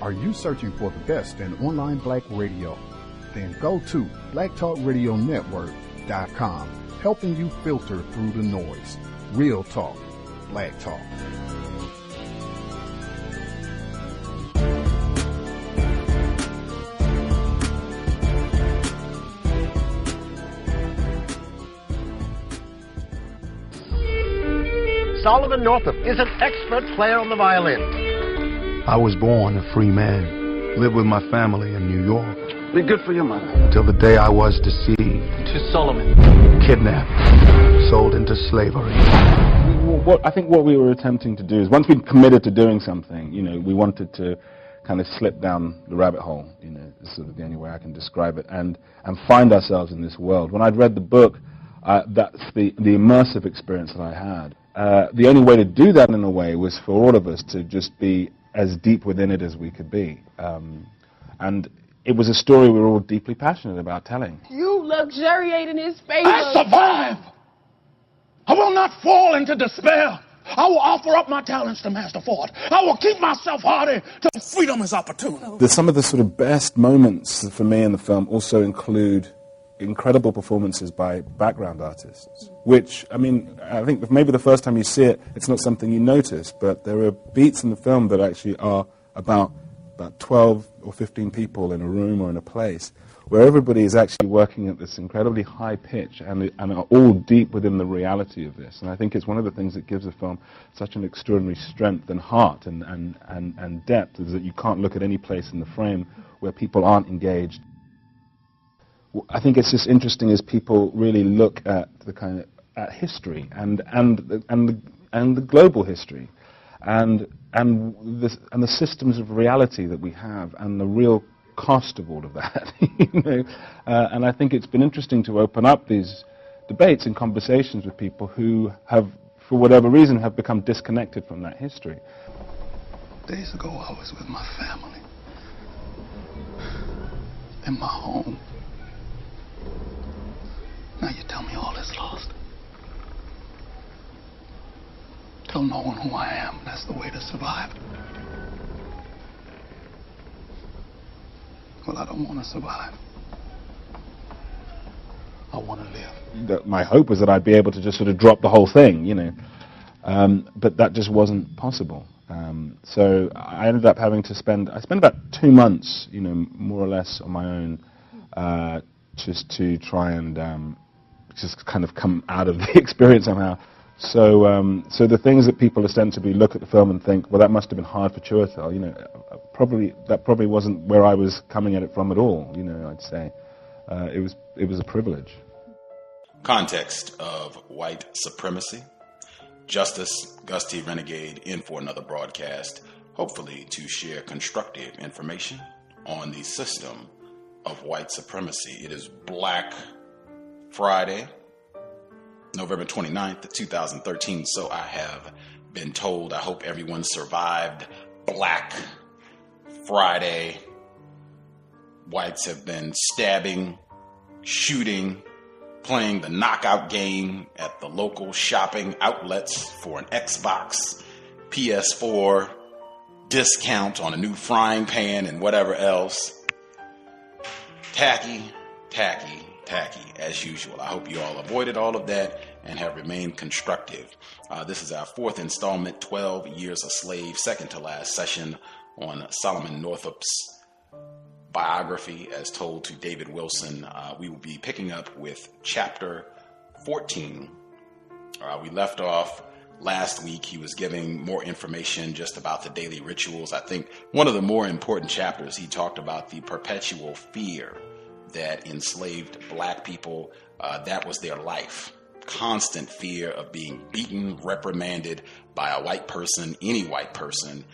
Are you searching for the best in online black radio? Then go to blacktalkradionetwork.com, helping you filter through the noise. Real talk, black talk. Solomon Northrup is an expert player on the violin. I was born a free man, lived with my family in New York. Be good for your mother. Until the day I was deceived. To Solomon. Kidnapped. Sold into slavery. I think what we were attempting to do is, once we'd committed to doing something, we wanted to kind of slip down the rabbit hole, is sort of the only way I can describe it, and find ourselves in this world. When I'd read the book, that's the immersive experience that I had. The only way to do that, in a way, was for all of us to just be as deep within it as we could be. And it was a story we were all deeply passionate about telling. You luxuriate in his favor. I survive! I will not fall into despair. I will offer up my talents to Master Ford. I will keep myself hardy till freedom is opportune. Some of the sort of best moments for me in the film also include incredible performances by background artists, which, I think maybe the first time you see it, it's not something you notice, but there are beats in the film that actually are about 12 or 15 people in a room or in a place, where everybody is actually working at this incredibly high pitch and are all deep within the reality of this. And I think it's one of the things that gives the film such an extraordinary strength and heart and depth, is that you can't look at any place in the frame where people aren't engaged. I think it's just interesting as people really look at the at history and the global history, and the systems of reality that we have, and the real cost of all of that. And I think it's been interesting to open up these debates and conversations with people who have, for whatever reason, have become disconnected from that history. Days ago, I was with my family in my home. Now you tell me all is lost. Tell no one who I am. That's the way to survive. Well, I don't want to survive. I want to live. My hope was that I'd be able to just sort of drop the whole thing, but that just wasn't possible. So I ended up having to spend about 2 months, more or less on my own, just to try and just kind of come out of the experience somehow. So the things that people ostensibly look at the film and think, well, that must have been hard for Chiwetel, that probably wasn't where I was coming at it from at all, I'd say. It was a privilege. Context of White Supremacy. Justice Gus T Renegade in for another broadcast, hopefully to share constructive information on the system of white supremacy. It is Black Friday, November 29th, 2013, so I have been told. I hope everyone survived Black Friday. Whites have been stabbing, shooting, playing the knockout game at the local shopping outlets for an Xbox, PS4, discount on a new frying pan and whatever else. Tacky, as usual. I hope you all avoided all of that and have remained constructive. This is our fourth installment, 12 Years a Slave, second to last session on Solomon Northrup's biography as told to David Wilson. We will be picking up with chapter 14. We left off last week. He was giving more information just about the daily rituals. I think one of the more important chapters, he talked about the perpetual fear that enslaved black people, that was their life. Constant fear of being beaten, reprimanded by a white person, any white person.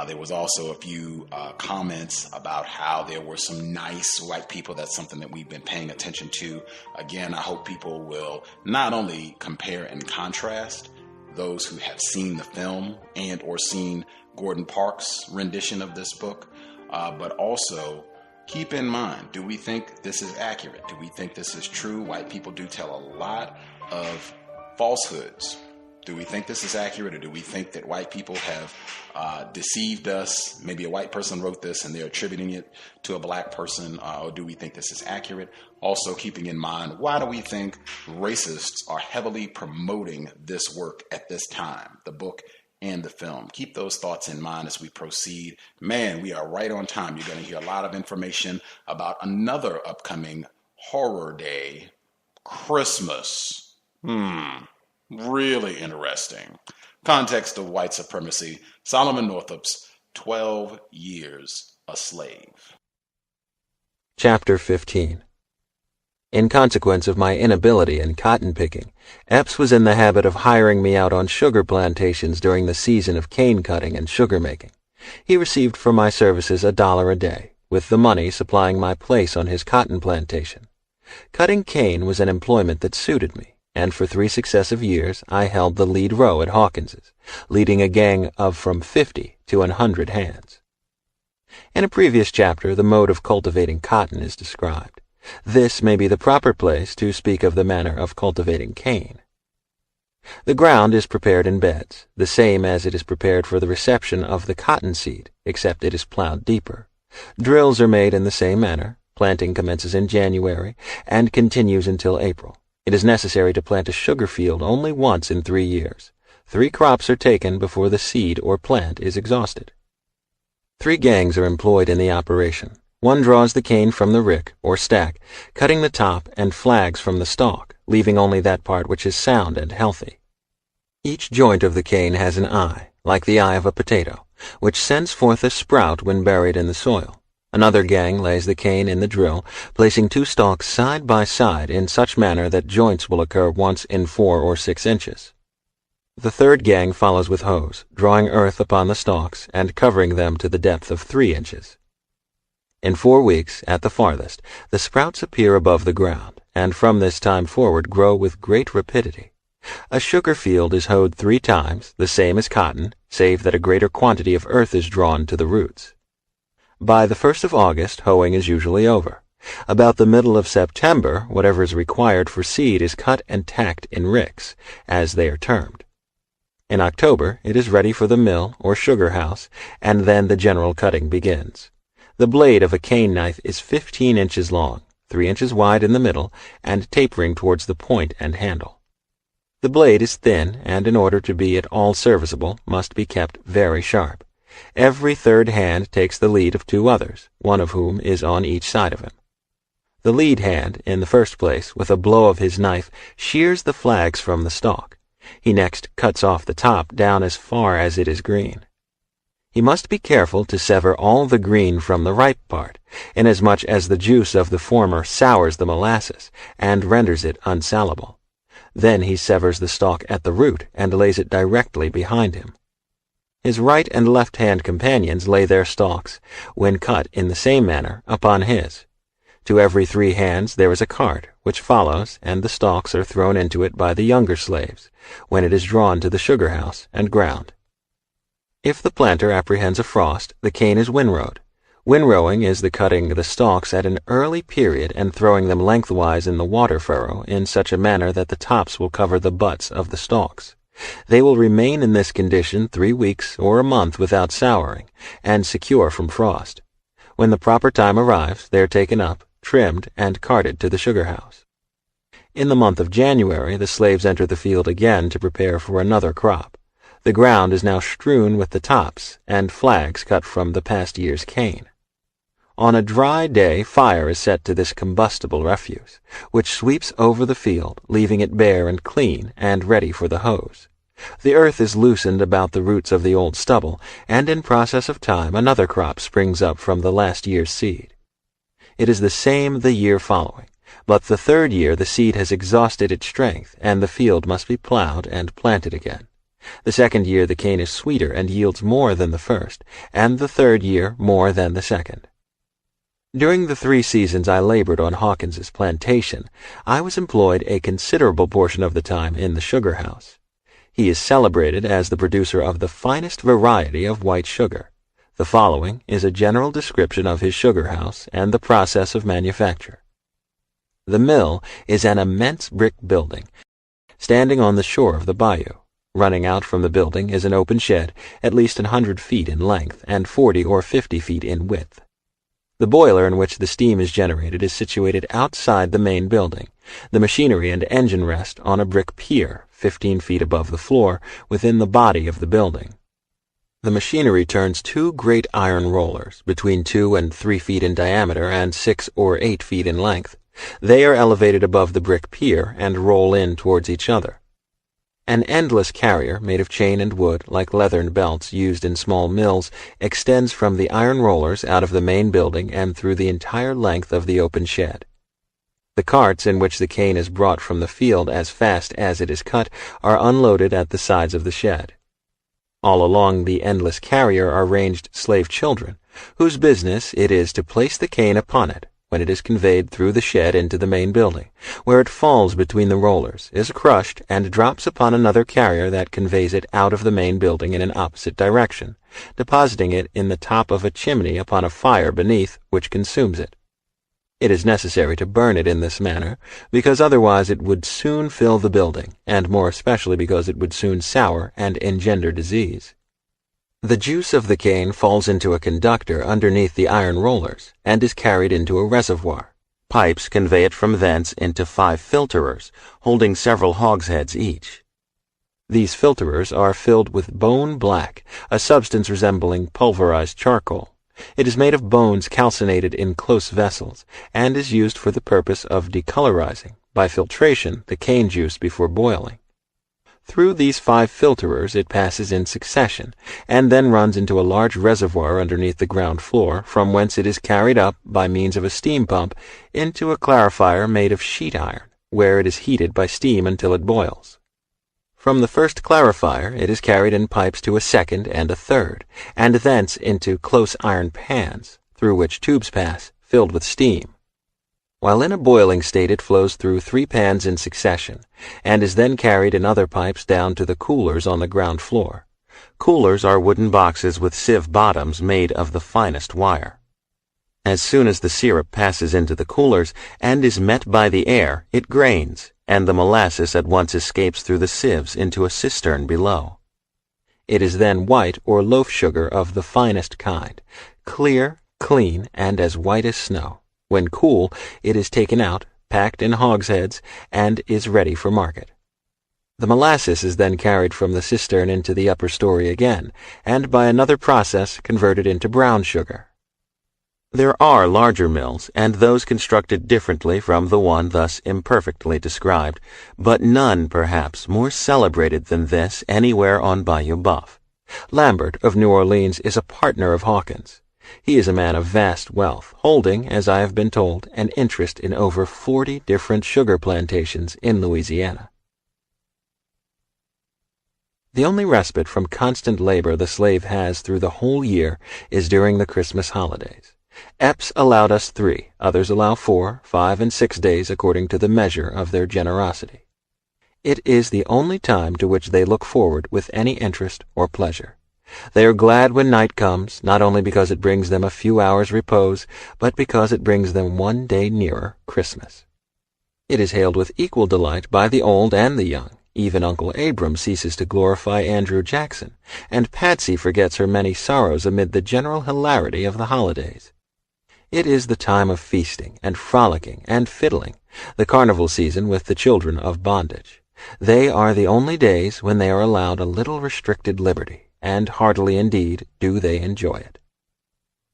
There was also a few comments about how there were some nice white people. That's something that we've been paying attention to. Again, I hope people will not only compare and contrast those who have seen the film and or seen Gordon Parks' rendition of this book, but also keep in mind, do we think this is accurate? Do we think this is true? White people do tell a lot of falsehoods Do we think this is accurate, or do we think that white people have deceived us? Maybe a white person wrote this and they're attributing it to a black person, or do we think this is accurate? Also, keeping in mind, why do we think racists are heavily promoting this work at this time, the book and the film? Keep those thoughts in mind as we proceed. Man, we are right on time. You're going to hear a lot of information about another upcoming horror day, Christmas. Really interesting. Context of White Supremacy, Solomon Northup's 12 Years a Slave. Chapter 15. In consequence of my inability in cotton picking, Epps was in the habit of hiring me out on sugar plantations during the season of cane cutting and sugar making. He received for my services $1 a day, with the money supplying my place on his cotton plantation. Cutting cane was an employment that suited me, and for 3 successive years I held the lead row at Hawkins's, leading a gang of from 50 to 100 hands. In a previous chapter, the mode of cultivating cotton is described. This may be the proper place to speak of the manner of cultivating cane. The ground is prepared in beds, the same as it is prepared for the reception of the cotton seed, except it is plowed deeper. Drills are made in the same manner. Planting commences in January and continues until April. It is necessary to plant a sugar field only once in 3 years. 3 crops are taken before the seed or plant is exhausted. 3 gangs are employed in the operation. One draws the cane from the rick, or stack, cutting the top and flags from the stalk, leaving only that part which is sound and healthy. Each joint of the cane has an eye, like the eye of a potato, which sends forth a sprout when buried in the soil. Another gang lays the cane in the drill, placing 2 stalks side by side in such manner that joints will occur once in 4 or 6 inches. The third gang follows with hoes, drawing earth upon the stalks and covering them to the depth of 3 inches. In 4 weeks, at the farthest, the sprouts appear above the ground, and from this time forward grow with great rapidity. A sugar field is hoed 3 times, the same as cotton, save that a greater quantity of earth is drawn to the roots. By the 1st of August, hoeing is usually over. About the middle of September, whatever is required for seed is cut and tacked in ricks, as they are termed. In October, it is ready for the mill or sugar house, and then the general cutting begins. The blade of a cane knife is 15 inches long, 3 inches wide in the middle, and tapering towards the point and handle. The blade is thin, and in order to be at all serviceable, must be kept very sharp. Every third hand takes the lead of 2 others, one of whom is on each side of him. The lead hand, in the first place, with a blow of his knife, shears the flags from the stalk. He next cuts off the top down as far as it is green. He must be careful to sever all the green from the ripe part, inasmuch as the juice of the former sours the molasses and renders it unsalable. Then he severs the stalk at the root and lays it directly behind him. His right and left-hand companions lay their stalks, when cut in the same manner, upon his. To every 3 hands there is a cart, which follows, and the stalks are thrown into it by the younger slaves, when it is drawn to the sugar house and ground. If the planter apprehends a frost, the cane is windrowed. Windrowing is the cutting the stalks at an early period and throwing them lengthwise in the water furrow in such a manner that the tops will cover the butts of the stalks. They will remain in this condition 3 weeks or a month without souring, and secure from frost. When the proper time arrives, they are taken up, trimmed, and carted to the sugar house. In the month of January, the slaves enter the field again to prepare for another crop. The ground is now strewn with the tops, and flags cut from the past year's cane. On a dry day, fire is set to this combustible refuse, which sweeps over the field, leaving it bare and clean and ready for the hoes. The earth is loosened about the roots of the old stubble, and in process of time another crop springs up from the last year's seed. It is the same the year following, but the 3rd year the seed has exhausted its strength, and the field must be plowed and planted again. The 2nd year the cane is sweeter and yields more than the 1st, and the 3rd year more than the 2nd. During the 3 seasons I labored on Hawkins's plantation, I was employed a considerable portion of the time in the sugar house. He is celebrated as the producer of the finest variety of white sugar. The following is a general description of his sugar house and the process of manufacture. The mill is an immense brick building, standing on the shore of the bayou. Running out from the building is an open shed, at least 100 feet in length and 40 or 50 feet in width. The boiler in which the steam is generated is situated outside the main building. The machinery and engine rest on a brick pier 15 feet above the floor within the body of the building. The machinery turns 2 great iron rollers, between 2 and 3 feet in diameter and 6 or 8 feet in length. They are elevated above the brick pier and roll in towards each other. An endless carrier, made of chain and wood, like leathern belts used in small mills, extends from the iron rollers out of the main building and through the entire length of the open shed. The carts in which the cane is brought from the field as fast as it is cut are unloaded at the sides of the shed. All along the endless carrier are ranged slave children, whose business it is to place the cane upon it when it is conveyed through the shed into the main building, where it falls between the rollers, is crushed, and drops upon another carrier that conveys it out of the main building in an opposite direction, depositing it in the top of a chimney upon a fire beneath, which consumes it. It is necessary to burn it in this manner, because otherwise it would soon fill the building, and more especially because it would soon sour and engender disease. The juice of the cane falls into a conductor underneath the iron rollers, and is carried into a reservoir. Pipes convey it from thence into 5 filterers, holding several hogsheads each. These filterers are filled with bone black, a substance resembling pulverized charcoal. It is made of bones calcinated in close vessels, and is used for the purpose of decolorizing, by filtration, the cane juice before boiling. Through these 5 filterers it passes in succession, and then runs into a large reservoir underneath the ground floor, from whence it is carried up, by means of a steam pump, into a clarifier made of sheet iron, where it is heated by steam until it boils. From the first clarifier it is carried in pipes to a second and a third, and thence into close iron pans, through which tubes pass, filled with steam. While in a boiling state it flows through 3 pans in succession, and is then carried in other pipes down to the coolers on the ground floor. Coolers are wooden boxes with sieve bottoms made of the finest wire. As soon as the syrup passes into the coolers and is met by the air, it grains, and the molasses at once escapes through the sieves into a cistern below. It is then white or loaf sugar of the finest kind, clear, clean, and as white as snow. When cool, it is taken out, packed in hogsheads, and is ready for market. The molasses is then carried from the cistern into the upper story again, and by another process converted into brown sugar. There are larger mills, and those constructed differently from the one thus imperfectly described, but none, perhaps, more celebrated than this anywhere on Bayou Buff. Lambert of New Orleans is a partner of Hawkins. He is a man of vast wealth, holding, as I have been told, an interest in over 40 different sugar plantations in Louisiana. The only respite from constant labor the slave has through the whole year is during the Christmas holidays. Epps allowed us 3, others allow 4, 5, and 6 days according to the measure of their generosity. It is the only time to which they look forward with any interest or pleasure. They are glad when night comes, not only because it brings them a few hours' repose, but because it brings them 1 day nearer Christmas. It is hailed with equal delight by the old and the young. Even Uncle Abram ceases to glorify Andrew Jackson, and Patsy forgets her many sorrows amid the general hilarity of the holidays. It is the time of feasting and frolicking and fiddling, the carnival season with the children of bondage. They are the only days when they are allowed a little restricted liberty, and heartily indeed do they enjoy it.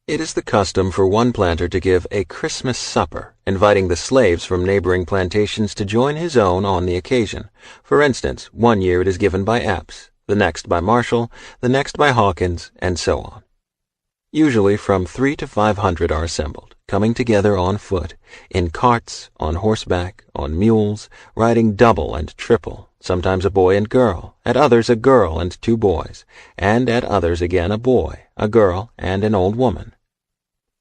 It is the custom for one planter to give a Christmas supper, inviting the slaves from neighboring plantations to join his own on the occasion. For instance, one year it is given by Epps, the next by Marshall, the next by Hawkins, and so on. Usually from 300 to 500 are assembled, coming together on foot, in carts, on horseback, on mules, riding double and triple, sometimes a boy and girl, at others a girl and 2 boys, and at others again a boy, a girl, and an old woman.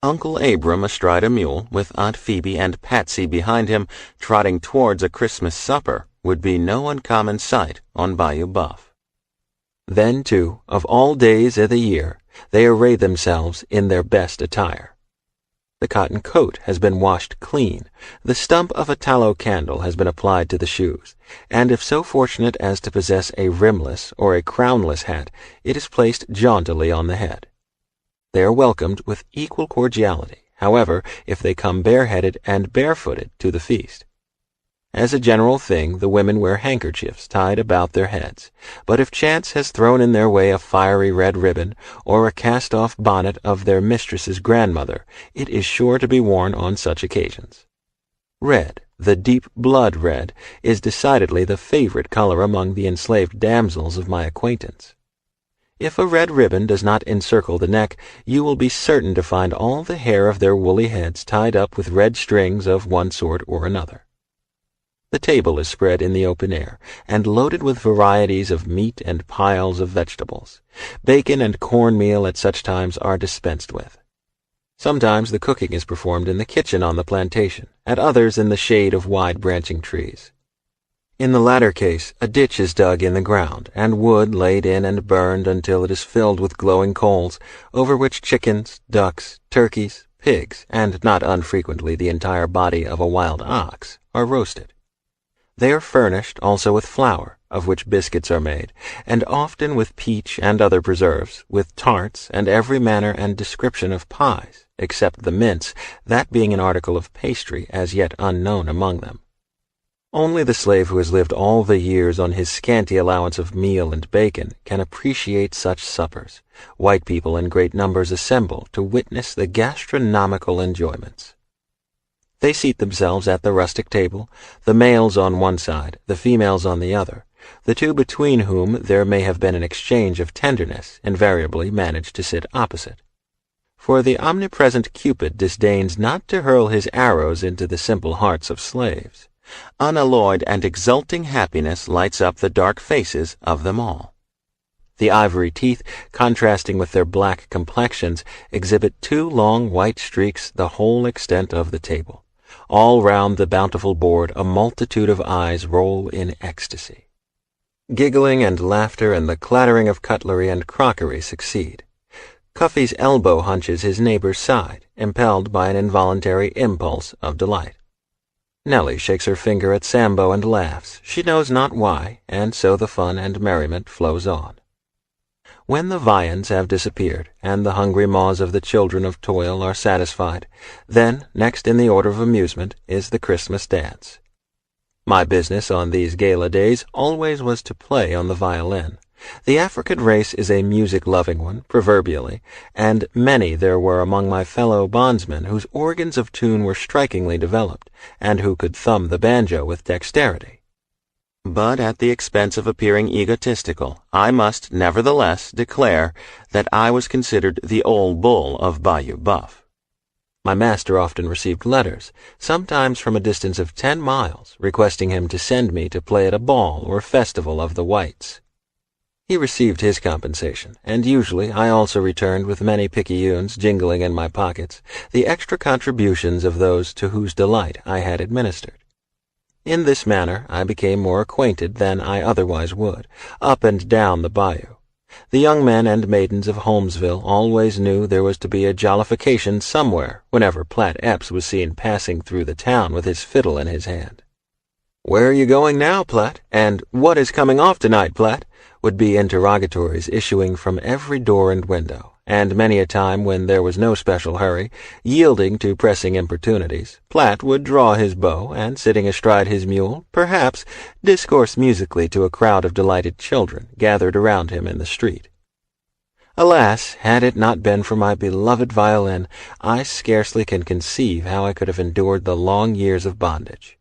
Uncle Abram astride a mule, with Aunt Phoebe and Patsy behind him, trotting towards a Christmas supper, would be no uncommon sight on Bayou Buff. Then, too, of all days of the year, they array themselves in their best attire. The cotton coat has been washed clean, the stump of a tallow candle has been applied to the shoes, and if so fortunate as to possess a rimless or a crownless hat, it is placed jauntily on the head. They are welcomed with equal cordiality, however, if they come bareheaded and barefooted to the feast. As a general thing, the women wear handkerchiefs tied about their heads, but if chance has thrown in their way a fiery red ribbon or a cast-off bonnet of their mistress's grandmother, it is sure to be worn on such occasions. Red, the deep blood red, is decidedly the favorite color among the enslaved damsels of my acquaintance. If a red ribbon does not encircle the neck, you will be certain to find all the hair of their woolly heads tied up with red strings of one sort or another. The table is spread in the open air, and loaded with varieties of meat and piles of vegetables. Bacon and cornmeal at such times are dispensed with. Sometimes the cooking is performed in the kitchen on the plantation, at others in the shade of wide-branching trees. In the latter case, a ditch is dug in the ground, and wood laid in and burned until it is filled with glowing coals, over which chickens, ducks, turkeys, pigs, and not unfrequently the entire body of a wild ox, are roasted. They are furnished also with flour, of which biscuits are made, and often with peach and other preserves, with tarts, and every manner and description of pies, except the mince, that being an article of pastry as yet unknown among them. Only the slave who has lived all the years on his scanty allowance of meal and bacon can appreciate such suppers. White people in great numbers assemble to witness the gastronomical enjoyments. They seat themselves at the rustic table, the males on one side, the females on the other, the two between whom there may have been an exchange of tenderness invariably manage to sit opposite. For the omnipresent Cupid disdains not to hurl his arrows into the simple hearts of slaves. Unalloyed and exulting happiness lights up the dark faces of them all. The ivory teeth, contrasting with their black complexions, exhibit two long white streaks the whole extent of the table. All round the bountiful board a multitude of eyes roll in ecstasy. Giggling and laughter and the clattering of cutlery and crockery succeed. Cuffy's elbow hunches his neighbor's side, impelled by an involuntary impulse of delight. Nellie shakes her finger at Sambo and laughs, she knows not why, and so the fun and merriment flows on. When the viands have disappeared, and the hungry maws of the children of toil are satisfied, then, next in the order of amusement, is the Christmas dance. My business on these gala days always was to play on the violin. The African race is a music-loving one, proverbially, and many there were among my fellow bondsmen whose organs of tune were strikingly developed, and who could thumb the banjo with dexterity. But at the expense of appearing egotistical, I must nevertheless declare that I was considered the old bull of Bayou Buff. My master often received letters, sometimes from a distance of 10 miles, requesting him to send me to play at a ball or festival of the whites. He received his compensation, and usually I also returned with many picayunes jingling in my pockets, the extra contributions of those to whose delight I had administered. In this manner I became more acquainted than I otherwise would, up and down the bayou. The young men and maidens of Holmesville always knew there was to be a jollification somewhere whenever Platt Epps was seen passing through the town with his fiddle in his hand. "Where are you going now, Platt? And what is coming off tonight, Platt?" would be interrogatories issuing from every door and window, and many a time when there was no special hurry, yielding to pressing importunities, Platt would draw his bow, and sitting astride his mule, perhaps discourse musically to a crowd of delighted children gathered around him in the street. Alas, had it not been for my beloved violin, I scarcely can conceive how I could have endured the long years of bondage.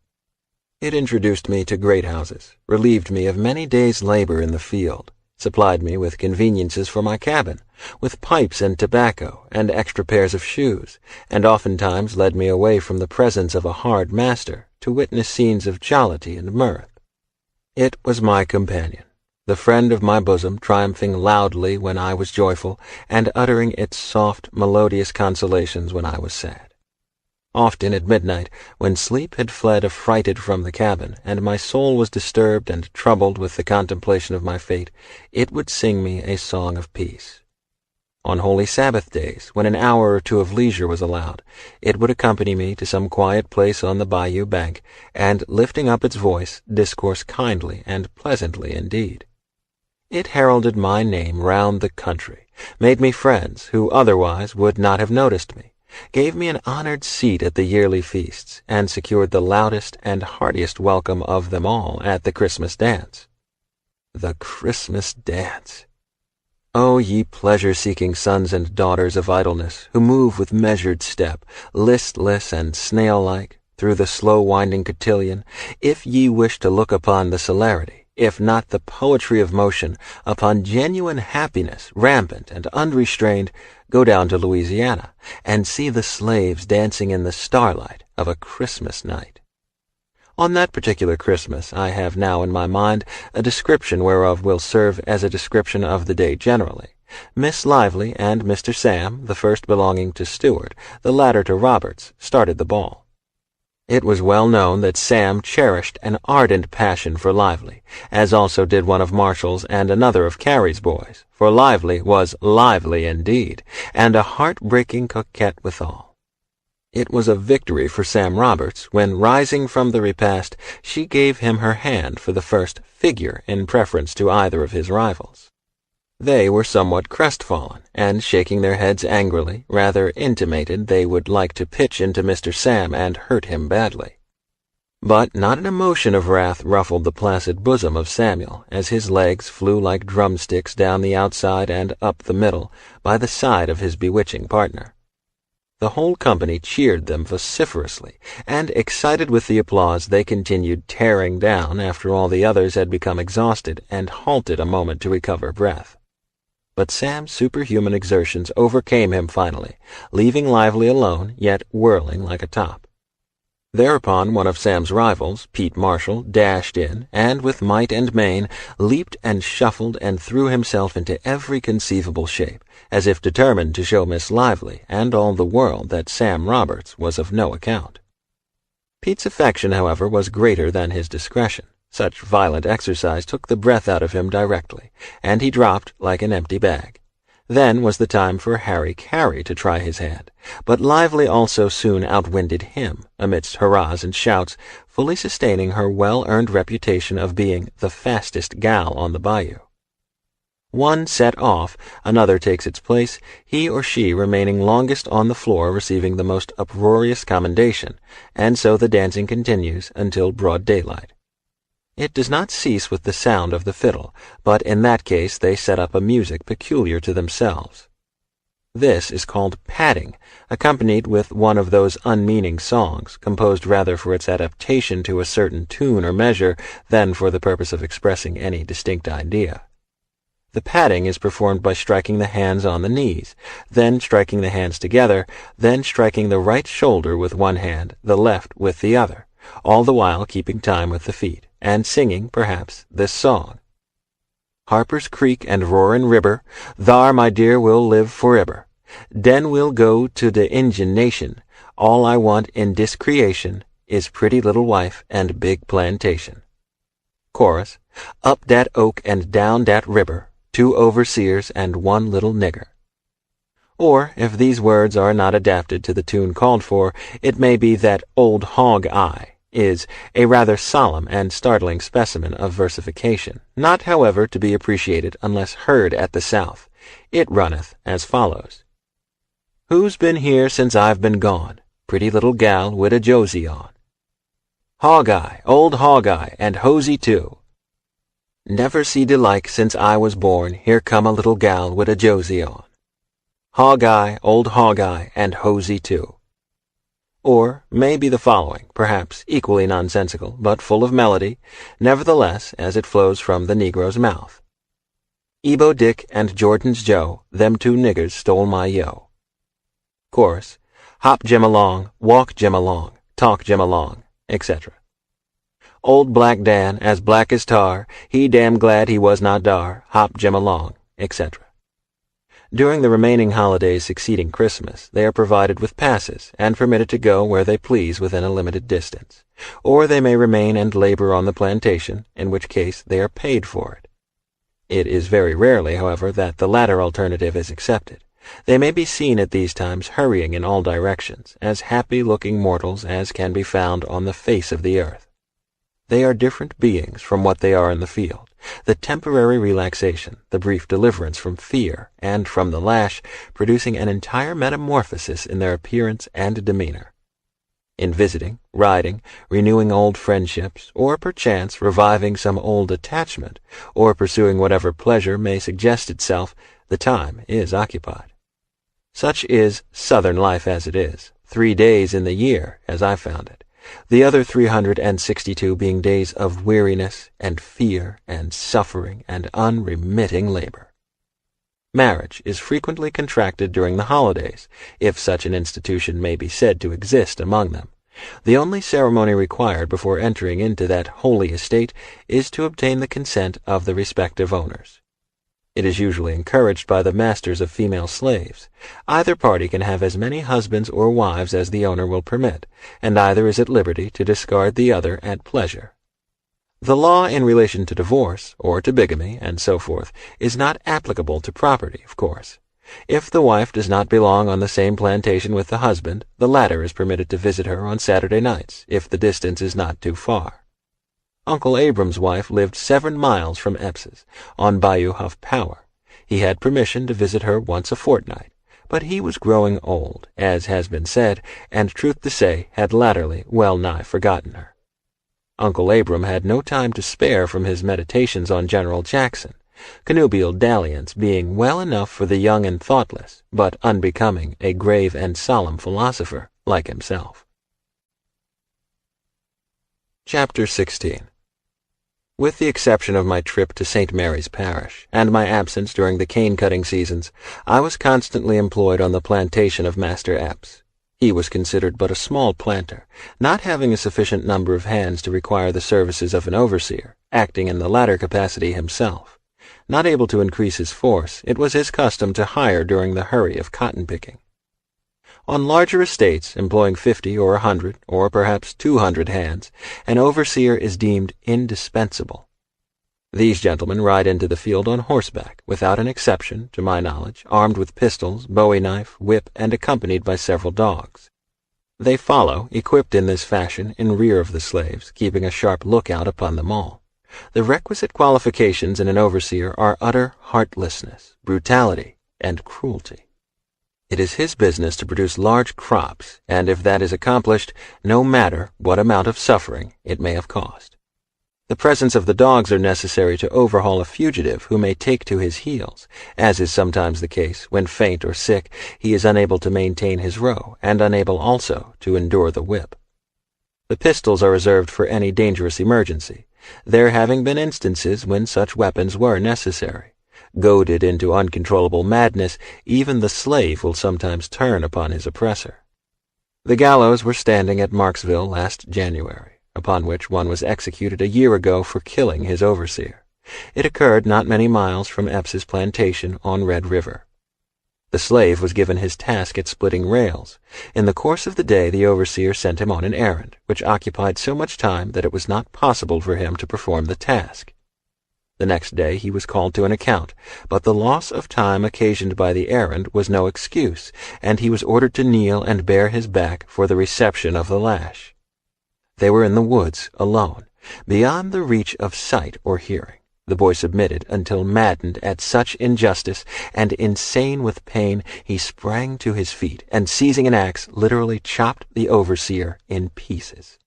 It introduced me to great houses, relieved me of many days' labor in the field, supplied me with conveniences for my cabin, with pipes and tobacco and extra pairs of shoes, and oftentimes led me away from the presence of a hard master to witness scenes of jollity and mirth. It was my companion, the friend of my bosom, triumphing loudly when I was joyful, and uttering its soft, melodious consolations when I was sad. Often at midnight, when sleep had fled affrighted from the cabin, and my soul was disturbed and troubled with the contemplation of my fate, it would sing me a song of peace. On holy Sabbath days, when an hour or two of leisure was allowed, it would accompany me to some quiet place on the bayou bank, and, lifting up its voice, discourse kindly and pleasantly indeed. It heralded my name round the country, made me friends who otherwise would not have noticed me, gave me an honored seat at the yearly feasts, and secured the loudest and heartiest welcome of them all at the Christmas dance. The Christmas dance! O ye pleasure-seeking sons and daughters of idleness, who move with measured step, listless and snail-like, through the slow-winding cotillion, if ye wish to look upon the celerity, if not the poetry of motion, upon genuine happiness, rampant and unrestrained, go down to Louisiana, and see the slaves dancing in the starlight of a Christmas night. On that particular Christmas I have now in my mind a description whereof will serve as a description of the day generally. Miss Lively and Mr. Sam, the first belonging to Stewart, the latter to Roberts, started the ball. It was well known that Sam cherished an ardent passion for Lively, as also did one of Marshall's and another of Carey's boys, for Lively was lively indeed, and a heart-breaking coquette withal. It was a victory for Sam Roberts when, rising from the repast, she gave him her hand for the first figure in preference to either of his rivals. They were somewhat crestfallen, and, shaking their heads angrily, rather intimated they would like to pitch into Mr. Sam and hurt him badly. But not an emotion of wrath ruffled the placid bosom of Samuel, as his legs flew like drumsticks down the outside and up the middle by the side of his bewitching partner. The whole company cheered them vociferously, and, excited with the applause, they continued tearing down after all the others had become exhausted and halted a moment to recover breath. But Sam's superhuman exertions overcame him finally, leaving Lively alone, yet whirling like a top. Thereupon one of Sam's rivals, Pete Marshall, dashed in, and with might and main leaped and shuffled and threw himself into every conceivable shape, as if determined to show Miss Lively and all the world that Sam Roberts was of no account. Pete's affection, however, was greater than his discretion. Such violent exercise took the breath out of him directly, and he dropped like an empty bag. Then was the time for Harry Carey to try his hand, but Lively also soon outwinded him, amidst hurrahs and shouts, fully sustaining her well-earned reputation of being the fastest gal on the bayou. One set off, another takes its place, he or she remaining longest on the floor receiving the most uproarious commendation, and so the dancing continues until broad daylight. It does not cease with the sound of the fiddle, but in that case they set up a music peculiar to themselves. This is called padding, accompanied with one of those unmeaning songs, composed rather for its adaptation to a certain tune or measure than for the purpose of expressing any distinct idea. The padding is performed by striking the hands on the knees, then striking the hands together, then striking the right shoulder with one hand, the left with the other, all the while keeping time with the feet, and singing, perhaps, this song. Harper's Creek and Roarin' River, thar, my dear, will live forever. Den we'll go to de Injun nation. All I want in dis creation is pretty little wife and big plantation. Chorus, up dat oak and down dat river, 2 overseers and 1 little nigger. Or, if these words are not adapted to the tune called for, it may be that Old Hog Eye is a rather solemn and startling specimen of versification, not, however, to be appreciated unless heard at the South. It runneth as follows. Who's been here since I've been gone? Pretty little gal wid a Josie on. Hog-eye, old hog-eye, and hosey too. Never see de like since I was born, here come a little gal wid a Josie on. Hog-eye, old hog-eye, and hosey too. Or may be the following, perhaps equally nonsensical, but full of melody, nevertheless, as it flows from the Negro's mouth. Ebo Dick and Jordan's Joe, them 2 niggers stole my yo. Chorus, hop Jim along, walk Jim along, talk Jim along, etc. Old Black Dan, as black as tar, he damn glad he was not dar, hop Jim along, etc. During the remaining holidays succeeding Christmas, they are provided with passes, and permitted to go where they please within a limited distance, or they may remain and labor on the plantation, in which case they are paid for it. It is very rarely, however, that the latter alternative is accepted, They may be seen at these times hurrying in all directions, as happy-looking mortals as can be found on the face of the earth. They are different beings from what they are in the field, the temporary relaxation, the brief deliverance from fear and from the lash, producing an entire metamorphosis in their appearance and demeanor. In visiting, riding, renewing old friendships, or perchance reviving some old attachment, or pursuing whatever pleasure may suggest itself, the time is occupied. Such is Southern life as it is, 3 days in the year, as I found it, the other 362 being days of weariness and fear and suffering and unremitting labor. Marriage is frequently contracted during the holidays, if such an institution may be said to exist among them. The only ceremony required before entering into that holy estate is to obtain the consent of the respective owners. It is usually encouraged by the masters of female slaves. Either party can have as many husbands or wives as the owner will permit, and either is at liberty to discard the other at pleasure. The law in relation to divorce, or to bigamy, and so forth, is not applicable to property, of course. If the wife does not belong on the same plantation with the husband, the latter is permitted to visit her on Saturday nights, if the distance is not too far. Uncle Abram's wife lived 7 miles from Eps's, on Bayou Huff Power. He had permission to visit her once a fortnight, but he was growing old, as has been said, and truth to say, had latterly well nigh forgotten her. Uncle Abram had no time to spare from his meditations on General Jackson, connubial dalliance being well enough for the young and thoughtless, but unbecoming a grave and solemn philosopher like himself. Chapter 16. With the exception of my trip to St. Mary's Parish, and my absence during the cane-cutting seasons, I was constantly employed on the plantation of Master Epps. He was considered but a small planter, not having a sufficient number of hands to require the services of an overseer, acting in the latter capacity himself. Not able to increase his force, it was his custom to hire during the hurry of cotton-picking. On larger estates, employing 50 or 100, or perhaps 200 hands, an overseer is deemed indispensable. These gentlemen ride into the field on horseback, without an exception, to my knowledge, armed with pistols, bowie knife, whip, and accompanied by several dogs. They follow, equipped in this fashion, in rear of the slaves, keeping a sharp lookout upon them all. The requisite qualifications in an overseer are utter heartlessness, brutality, and cruelty. It is his business to produce large crops, and if that is accomplished, no matter what amount of suffering it may have caused. The presence of the dogs are necessary to overhaul a fugitive who may take to his heels, as is sometimes the case when faint or sick he is unable to maintain his row, and unable also to endure the whip. The pistols are reserved for any dangerous emergency, there having been instances when such weapons were necessary. Goaded into uncontrollable madness, even the slave will sometimes turn upon his oppressor. The gallows were standing at Marksville last January, upon which one was executed a year ago for killing his overseer. It occurred not many miles from Epps's plantation on Red River. The slave was given his task at splitting rails. In the course of the day the overseer sent him on an errand, which occupied so much time that it was not possible for him to perform the task. The next day he was called to an account, but the loss of time occasioned by the errand was no excuse, and he was ordered to kneel and bare his back for the reception of the lash. They were in the woods, alone, beyond the reach of sight or hearing. The boy submitted until, maddened at such injustice and insane with pain, he sprang to his feet and, seizing an axe, literally chopped the overseer in pieces.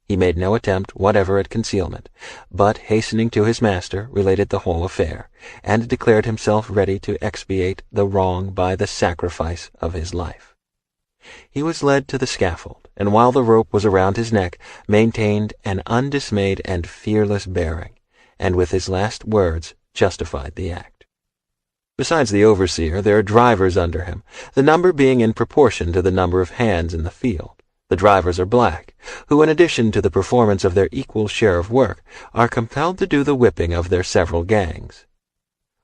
He made no attempt whatever at concealment, but, hastening to his master, related the whole affair, and declared himself ready to expiate the wrong by the sacrifice of his life. He was led to the scaffold, and while the rope was around his neck, maintained an undismayed and fearless bearing, and with his last words justified the act. Besides the overseer, there are drivers under him, the number being in proportion to the number of hands in the field. The drivers are black, who, in addition to the performance of their equal share of work, are compelled to do the whipping of their several gangs.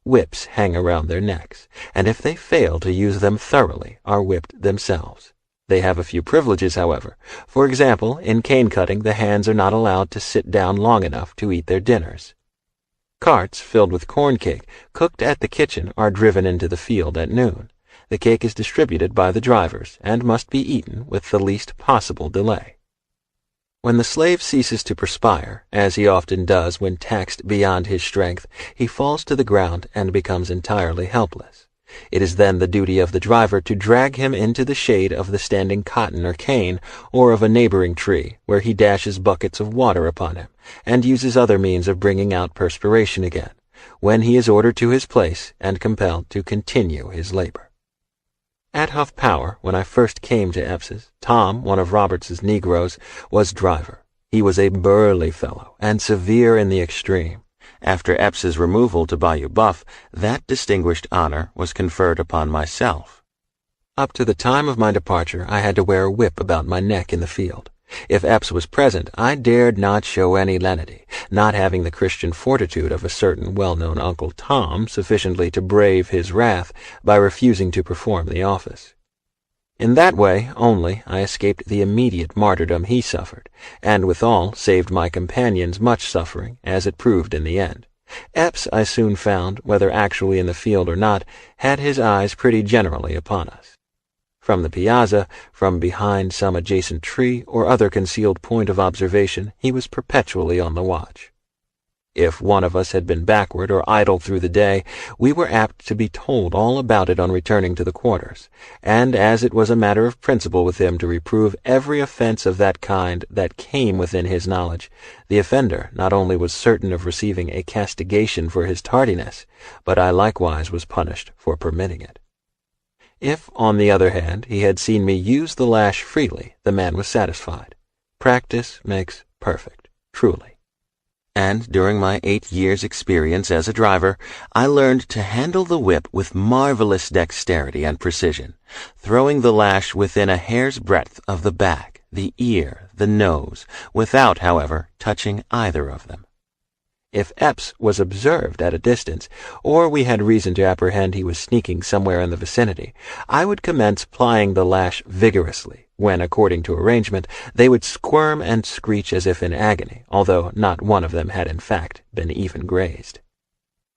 Whips hang around their necks, and if they fail to use them thoroughly, are whipped themselves. They have a few privileges, however. For example, in cane-cutting, the hands are not allowed to sit down long enough to eat their dinners. Carts filled with corn cake, cooked at the kitchen, are driven into the field at noon. The cake is distributed by the drivers and must be eaten with the least possible delay. When the slave ceases to perspire, as he often does when taxed beyond his strength, he falls to the ground and becomes entirely helpless. It is then the duty of the driver to drag him into the shade of the standing cotton or cane, or of a neighboring tree, where he dashes buckets of water upon him, and uses other means of bringing out perspiration again, when he is ordered to his place and compelled to continue his labor. At Huff Power, when I first came to Epps's, Tom, one of Roberts's Negroes, was driver. He was a burly fellow, and severe in the extreme. After Epps's removal to Bayou Buff, that distinguished honor was conferred upon myself. Up to the time of my departure, I had to wear a whip about my neck in the field. If Epps was present, I dared not show any lenity, not having the Christian fortitude of a certain well-known Uncle Tom sufficiently to brave his wrath by refusing to perform the office. In that way only I escaped the immediate martyrdom he suffered, and withal saved my companions much suffering, as it proved in the end. Epps, I soon found, whether actually in the field or not, had his eyes pretty generally upon us. From the piazza, from behind some adjacent tree or other concealed point of observation, he was perpetually on the watch. If one of us had been backward or idle through the day, we were apt to be told all about it on returning to the quarters, and as it was a matter of principle with him to reprove every offense of that kind that came within his knowledge, the offender not only was certain of receiving a castigation for his tardiness, but I likewise was punished for permitting it. If, on the other hand, he had seen me use the lash freely, the man was satisfied. Practice makes perfect, truly. And during my 8 years' experience as a driver, I learned to handle the whip with marvelous dexterity and precision, throwing the lash within a hair's breadth of the back, the ear, the nose, without, however, touching either of them. If Epps was observed at a distance, or we had reason to apprehend he was sneaking somewhere in the vicinity, I would commence plying the lash vigorously, when, according to arrangement, they would squirm and screech as if in agony, although not one of them had in fact been even grazed.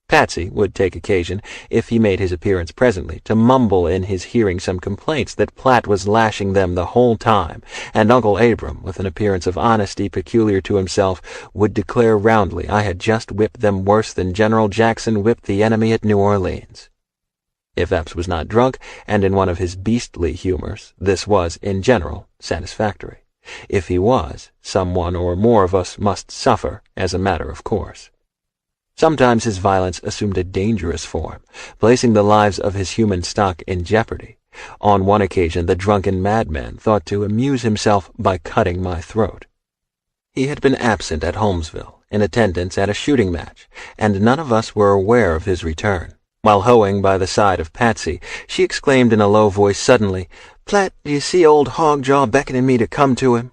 Patsy would take occasion, if he made his appearance presently, to mumble in his hearing some complaints that Platt was lashing them the whole time, and Uncle Abram, with an appearance of honesty peculiar to himself, would declare roundly I had just whipped them worse than General Jackson whipped the enemy at New Orleans. If Epps was not drunk, and in one of his beastly humors, this was, in general, satisfactory. If he was, some one or more of us must suffer, as a matter of course. Sometimes his violence assumed a dangerous form, placing the lives of his human stock in jeopardy. On one occasion the drunken madman thought to amuse himself by cutting my throat. He had been absent at Holmesville, in attendance at a shooting match, and none of us were aware of his return. While hoeing by the side of Patsy, she exclaimed in a low voice suddenly, "Platt, do you see old Hogjaw beckoning me to come to him?"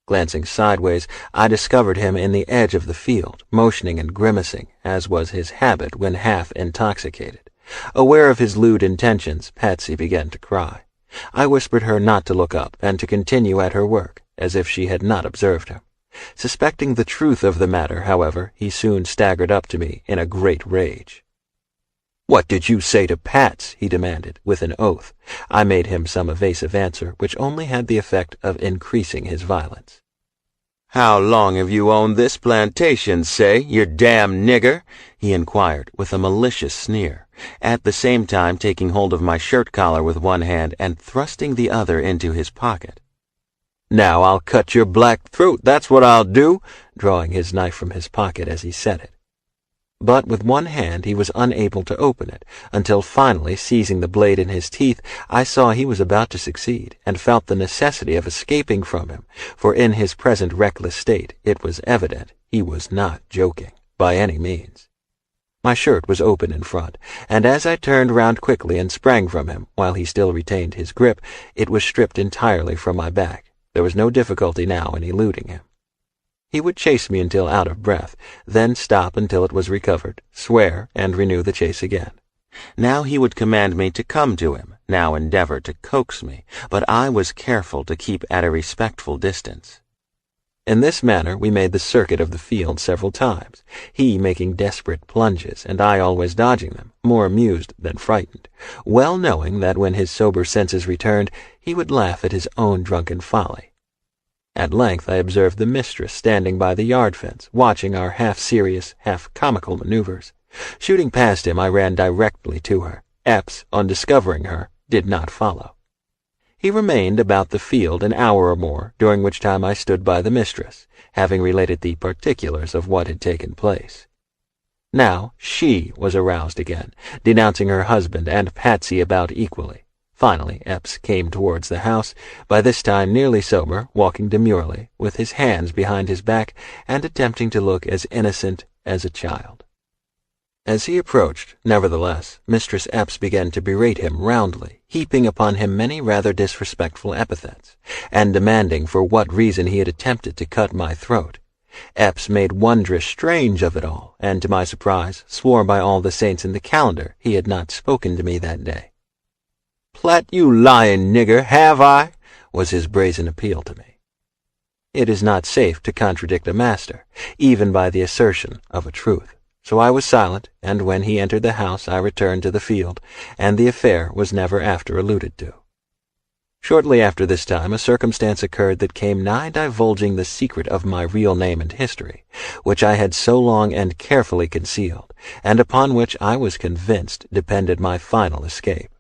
Glancing sideways, I discovered him in the edge of the field, motioning and grimacing, as was his habit when half intoxicated. Aware of his lewd intentions, Patsy began to cry. I whispered her not to look up, and to continue at her work, as if she had not observed him. Suspecting the truth of the matter, however, he soon staggered up to me in a great rage. "What did you say to Pats?" he demanded, with an oath. I made him some evasive answer, which only had the effect of increasing his violence. "How long have you owned this plantation, say, you damn nigger?" he inquired, with a malicious sneer, at the same time taking hold of my shirt collar with one hand and thrusting the other into his pocket. "Now I'll cut your black throat, that's what I'll do," drawing his knife from his pocket as he said it. But with one hand he was unable to open it, until finally, seizing the blade in his teeth, I saw he was about to succeed, and felt the necessity of escaping from him, for in his present reckless state it was evident he was not joking, by any means. My shirt was open in front, and as I turned round quickly and sprang from him, while he still retained his grip, it was stripped entirely from my back. There was no difficulty now in eluding him. He would chase me until out of breath, then stop until it was recovered, swear, and renew the chase again. Now he would command me to come to him, now endeavor to coax me, but I was careful to keep at a respectful distance. In this manner we made the circuit of the field several times, he making desperate plunges, and I always dodging them, more amused than frightened, well knowing that when his sober senses returned, he would laugh at his own drunken folly. At length I observed the mistress standing by the yard fence, watching our half-serious, half-comical maneuvers. Shooting past him, I ran directly to her. Epps, on discovering her, did not follow. He remained about the field an hour or more, during which time I stood by the mistress, having related the particulars of what had taken place. Now she was aroused again, denouncing her husband and Patsy about equally. Finally, Epps came towards the house, by this time nearly sober, walking demurely, with his hands behind his back, and attempting to look as innocent as a child. As he approached, nevertheless, Mistress Epps began to berate him roundly, heaping upon him many rather disrespectful epithets, and demanding for what reason he had attempted to cut my throat. Epps made wondrous strange of it all, and to my surprise swore by all the saints in the calendar he had not spoken to me that day. "Plat, you lying nigger, have I?" was his brazen appeal to me. It is not safe to contradict a master, even by the assertion of a truth. So I was silent, and when he entered the house I returned to the field, and the affair was never after alluded to. Shortly after this time a circumstance occurred that came nigh divulging the secret of my real name and history, which I had so long and carefully concealed, and upon which I was convinced depended my final escape.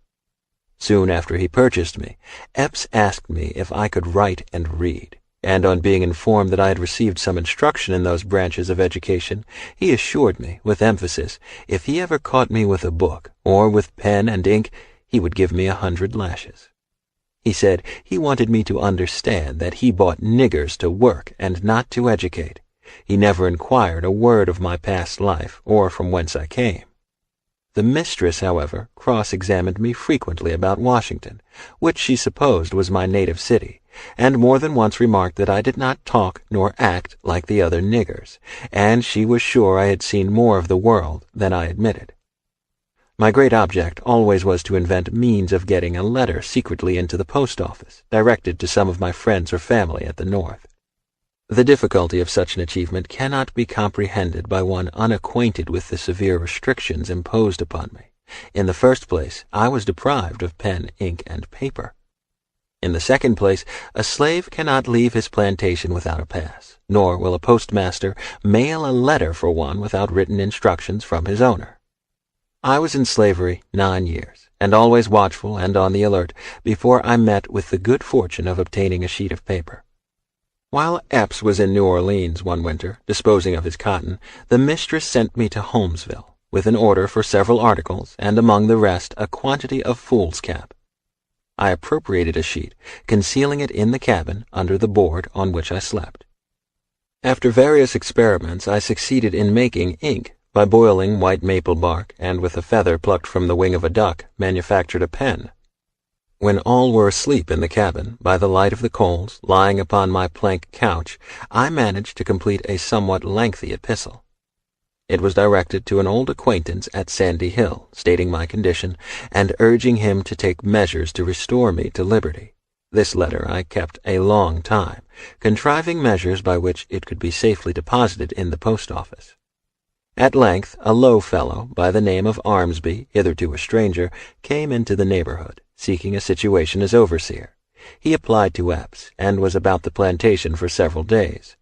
Soon after he purchased me, Epps asked me if I could write and read, and on being informed that I had received some instruction in those branches of education, he assured me, with emphasis, if he ever caught me with a book, or with pen and ink, he would give me 100 lashes. He said he wanted me to understand that he bought niggers to work and not to educate. He never inquired a word of my past life, or from whence I came. The mistress, however, cross-examined me frequently about Washington, which she supposed was my native city, and more than once remarked that I did not talk nor act like the other niggers, and she was sure I had seen more of the world than I admitted. My great object always was to invent means of getting a letter secretly into the post office, directed to some of my friends or family at the North. The difficulty of such an achievement cannot be comprehended by one unacquainted with the severe restrictions imposed upon me. In the first place, I was deprived of pen, ink, and paper. In the second place, a slave cannot leave his plantation without a pass, nor will a postmaster mail a letter for one without written instructions from his owner. I was in slavery 9 years, and always watchful and on the alert before I met with the good fortune of obtaining a sheet of paper. While Epps was in New Orleans one winter, disposing of his cotton, the mistress sent me to Holmesville, with an order for several articles, and among the rest a quantity of foolscap. I appropriated a sheet, concealing it in the cabin under the board on which I slept. After various experiments I succeeded in making ink by boiling white maple bark, and with a feather plucked from the wing of a duck manufactured a pen. When all were asleep in the cabin, by the light of the coals, lying upon my plank couch, I managed to complete a somewhat lengthy epistle. It was directed to an old acquaintance at Sandy Hill, stating my condition, and urging him to take measures to restore me to liberty. This letter I kept a long time, contriving measures by which it could be safely deposited in the post office. At length a low fellow, by the name of Armsby, hitherto a stranger, came into the neighborhood, seeking a situation as overseer. He applied to Epps, and was about the plantation for several days.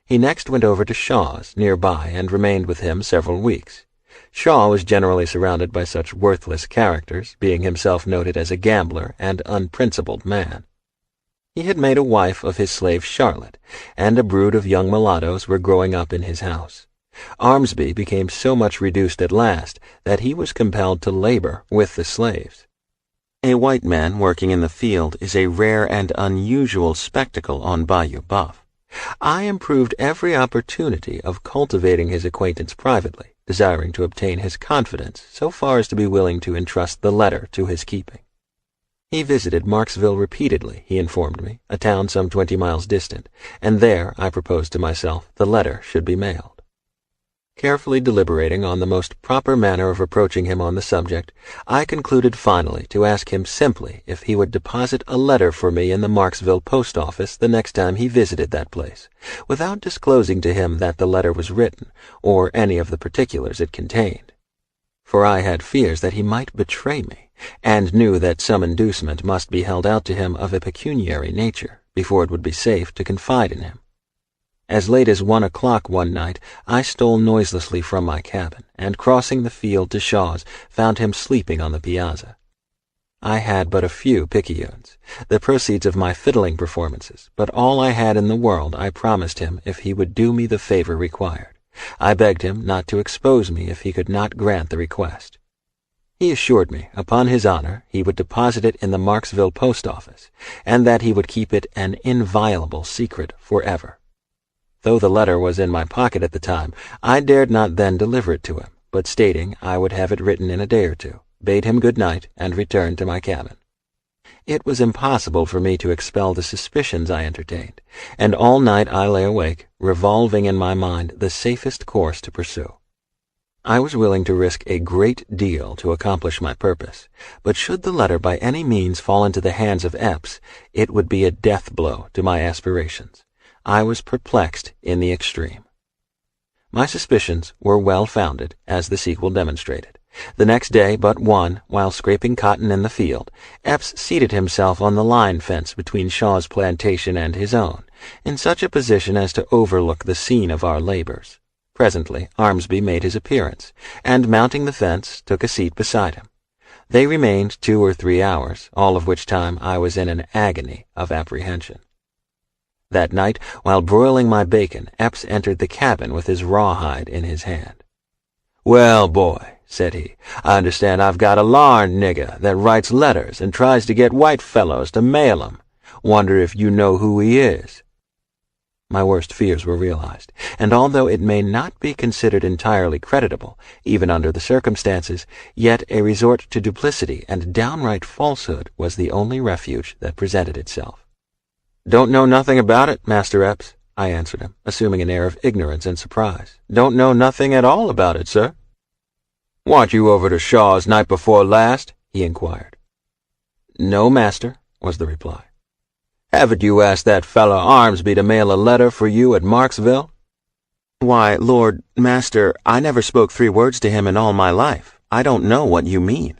He next went over to Shaw's, near by, and remained with him several weeks. Shaw was generally surrounded by such worthless characters, being himself noted as a gambler and unprincipled man. He had made a wife of his slave Charlotte, and a brood of young mulattoes were growing up in his house. Armsby became so much reduced at last that he was compelled to labor with the slaves. A white man working in the field is a rare and unusual spectacle on Bayou Buff. I improved every opportunity of cultivating his acquaintance privately, desiring to obtain his confidence so far as to be willing to entrust the letter to his keeping. He visited Marksville repeatedly, he informed me, a town some 20 miles distant, and there, I proposed to myself, the letter should be mailed. Carefully deliberating on the most proper manner of approaching him on the subject, I concluded finally to ask him simply if he would deposit a letter for me in the Marksville post office the next time he visited that place, without disclosing to him that the letter was written, or any of the particulars it contained. For I had fears that he might betray me, and knew that some inducement must be held out to him of a pecuniary nature before it would be safe to confide in him. As late as 1 o'clock one night, I stole noiselessly from my cabin, and crossing the field to Shaw's, found him sleeping on the piazza. I had but a few picayunes, the proceeds of my fiddling performances, but all I had in the world I promised him if he would do me the favor required. I begged him not to expose me if he could not grant the request. He assured me, upon his honor, he would deposit it in the Marksville post office, and that he would keep it an inviolable secret forever. Though the letter was in my pocket at the time, I dared not then deliver it to him, but stating I would have it written in a day or two, bade him good night, and returned to my cabin. It was impossible for me to expel the suspicions I entertained, and all night I lay awake, revolving in my mind the safest course to pursue. I was willing to risk a great deal to accomplish my purpose, but should the letter by any means fall into the hands of Epps, it would be a death blow to my aspirations. I was perplexed in the extreme. My suspicions were well founded, as the sequel demonstrated. The next day but one, while scraping cotton in the field, Epps seated himself on the line fence between Shaw's plantation and his own, in such a position as to overlook the scene of our labors. Presently Armsby made his appearance, and mounting the fence, took a seat beside him. They remained 2 or 3 hours, all of which time I was in an agony of apprehension. That night, while broiling my bacon, Epps entered the cabin with his rawhide in his hand. "Well, boy," said he, "I understand I've got a larned nigger that writes letters and tries to get white fellows to mail 'em. Wonder if you know who he is?" My worst fears were realized, and although it may not be considered entirely creditable, even under the circumstances, yet a resort to duplicity and downright falsehood was the only refuge that presented itself. "Don't know nothing about it, Master Epps," I answered him, assuming an air of ignorance and surprise. "Don't know nothing at all about it, sir." "Warn't you over to Shaw's night before last?" he inquired. "No, master," was the reply. "Haven't you asked that fellow Armsby to mail a letter for you at Marksville?" "Why, Lord, master, I never spoke 3 words to him in all my life. I don't know what you mean."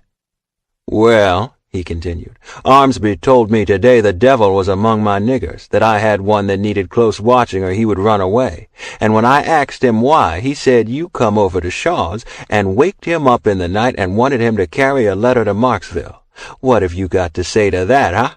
"Well," he continued, "Armsby told me today the devil was among my niggers, that I had one that needed close watching or he would run away, and when I asked him why, he said you come over to Shaw's and waked him up in the night and wanted him to carry a letter to Marksville. What have you got to say to that, huh?"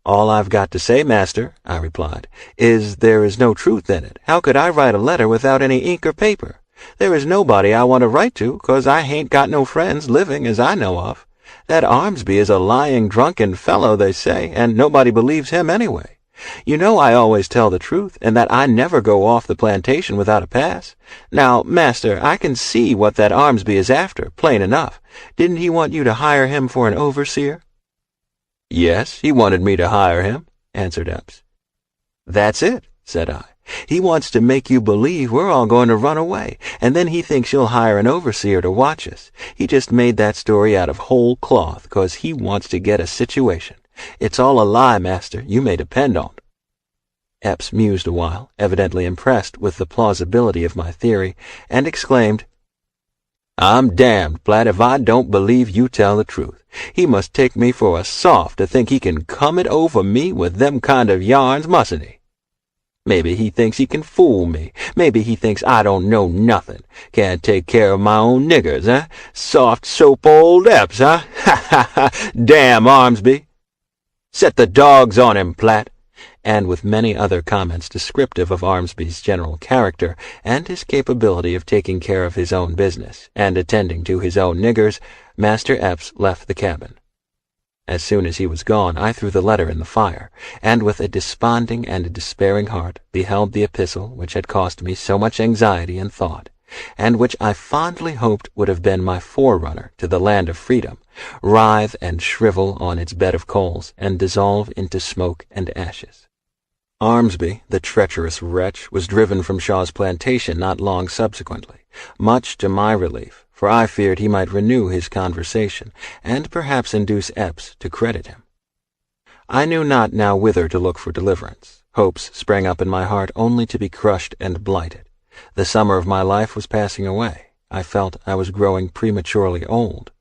"All I've got to say, master," I replied, "is there is no truth in it. How could I write a letter without any ink or paper? There is nobody I want to write to, 'cause I hain't got no friends living as I know of. That Armsby is a lying, drunken fellow, they say, and nobody believes him anyway. You know I always tell the truth, and that I never go off the plantation without a pass. Now, master, I can see what that Armsby is after, plain enough. Didn't he want you to hire him for an overseer?" "Yes, he wanted me to hire him," answered Epps. "That's it," said I. "He wants to make you believe we're all going to run away, and then he thinks you'll hire an overseer to watch us. He just made that story out of whole cloth, 'cause he wants to get a situation. It's all a lie, master, you may depend on't." Epps mused a while, evidently impressed with the plausibility of my theory, and exclaimed, "I'm damned glad if I don't believe you tell the truth. He must take me for a soft to think he can come it over me with them kind of yarns, mustn't he? Maybe he thinks he can fool me. Maybe he thinks I don't know nothing. Can't take care of my own niggers, eh? Soft soap old Epps, huh? Ha, ha, ha! Damn Armsby! Set the dogs on him, Platt!" And with many other comments descriptive of Armsby's general character and his capability of taking care of his own business and attending to his own niggers, Master Epps left the cabin. As soon as he was gone, I threw the letter in the fire, and with a desponding and despairing heart beheld the epistle which had cost me so much anxiety and thought, and which I fondly hoped would have been my forerunner to the land of freedom, writhe and shrivel on its bed of coals, and dissolve into smoke and ashes. Armsby, the treacherous wretch, was driven from Shaw's plantation not long subsequently, much to my relief, for I feared he might renew his conversation, and perhaps induce Epps to credit him. I knew not now whither to look for deliverance. Hopes sprang up in my heart only to be crushed and blighted. The summer of my life was passing away. I felt I was growing prematurely old.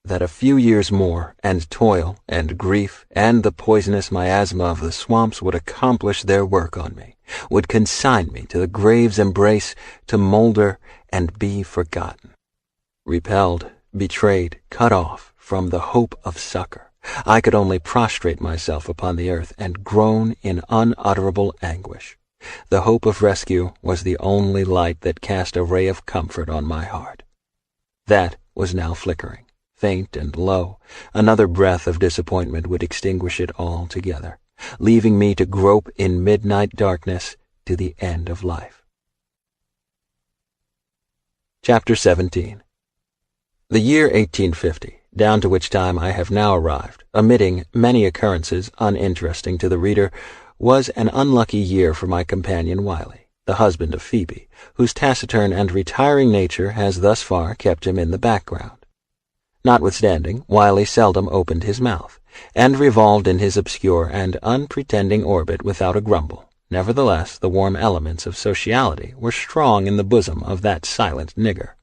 That a few years more, and toil, and grief, and the poisonous miasma of the swamps would accomplish their work on me, would consign me to the grave's embrace, to moulder and be forgotten. Repelled, betrayed, cut off from the hope of succor, I could only prostrate myself upon the earth and groan in unutterable anguish. The hope of rescue was the only light that cast a ray of comfort on my heart. That was now flickering, faint and low. Another breath of disappointment would extinguish it altogether, leaving me to grope in midnight darkness to the end of life. Chapter 17. The year 1850, down to which time I have now arrived, omitting many occurrences uninteresting to the reader, was an unlucky year for my companion Wiley, the husband of Phoebe, whose taciturn and retiring nature has thus far kept him in the background. Notwithstanding, Wiley seldom opened his mouth, and revolved in his obscure and unpretending orbit without a grumble. Nevertheless, the warm elements of sociality were strong in the bosom of that silent nigger.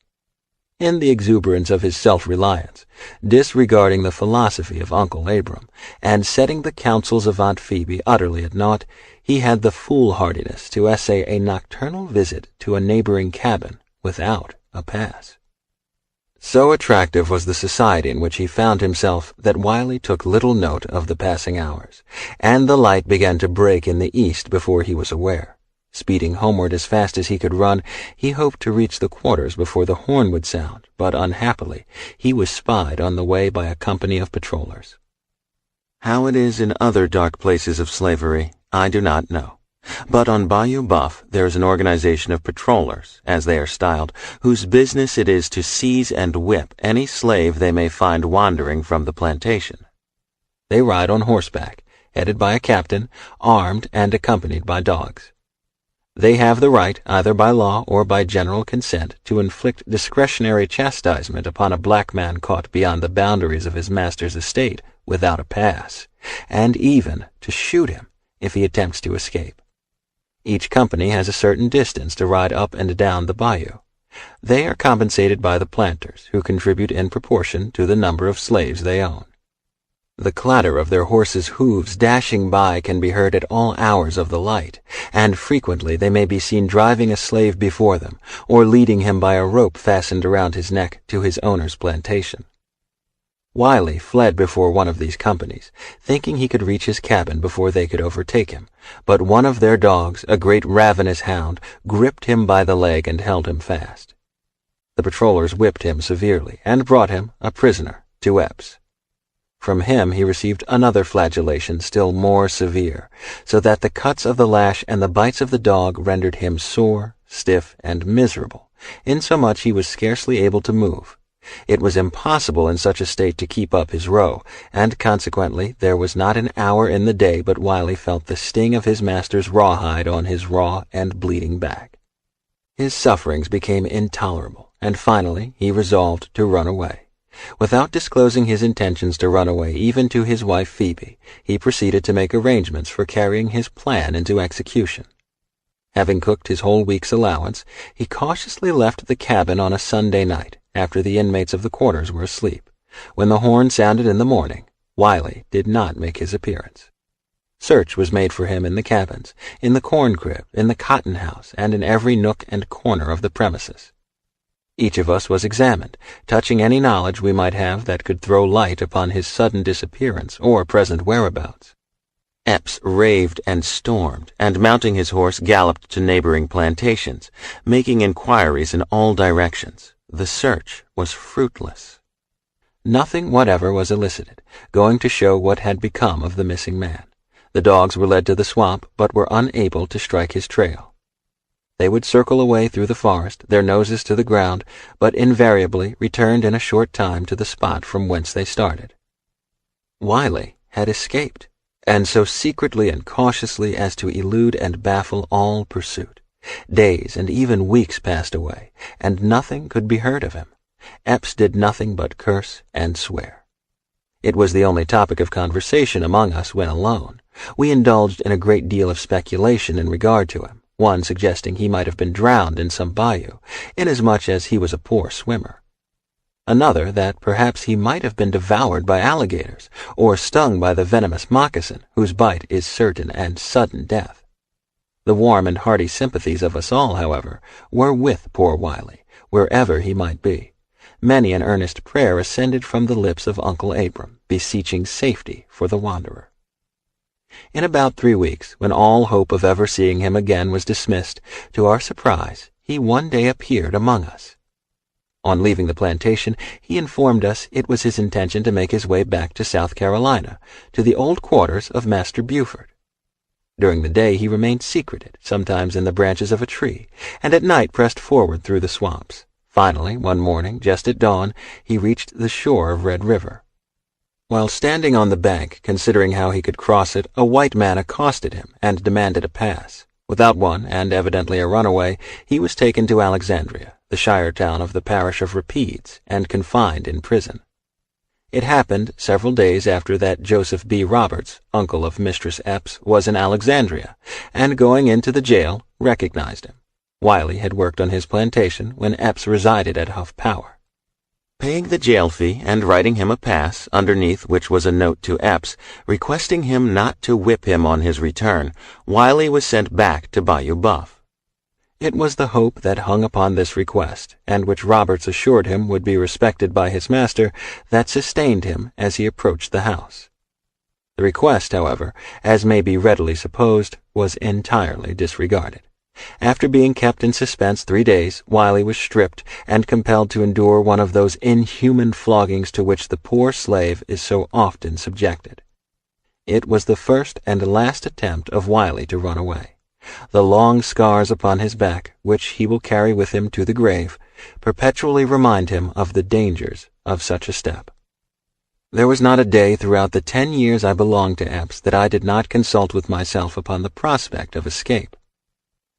In the exuberance of his self-reliance, disregarding the philosophy of Uncle Abram, and setting the counsels of Aunt Phoebe utterly at naught, he had the foolhardiness to essay a nocturnal visit to a neighboring cabin without a pass. So attractive was the society in which he found himself that Wiley took little note of the passing hours, and the light began to break in the east before he was aware. Speeding homeward as fast as he could run, he hoped to reach the quarters before the horn would sound, but unhappily he was spied on the way by a company of patrollers. How it is in other dark places of slavery, I do not know. But on Bayou Buff there is an organization of patrollers, as they are styled, whose business it is to seize and whip any slave they may find wandering from the plantation. They ride on horseback, headed by a captain, armed and accompanied by dogs. They have the right, either by law or by general consent, to inflict discretionary chastisement upon a black man caught beyond the boundaries of his master's estate without a pass, and even to shoot him if he attempts to escape. Each company has a certain distance to ride up and down the bayou. They are compensated by the planters, who contribute in proportion to the number of slaves they own. The clatter of their horses' hooves dashing by can be heard at all hours of the light, and frequently they may be seen driving a slave before them, or leading him by a rope fastened around his neck to his owner's plantation. Wiley fled before one of these companies, thinking he could reach his cabin before they could overtake him, but one of their dogs, a great ravenous hound, gripped him by the leg and held him fast. The patrollers whipped him severely, and brought him, a prisoner, to Epps. From him he received another flagellation still more severe, so that the cuts of the lash and the bites of the dog rendered him sore, stiff, and miserable, insomuch he was scarcely able to move. It was impossible in such a state to keep up his row, and consequently there was not an hour in the day but Wiley felt the sting of his master's rawhide on his raw and bleeding back. His sufferings became intolerable, and finally he resolved to run away. Without disclosing his intentions to run away even to his wife Phoebe, he proceeded to make arrangements for carrying his plan into execution. Having cooked his whole week's allowance, he cautiously left the cabin on a Sunday night, after the inmates of the quarters were asleep. When the horn sounded in the morning, Wiley did not make his appearance. Search was made for him in the cabins, in the corn crib, in the cotton house, and in every nook and corner of the premises. Each of us was examined, touching any knowledge we might have that could throw light upon his sudden disappearance or present whereabouts. Epps raved and stormed, and mounting his horse galloped to neighboring plantations, making inquiries in all directions. The search was fruitless. Nothing whatever was elicited, going to show what had become of the missing man. The dogs were led to the swamp, but were unable to strike his trail. They would circle away through the forest, their noses to the ground, but invariably returned in a short time to the spot from whence they started. Wiley had escaped. and so secretly and cautiously as to elude and baffle all pursuit. Days and even weeks passed away, and nothing could be heard of him. Epps did nothing but curse and swear. It was the only topic of conversation among us when alone. We indulged in a great deal of speculation in regard to him, one suggesting he might have been drowned in some bayou, inasmuch as he was a poor swimmer. Another that perhaps he might have been devoured by alligators, or stung by the venomous moccasin, whose bite is certain and sudden death. The warm and hearty sympathies of us all, however, were with poor Wiley, wherever he might be. Many an earnest prayer ascended from the lips of Uncle Abram, beseeching safety for the wanderer. In about 3 weeks, when all hope of ever seeing him again was dismissed, to our surprise, he one day appeared among us. On leaving the plantation, he informed us it was his intention to make his way back to South Carolina, to the old quarters of Master Buford. During the day he remained secreted, sometimes in the branches of a tree, and at night pressed forward through the swamps. Finally, one morning, just at dawn, he reached the shore of Red River. While standing on the bank, considering how he could cross it, a white man accosted him and demanded a pass. Without one, and evidently a runaway, he was taken to Alexandria, the shire town of the parish of Rapides, and confined in prison. It happened several days after that Joseph B. Roberts, uncle of Mistress Epps, was in Alexandria, and going into the jail, recognized him. Wiley had worked on his plantation when Epps resided at Huff Power. Paying the jail fee and writing him a pass, underneath which was a note to Epps, requesting him not to whip him on his return, Wiley was sent back to Bayou Buff. It was the hope that hung upon this request, and which Roberts assured him would be respected by his master, that sustained him as he approached the house. The request, however, as may be readily supposed, was entirely disregarded. After being kept in suspense 3 days, Wiley was stripped and compelled to endure one of those inhuman floggings to which the poor slave is so often subjected. It was the first and last attempt of Wiley to run away. The long scars upon his back, which he will carry with him to the grave, perpetually remind him of the dangers of such a step. There was not a day throughout the 10 years I belonged to Epps that I did not consult with myself upon the prospect of escape.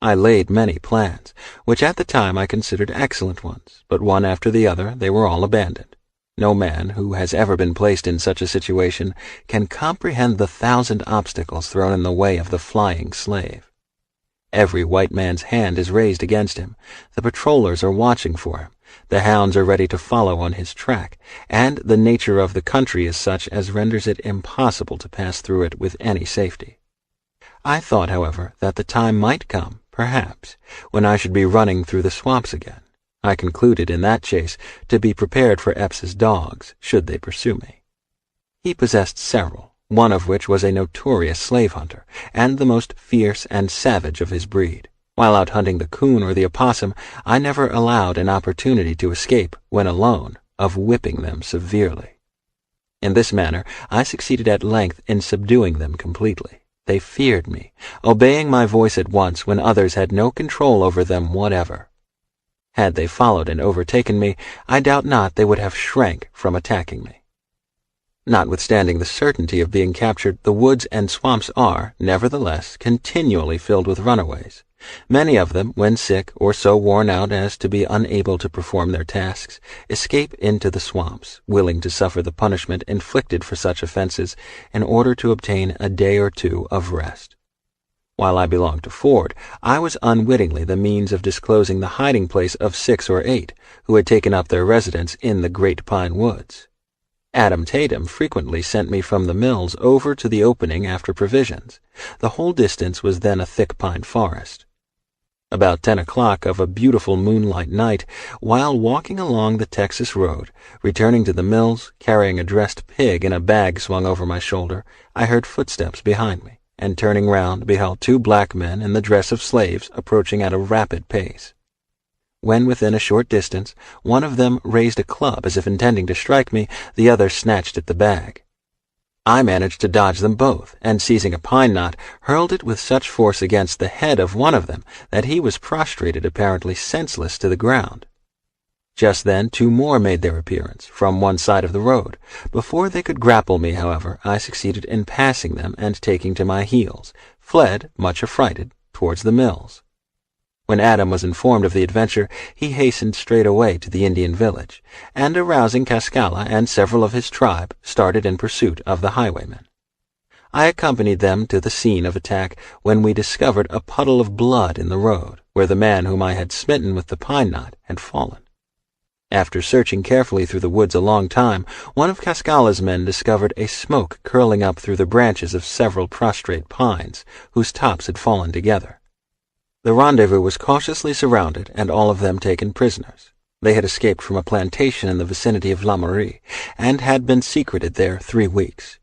I laid many plans, which at the time I considered excellent ones, but one after the other they were all abandoned. No man who has ever been placed in such a situation can comprehend the 1,000 obstacles thrown in the way of the flying slave. Every white man's hand is raised against him, the patrollers are watching for him, the hounds are ready to follow on his track, and the nature of the country is such as renders it impossible to pass through it with any safety. I thought, however, that the time might come, perhaps, when I should be running through the swamps again. I concluded in that chase to be prepared for Epps's dogs, should they pursue me. He possessed several, one of which was a notorious slave hunter, and the most fierce and savage of his breed. While out hunting the coon or the opossum, I never allowed an opportunity to escape, when alone, of whipping them severely. In this manner I succeeded at length in subduing them completely. They feared me, obeying my voice at once when others had no control over them whatever. Had they followed and overtaken me, I doubt not they would have shrank from attacking me. Notwithstanding the certainty of being captured, the woods and swamps are, nevertheless, continually filled with runaways. Many of them, when sick or so worn out as to be unable to perform their tasks, escape into the swamps, willing to suffer the punishment inflicted for such offenses in order to obtain a day or two of rest. While I belonged to Ford, I was unwittingly the means of disclosing the hiding place of 6 or 8 who had taken up their residence in the Great Pine Woods. Adam Tatum frequently sent me from the mills over to the opening after provisions. The whole distance was then a thick pine forest. About 10 o'clock of a beautiful moonlight night, while walking along the Texas road, returning to the mills, carrying a dressed pig in a bag swung over my shoulder, I heard footsteps behind me, and turning round beheld 2 black men in the dress of slaves approaching at a rapid pace. When within a short distance, one of them raised a club as if intending to strike me, the other snatched at the bag. I managed to dodge them both, and seizing a pine knot, hurled it with such force against the head of one of them that he was prostrated apparently senseless to the ground. Just then 2 more made their appearance, from one side of the road. Before they could grapple me, however, I succeeded in passing them and taking to my heels, fled, much affrighted, towards the mills. When Adam was informed of the adventure, he hastened straight away to the Indian village, and arousing Cascala and several of his tribe, started in pursuit of the highwaymen. I accompanied them to the scene of attack when we discovered a puddle of blood in the road, where the man whom I had smitten with the pine knot had fallen. After searching carefully through the woods a long time, one of Cascala's men discovered a smoke curling up through the branches of several prostrate pines, whose tops had fallen together. The rendezvous was cautiously surrounded and all of them taken prisoners. They had escaped from a plantation in the vicinity of La Marie, and had been secreted there 3 weeks.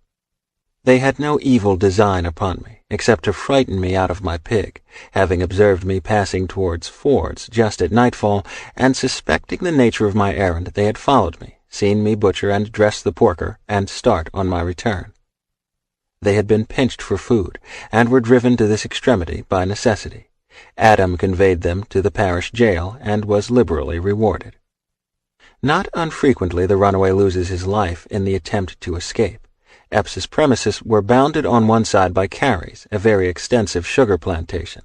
They had no evil design upon me, except to frighten me out of my pig, having observed me passing towards Ford's just at nightfall, and suspecting the nature of my errand, they had followed me, seen me butcher and dress the porker, and start on my return. They had been pinched for food, and were driven to this extremity by necessity. Adam conveyed them to the parish jail, and was liberally rewarded. Not unfrequently the runaway loses his life in the attempt to escape. Epps's premises were bounded on one side by Carey's, a very extensive sugar plantation.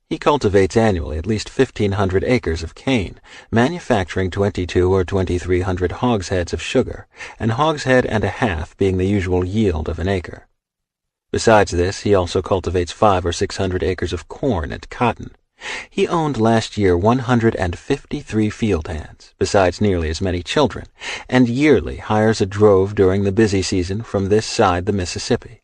He cultivates annually at least 1,500 acres of cane, manufacturing 2,200 or 2,300 hogsheads of sugar, an hogshead and a half being the usual yield of an acre. Besides this, he also cultivates 500 or 600 acres of corn and cotton. He owned last year 153 field hands, besides nearly as many children, and yearly hires a drove during the busy season from this side the Mississippi.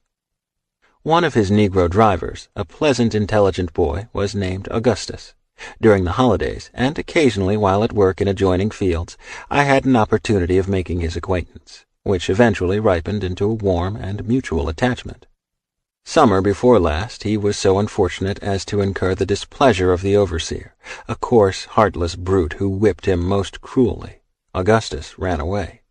One of his Negro drivers, a pleasant, intelligent boy, was named Augustus. During the holidays, and occasionally while at work in adjoining fields, I had an opportunity of making his acquaintance, which eventually ripened into a warm and mutual attachment. Summer before last, he was so unfortunate as to incur the displeasure of the overseer, a coarse, heartless brute who whipped him most cruelly. Augustus ran away.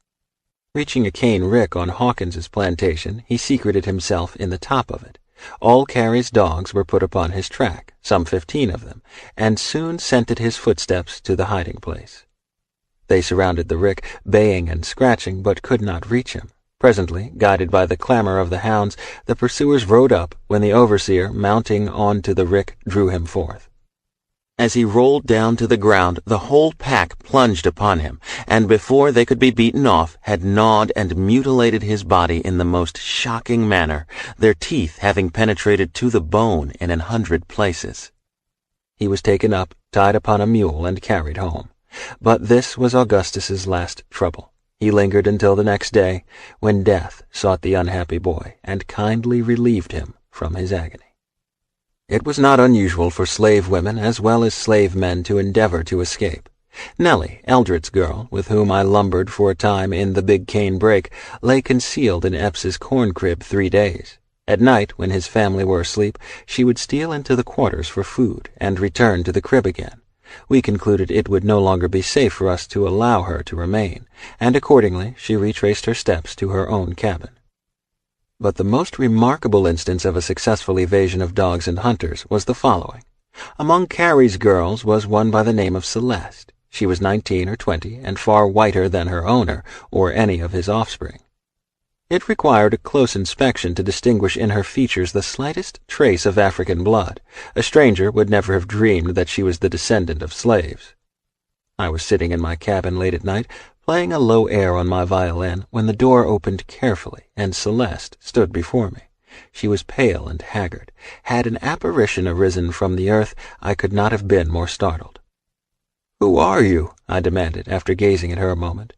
Reaching a cane rick on Hawkins's plantation, he secreted himself in the top of it. All Carey's dogs were put upon his track, some 15 of them, and soon scented his footsteps to the hiding place. They surrounded the rick, baying and scratching, but could not reach him. Presently, guided by the clamor of the hounds, the pursuers rode up, when the overseer, mounting on to the rick, drew him forth. As he rolled down to the ground, the whole pack plunged upon him, and before they could be beaten off, had gnawed and mutilated his body in the most shocking manner, their teeth having penetrated to the bone in 100 places. He was taken up, tied upon a mule, and carried home. But this was Augustus's last trouble. He lingered until the next day, when death sought the unhappy boy, and kindly relieved him from his agony. It was not unusual for slave women as well as slave men to endeavor to escape. Nellie, Eldred's girl, with whom I lumbered for a time in the Big Cane Brake, lay concealed in Epps's corn crib 3 days. At night, when his family were asleep, she would steal into the quarters for food, and return to the crib again. We concluded it would no longer be safe for us to allow her to remain, and accordingly she retraced her steps to her own cabin. But the most remarkable instance of a successful evasion of dogs and hunters was the following. Among Carey's girls was one by the name of Celeste. She was 19 or 20, and far whiter than her owner, or any of his offspring. It required a close inspection to distinguish in her features the slightest trace of African blood. A stranger would never have dreamed that she was the descendant of slaves. I was sitting in my cabin late at night, playing a low air on my violin, when the door opened carefully, and Celeste stood before me. She was pale and haggard. Had an apparition arisen from the earth, I could not have been more startled. "Who are you?" I demanded, after gazing at her a moment.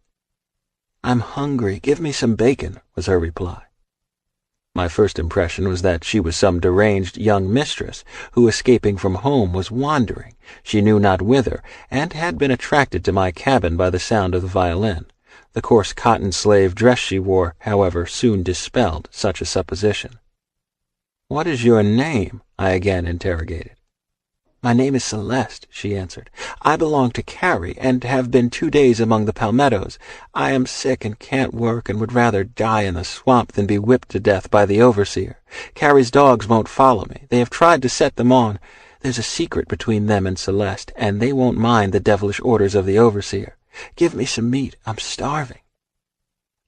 "I'm hungry. Give me some bacon," was her reply. My first impression was that she was some deranged young mistress who, escaping from home, was wandering, she knew not whither, and had been attracted to my cabin by the sound of the violin. The coarse cotton slave dress she wore, however, soon dispelled such a supposition. "What is your name?" I again interrogated. "My name is Celeste," she answered. "I belong to Carey, and have been 2 days among the palmettos. I am sick and can't work, and would rather die in the swamp than be whipped to death by the overseer. Carey's dogs won't follow me. They have tried to set them on. There's a secret between them and Celeste, and they won't mind the devilish orders of the overseer. "Give me some meat. I'm starving."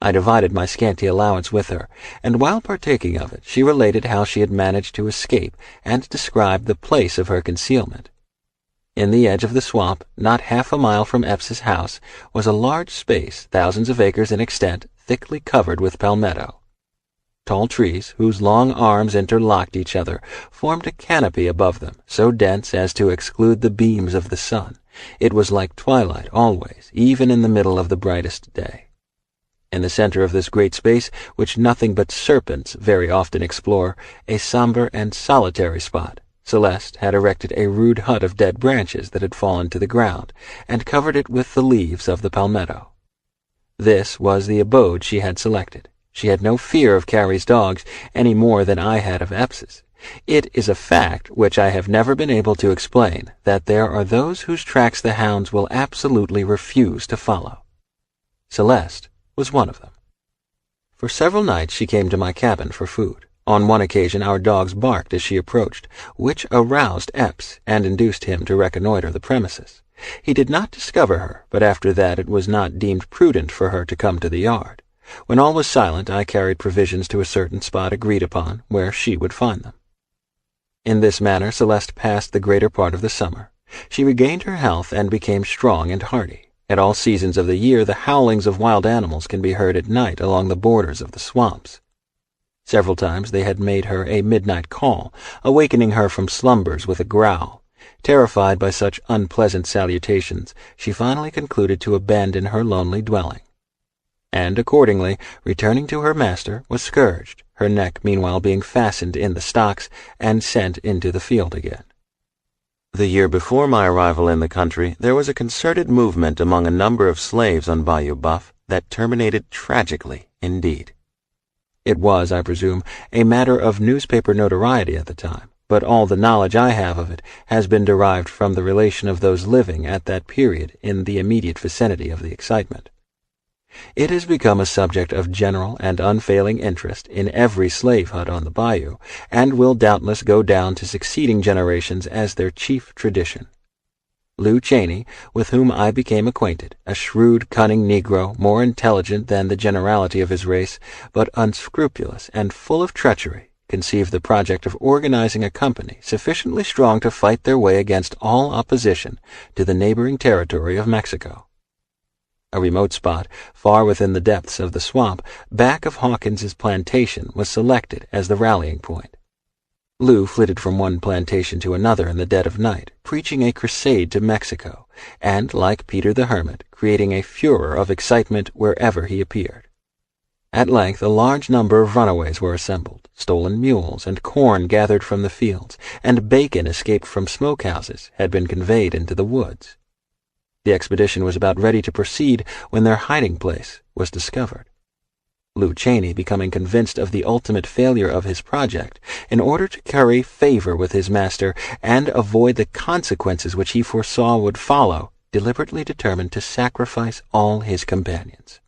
I divided my scanty allowance with her, and while partaking of it, she related how she had managed to escape and described the place of her concealment. In the edge of the swamp, not half a mile from Epps's house, was a large space, thousands of acres in extent, thickly covered with palmetto. Tall trees, whose long arms interlocked each other, formed a canopy above them, so dense as to exclude the beams of the sun. It was like twilight always, even in the middle of the brightest day. In the center of this great space, which nothing but serpents very often explore, a somber and solitary spot, Celeste had erected a rude hut of dead branches that had fallen to the ground, and covered it with the leaves of the palmetto. This was the abode she had selected. She had no fear of Carrie's dogs any more than I had of Epps's. It is a fact which I have never been able to explain that there are those whose tracks the hounds will absolutely refuse to follow. Celeste was one of them. For several nights she came to my cabin for food. On one occasion our dogs barked as she approached, which aroused Epps and induced him to reconnoiter the premises. He did not discover her, but after that it was not deemed prudent for her to come to the yard. When all was silent, I carried provisions to a certain spot agreed upon, where she would find them. In this manner Celeste passed the greater part of the summer. She regained her health and became strong and hardy. At all seasons of the year the howlings of wild animals can be heard at night along the borders of the swamps. Several times they had made her a midnight call, awakening her from slumbers with a growl. Terrified by such unpleasant salutations, she finally concluded to abandon her lonely dwelling, and accordingly, returning to her master, was scourged, her neck meanwhile being fastened in the stocks and sent into the field again. The year before my arrival in the country, there was a concerted movement among a number of slaves on Bayou Buff that terminated tragically indeed. It was, I presume, a matter of newspaper notoriety at the time, but all the knowledge I have of it has been derived from the relation of those living at that period in the immediate vicinity of the excitement. It has become a subject of general and unfailing interest in every slave hut on the bayou, and will doubtless go down to succeeding generations as their chief tradition. Lew Cheney, with whom I became acquainted, a shrewd, cunning Negro, more intelligent than the generality of his race, but unscrupulous and full of treachery, conceived the project of organizing a company sufficiently strong to fight their way against all opposition to the neighboring territory of Mexico. A remote spot, far within the depths of the swamp, back of Hawkins's plantation, was selected as the rallying point. Lew flitted from one plantation to another in the dead of night, preaching a crusade to Mexico, and, like Peter the Hermit, creating a furor of excitement wherever he appeared. At length a large number of runaways were assembled, stolen mules and corn gathered from the fields, and bacon escaped from smokehouses had been conveyed into the woods. The expedition was about ready to proceed when their hiding place was discovered. Lew Cheney, becoming convinced of the ultimate failure of his project, in order to curry favor with his master and avoid the consequences which he foresaw would follow, deliberately determined to sacrifice all his companions.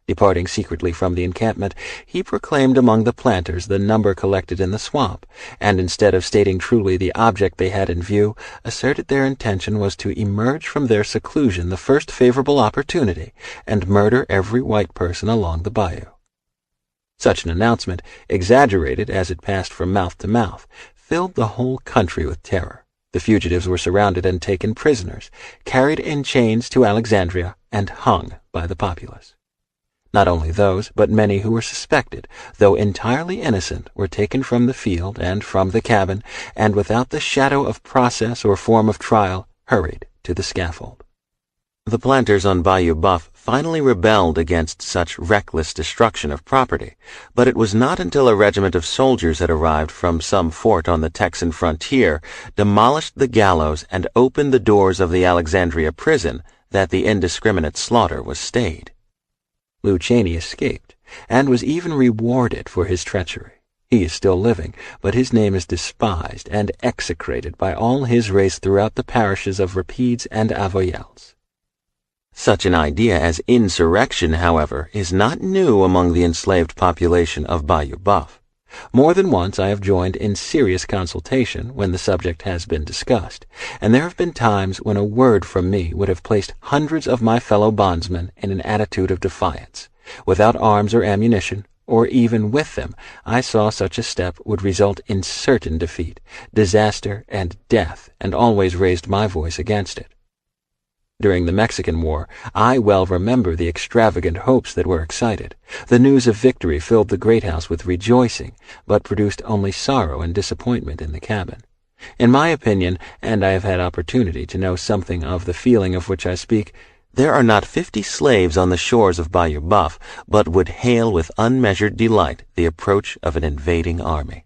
Departing secretly from the encampment, he proclaimed among the planters the number collected in the swamp, and instead of stating truly the object they had in view, asserted their intention was to emerge from their seclusion the first favorable opportunity, and murder every white person along the bayou. Such an announcement, exaggerated as it passed from mouth to mouth, filled the whole country with terror. The fugitives were surrounded and taken prisoners, carried in chains to Alexandria, and hung by the populace. Not only those, but many who were suspected, though entirely innocent, were taken from the field and from the cabin, and without the shadow of process or form of trial, hurried to the scaffold. The planters on Bayou Buff finally rebelled against such reckless destruction of property, but it was not until a regiment of soldiers had arrived from some fort on the Texan frontier, demolished the gallows, and opened the doors of the Alexandria prison that the indiscriminate slaughter was stayed. Lew Cheney escaped, and was even rewarded for his treachery. He is still living, but his name is despised and execrated by all his race throughout the parishes of Rapides and Avoyelles. Such an idea as insurrection, however, is not new among the enslaved population of Bayou Buff. More than once I have joined in serious consultation when the subject has been discussed, and there have been times when a word from me would have placed hundreds of my fellow bondsmen in an attitude of defiance. Without arms or ammunition, or even with them, I saw such a step would result in certain defeat, disaster, and death, and always raised my voice against it. During the Mexican War, I well remember the extravagant hopes that were excited. The news of victory filled the great house with rejoicing, but produced only sorrow and disappointment in the cabin. In my opinion, and I have had opportunity to know something of the feeling of which I speak, there are not 50 slaves on the shores of Bayou Buff, but would hail with unmeasured delight the approach of an invading army.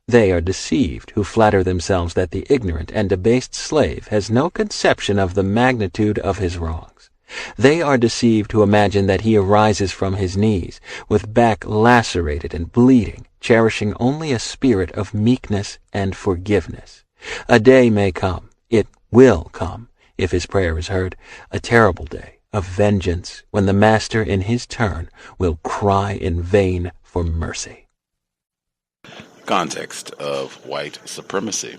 They are deceived who flatter themselves that the ignorant and debased slave has no conception of the magnitude of his wrongs. They are deceived who imagine that he arises from his knees, with back lacerated and bleeding, cherishing only a spirit of meekness and forgiveness. A day may come, it will come, if his prayer is heard, a terrible day of vengeance, when the master in his turn will cry in vain for mercy. Context of White Supremacy.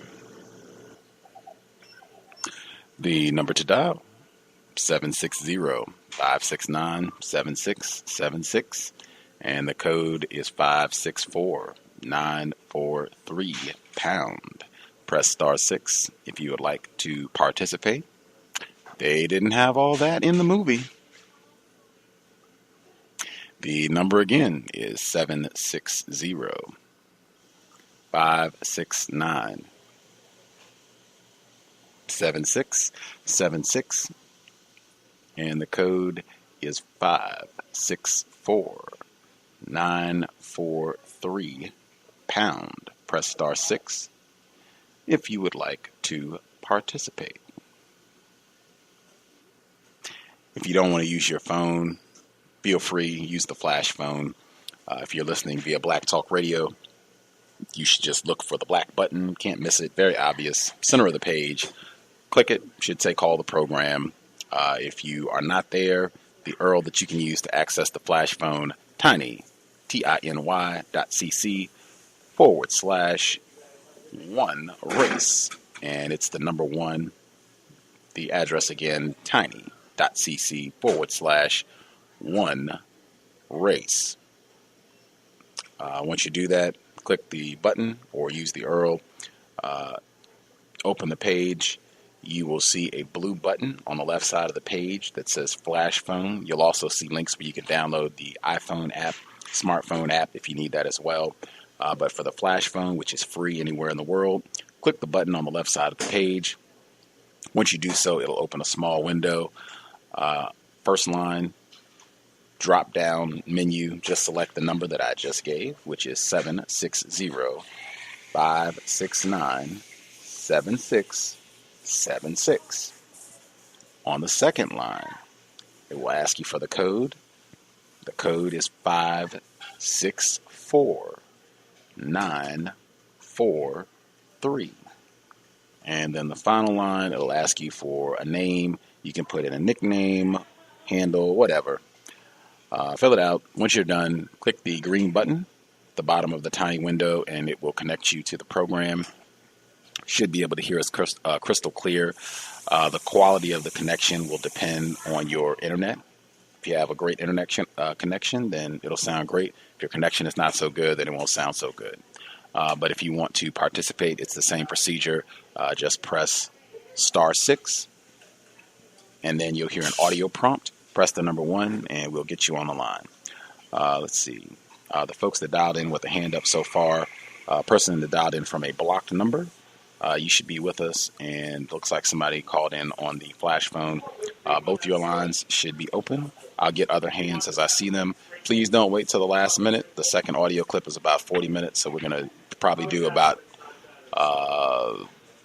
The number to dial, 760-569-7676, and the code is 564943#. Press *6 if you would like to participate. They didn't have all that in the movie. The number again is 760-569-7676, and the code is 564943#. Press *6 if you would like to participate. If you don't want to use your phone, feel free, use the flash phone. If you're listening via Black Talk Radio, you should just look for the black button. Can't miss it. Very obvious. Center of the page. Click it. Should say call the program. If you are not there, the URL that you can use to access the flash phone, tiny, tiny.cc/1race. And it's the number 1. The address again, tiny.cc/1race. Once you do that, click the button or use the URL. Open the page. You will see a blue button on the left side of the page that says Flash Phone. You'll also see links where you can download the iPhone app, smartphone app if you need that as well. But for the Flash Phone, which is free anywhere in the world, click the button on the left side of the page. Once you do so, it'll open a small window. First line, drop down menu, just select the number that I just gave, which is 760-569-7676. On the second line, it will ask you for the code. The code is 564943. And then the final line, it'll ask you for a name. You can put in a nickname, handle, whatever. Fill it out. Once you're done, click the green button at the bottom of the tiny window, and it will connect you to the program. Should be able to hear us crystal clear. The quality of the connection will depend on your internet. If you have a great internet connection, then it'll sound great. If your connection is not so good, then it won't sound so good. But if you want to participate, it's the same procedure. Just press *6, and then you'll hear an audio prompt. Press the number 1, and we'll get you on the line. Let's see. The folks that dialed in with a hand up so far, person that dialed in from a blocked number, you should be with us, and looks like somebody called in on the flash phone. Both your lines should be open. I'll get other hands as I see them. Please don't wait till the last minute. The second audio clip is about 40 minutes, so we're going to probably do about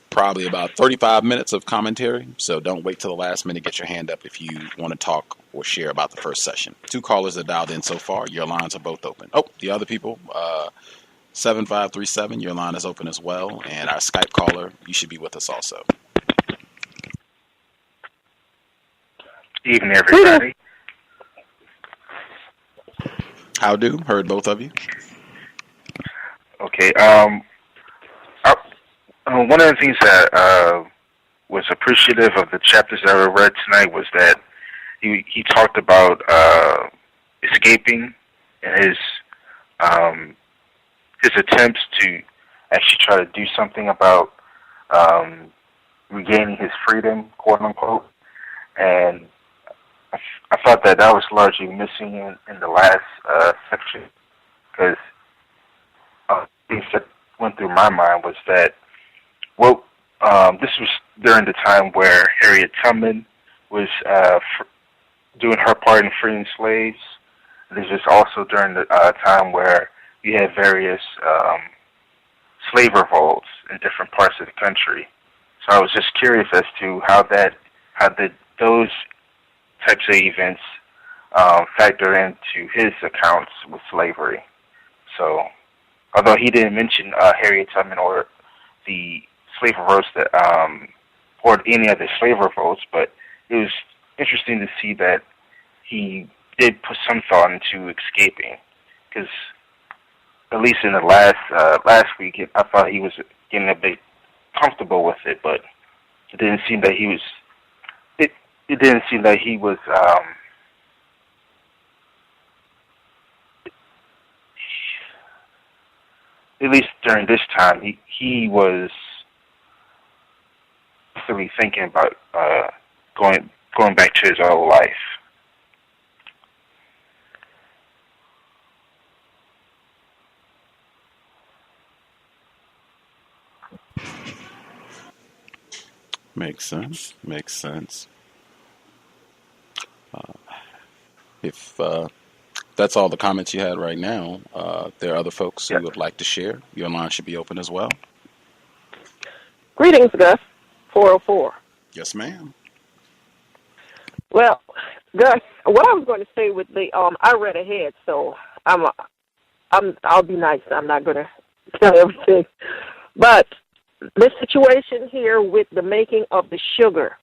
35 minutes of commentary. So don't wait till the last minute. Get your hand up if you want to talk or share about the first session. 2 callers that dialed in so far. Your lines are both open. Oh, the other people, 7537, your line is open as well. And our Skype caller, you should be with us also. Evening, everybody. How do? Heard both of you. Okay. One of the things that was appreciative of the chapters that were read tonight was that he talked about escaping and his attempts to actually try to do something about regaining his freedom, quote unquote. And I thought that was largely missing in the last section, because things that went through my mind was that, well, this was during the time where Harriet Tubman was doing her part in freeing slaves. This is also during the time where you had various slave revolts in different parts of the country. So I was just curious as to how did those types of events factor into his accounts with slavery. So, although he didn't mention Harriet Tubman or the slave revolts or any other slave revolts, but it was interesting to see that he did put some thought into escaping, because at least in the last week, I thought he was getting a bit comfortable with it, but it didn't seem that he was. It didn't seem that he was. At least during this time, he was really thinking about going back to his old life. Makes sense. Makes sense. If that's all the comments you had right now, there are other folks who would like to share. Your line should be open as well. Greetings, Gus. 404. Yes, ma'am. Well, Gus, what I was going to say with the I read ahead, so I'll be nice. I'm not going to tell everything, but the situation here with the making of the sugar,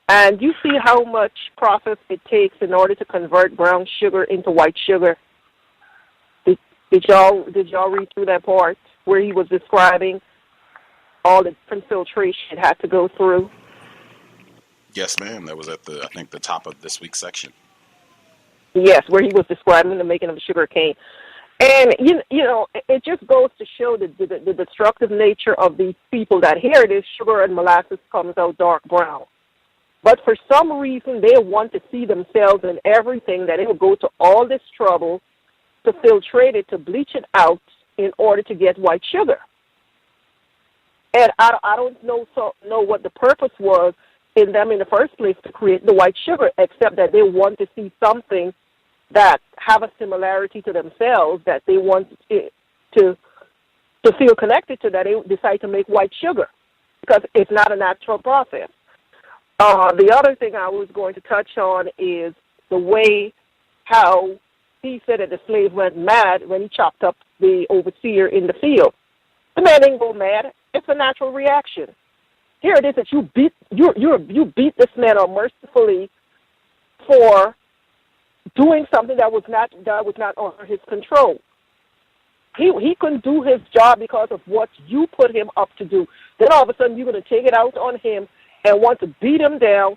and you see how much process it takes in order to convert brown sugar into white sugar. Did y'all read through that part where he was describing all the different filtration it had to go through? Yes, ma'am. That was at I think the top of this week's section. Yes, where he was describing the making of the sugar cane. And, you know, it just goes to show the destructive nature of these people, that here it is, sugar and molasses comes out dark brown. But for some reason, they want to see themselves in everything, that they will go to all this trouble to filtrate it, to bleach it out in order to get white sugar. And I don't know what the purpose was in them in the first place to create the white sugar, except that they want to see something that have a similarity to themselves, that they want to feel connected to, that they decide to make white sugar, because it's not a natural process. The other thing I was going to touch on is the way how he said that the slave went mad when he chopped up the overseer in the field. The man didn't go mad. It's a natural reaction. Here it is that you beat this man unmercifully for doing something that was not under his control. He couldn't do his job because of what you put him up to do. Then all of a sudden you're going to take it out on him and want to beat him down.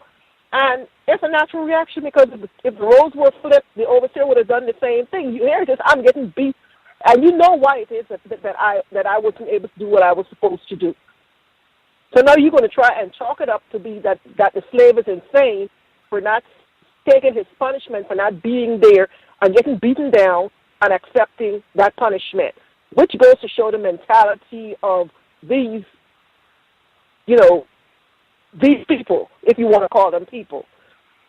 And it's a natural reaction, because if the roles were flipped, the overseer would have done the same thing. Here it is, I'm getting beat. And you know why it is that I wasn't able to do what I was supposed to do. So now you're going to try and chalk it up to be that the slave is insane for not taking his punishment, for not being there and getting beaten down and accepting that punishment, which goes to show the mentality of these people, if you want to call them people.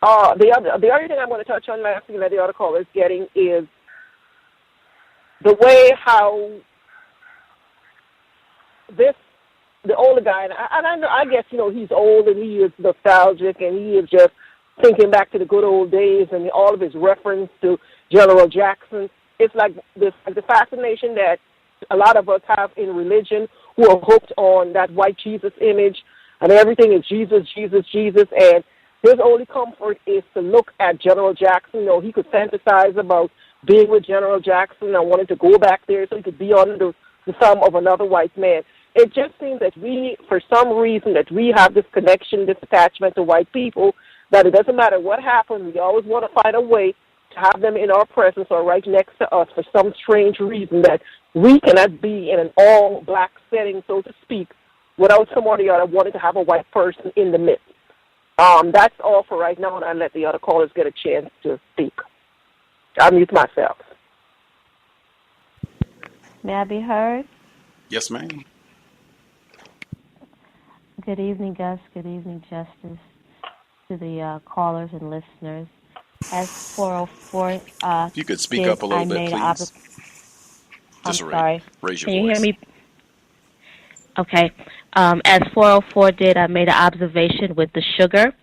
The other thing I'm going to touch on last thing that the article is getting is the way how the older guy, and I guess, he's old and he is nostalgic and he is just thinking back to the good old days and all of his reference to General Jackson. It's like the fascination that a lot of us have in religion, who are hooked on that white Jesus image, and everything is Jesus, Jesus, Jesus, and his only comfort is to look at General Jackson. He could fantasize about being with General Jackson. I wanted to go back there so he could be under the thumb of another white man. It just seems that we, for some reason, that we have this connection, this attachment to white people, that it doesn't matter what happens, we always want to find a way to have them in our presence or right next to us for some strange reason that we cannot be in an all-black setting, so to speak, without somebody that wanted to have a white person in the midst. That's all for right now, and I'll let the other callers get a chance to speak. I'll mute myself. May I be heard? Yes, ma'am. Good evening, Gus. Good evening, Justice, to the callers and listeners. As 404, if you could speak up a little bit, please. Sorry. Raise your voice. Can you hear me? Okay. As 404 did, I made an observation with the sugar,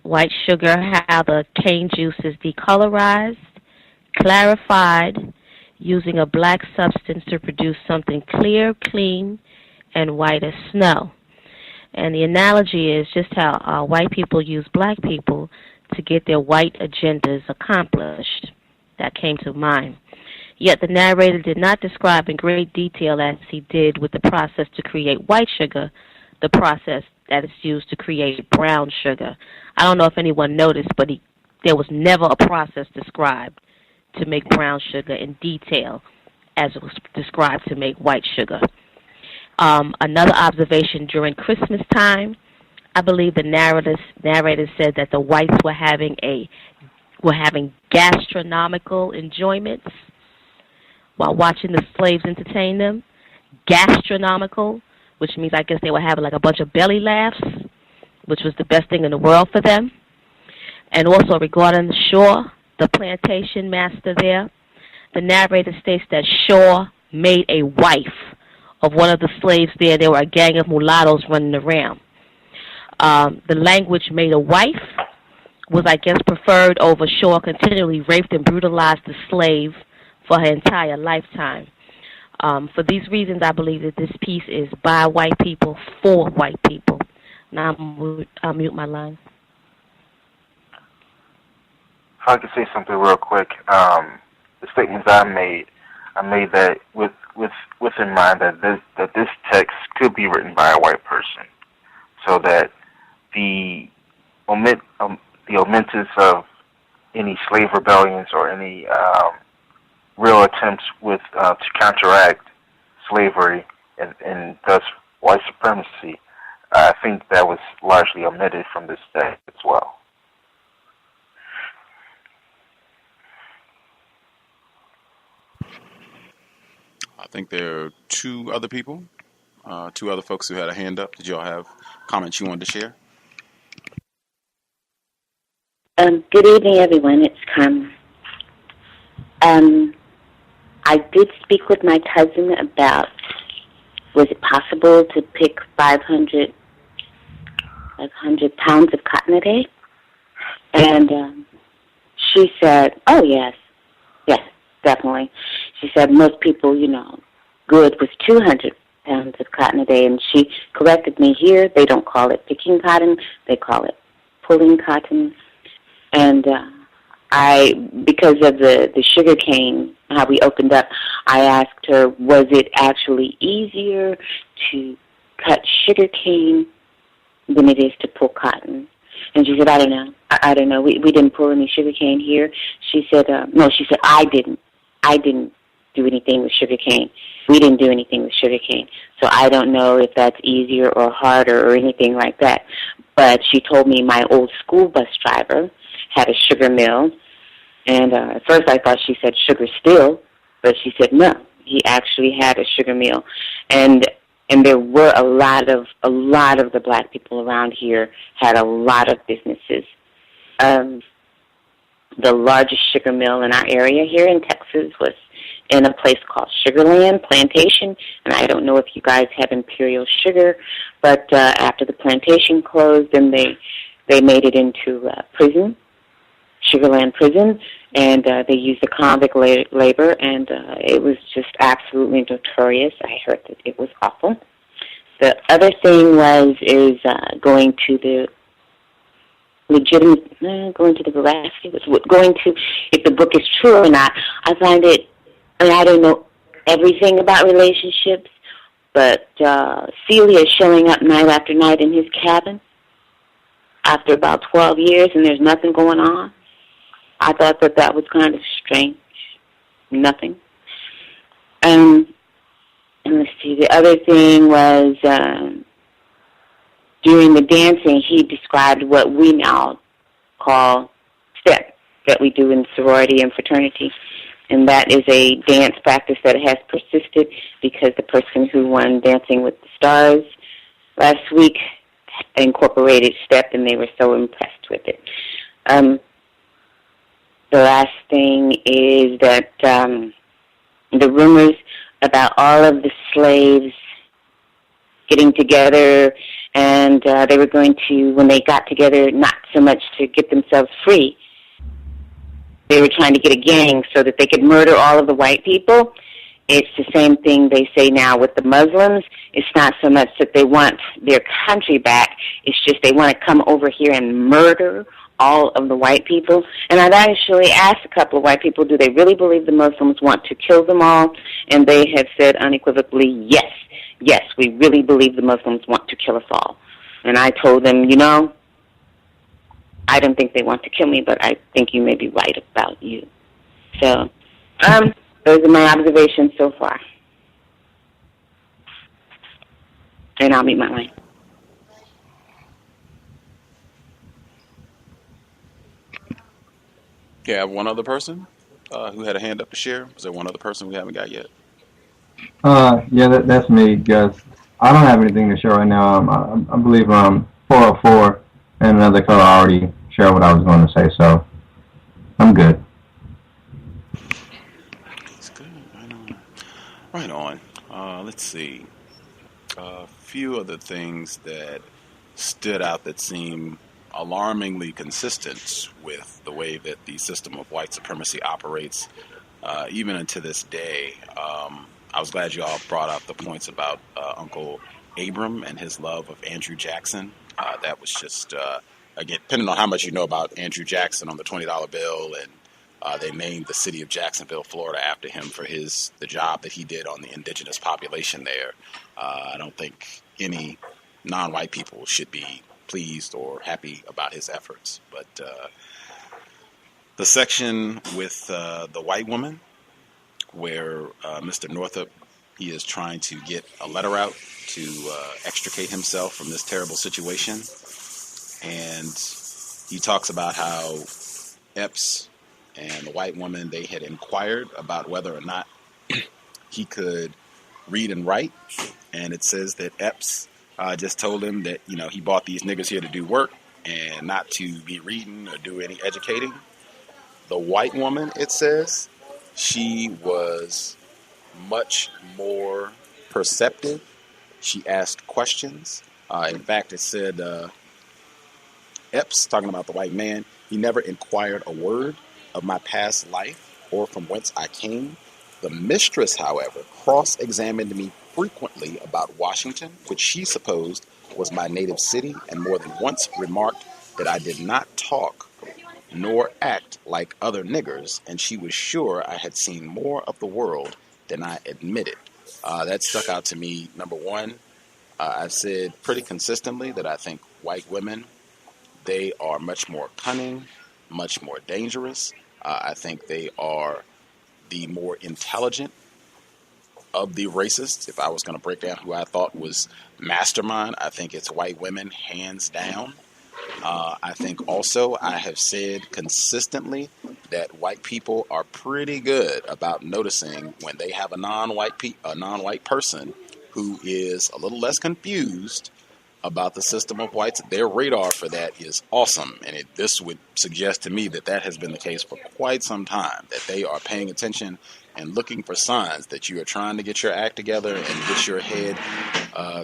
white sugar, how the cane juice is decolorized, clarified, using a black substance to produce something clear, clean, and white as snow. And the analogy is just how white people use black people to get their white agendas accomplished. That came to mind. Yet the narrator did not describe in great detail, as he did with the process to create white sugar, the process that is used to create brown sugar. I don't know if anyone noticed, but there was never a process described to make brown sugar in detail as it was described to make white sugar. Another observation during Christmas time, I believe the narrator said that the whites were having gastronomical enjoyments while watching the slaves entertain them. Gastronomical, which means I guess they were having like a bunch of belly laughs, which was the best thing in the world for them. And also regarding Shaw, the plantation master there, the narrator states that Shaw made a wife of one of the slaves there. There were a gang of mulattoes running around. The language made a wife was, I guess, preferred over Shaw continually raped and brutalized the slave for her entire lifetime. For these reasons, I believe that this piece is by white people, for white people. Now I'll mute my line. If I could say something real quick, the statements I made that with in mind that this text could be written by a white person, so that the omittance of any slave rebellions or any real attempts to counteract slavery and thus white supremacy, I think that was largely omitted from this text as well. I think there are two other people, two other folks who had a hand up. Did y'all have comments you wanted to share? Good evening, everyone. It's Carmen. I did speak with my cousin about, was it possible to pick 500 pounds of cotton a day? And she said, oh, yes, definitely. She said most people, good was 200 pounds of cotton a day. And she corrected me here. They don't call it picking cotton. They call it pulling cotton. And because of the sugar cane, how we opened up, I asked her, was it actually easier to cut sugar cane than it is to pull cotton? And she said, I don't know. I don't know. We didn't pull any sugar cane here. She said, no, she said, I didn't do anything with sugar cane. We didn't do anything with sugar cane. So I don't know if that's easier or harder or anything like that. But she told me my old school bus driver had a sugar mill. And at first I thought she said sugar still, but she said no. He actually had a sugar mill. And there were a lot of the black people around here had a lot of businesses. The largest sugar mill in our area here in Texas was in a place called Sugarland Plantation, and I don't know if you guys have Imperial Sugar, but after the plantation closed, then they made it into a prison, Sugarland Prison, and they used the convict labor, and it was just absolutely notorious. I heard that it was awful. The other thing is going to legitimate, going to the veracity, going to if the book is true or not. I find it, and I don't know everything about relationships, but Celia is showing up night after night in his cabin after about 12 years, and there's nothing going on. I thought that was kind of strange. Nothing. And let's see, the other thing was during the dancing, he described what we now call step that we do in sorority and fraternity. And that is a dance practice that has persisted because the person who won Dancing with the Stars last week incorporated step, and they were so impressed with it. The last thing is that the rumors about all of the slaves getting together, and they were going to, when they got together, not so much to get themselves free, they were trying to get a gang so that they could murder all of the white people. It's the same thing they say now with the Muslims. It's not so much that they want their country back. It's just they want to come over here and murder all of the white people. And I've actually asked a couple of white people, do they really believe the Muslims want to kill them all? And they have said unequivocally, yes, yes, we really believe the Muslims want to kill us all. And I told them, I don't think they want to kill me, but I think you may be right about you. So, those are my observations so far. And I'll meet my line. Okay, I have one other person who had a hand up to share. Is there one other person we haven't got yet? Yeah, that's me, Gus. I don't have anything to share right now. I believe 404 and another color already shared what I was going to say, so I'm good. That's good. Right on. Let's see. A few of the things that stood out that seem alarmingly consistent with the way that the system of white supremacy operates, even unto this day. I was glad you all brought up the points about Uncle Abram and his love of Andrew Jackson. That was just, again, depending on how much you know about Andrew Jackson on the $20 bill, and they named the city of Jacksonville, Florida, after him for the job that he did on the indigenous population there. I don't think any non-white people should be pleased or happy about his efforts. But the section with the white woman, where Mr. Northrup, he is trying to get a letter out to extricate himself from this terrible situation. And he talks about how Epps and the white woman, they had inquired about whether or not he could read and write. And it says that Epps just told him that, he bought these niggas here to do work and not to be reading or do any educating. The white woman, it says, she was much more perceptive. She asked questions. In fact, it said, Epps, talking about the white man, he never inquired a word of my past life or from whence I came. The mistress, however, cross-examined me frequently about Washington, which she supposed was my native city, and more than once remarked that I did not talk nor act like other niggers, and she was sure I had seen more of the world than I admitted. That stuck out to me. Number one, I've said pretty consistently that I think white women, they are much more cunning, much more dangerous. I think they are the more intelligent of the racists. If I was going to break down who I thought was mastermind, I think it's white women, hands down. I think also I have said consistently that white people are pretty good about noticing when they have a non-white person who is a little less confused about the system of whites. Their radar for that is awesome, and this would suggest to me that that has been the case for quite some time, that they are paying attention and looking for signs that you are trying to get your act together and get your head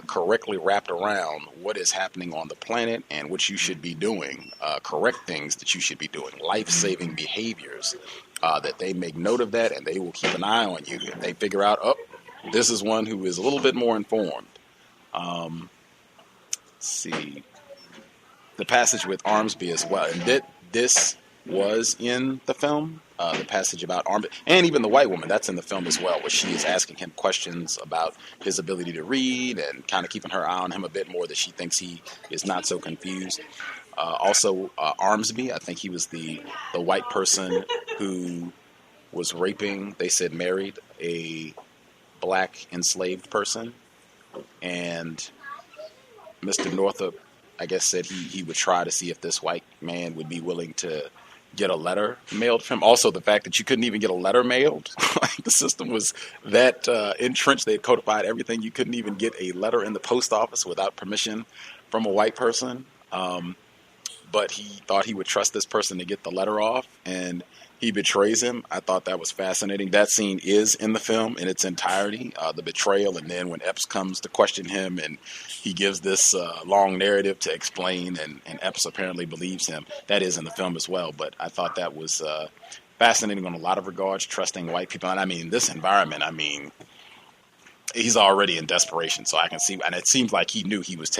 correctly wrapped around what is happening on the planet and what you should be doing, correct things that you should be doing, life-saving behaviors, that they make note of that and they will keep an eye on you. If they figure out, this is one who is a little bit more informed. Let's see. the passage with Armsby as well. And this was in the film, the passage about Armsby, and even the white woman, that's in the film as well, where she is asking him questions about his ability to read and kind of keeping her eye on him a bit more, that she thinks he is not so confused. Also, Armsby, I think he was the white person who was raping, they said married, a black enslaved person. And Mr. Northrup, I guess, said he would try to see if this white man would be willing to get a letter mailed from him. Also, the fact that you couldn't even get a letter mailed. Like, the system was that entrenched. They had codified everything. You couldn't even get a letter in the post office without permission from a white person. But he thought he would trust this person to get the letter off, and he betrays him. I thought that was fascinating. That scene is in the film in its entirety, the betrayal, and then when Epps comes to question him, and he gives this long narrative to explain, and Epps apparently believes him. That is in the film as well, but I thought that was fascinating on a lot of regards, trusting white people. And I mean, this environment, I mean, he's already in desperation, so I can see, and it seems like he knew he was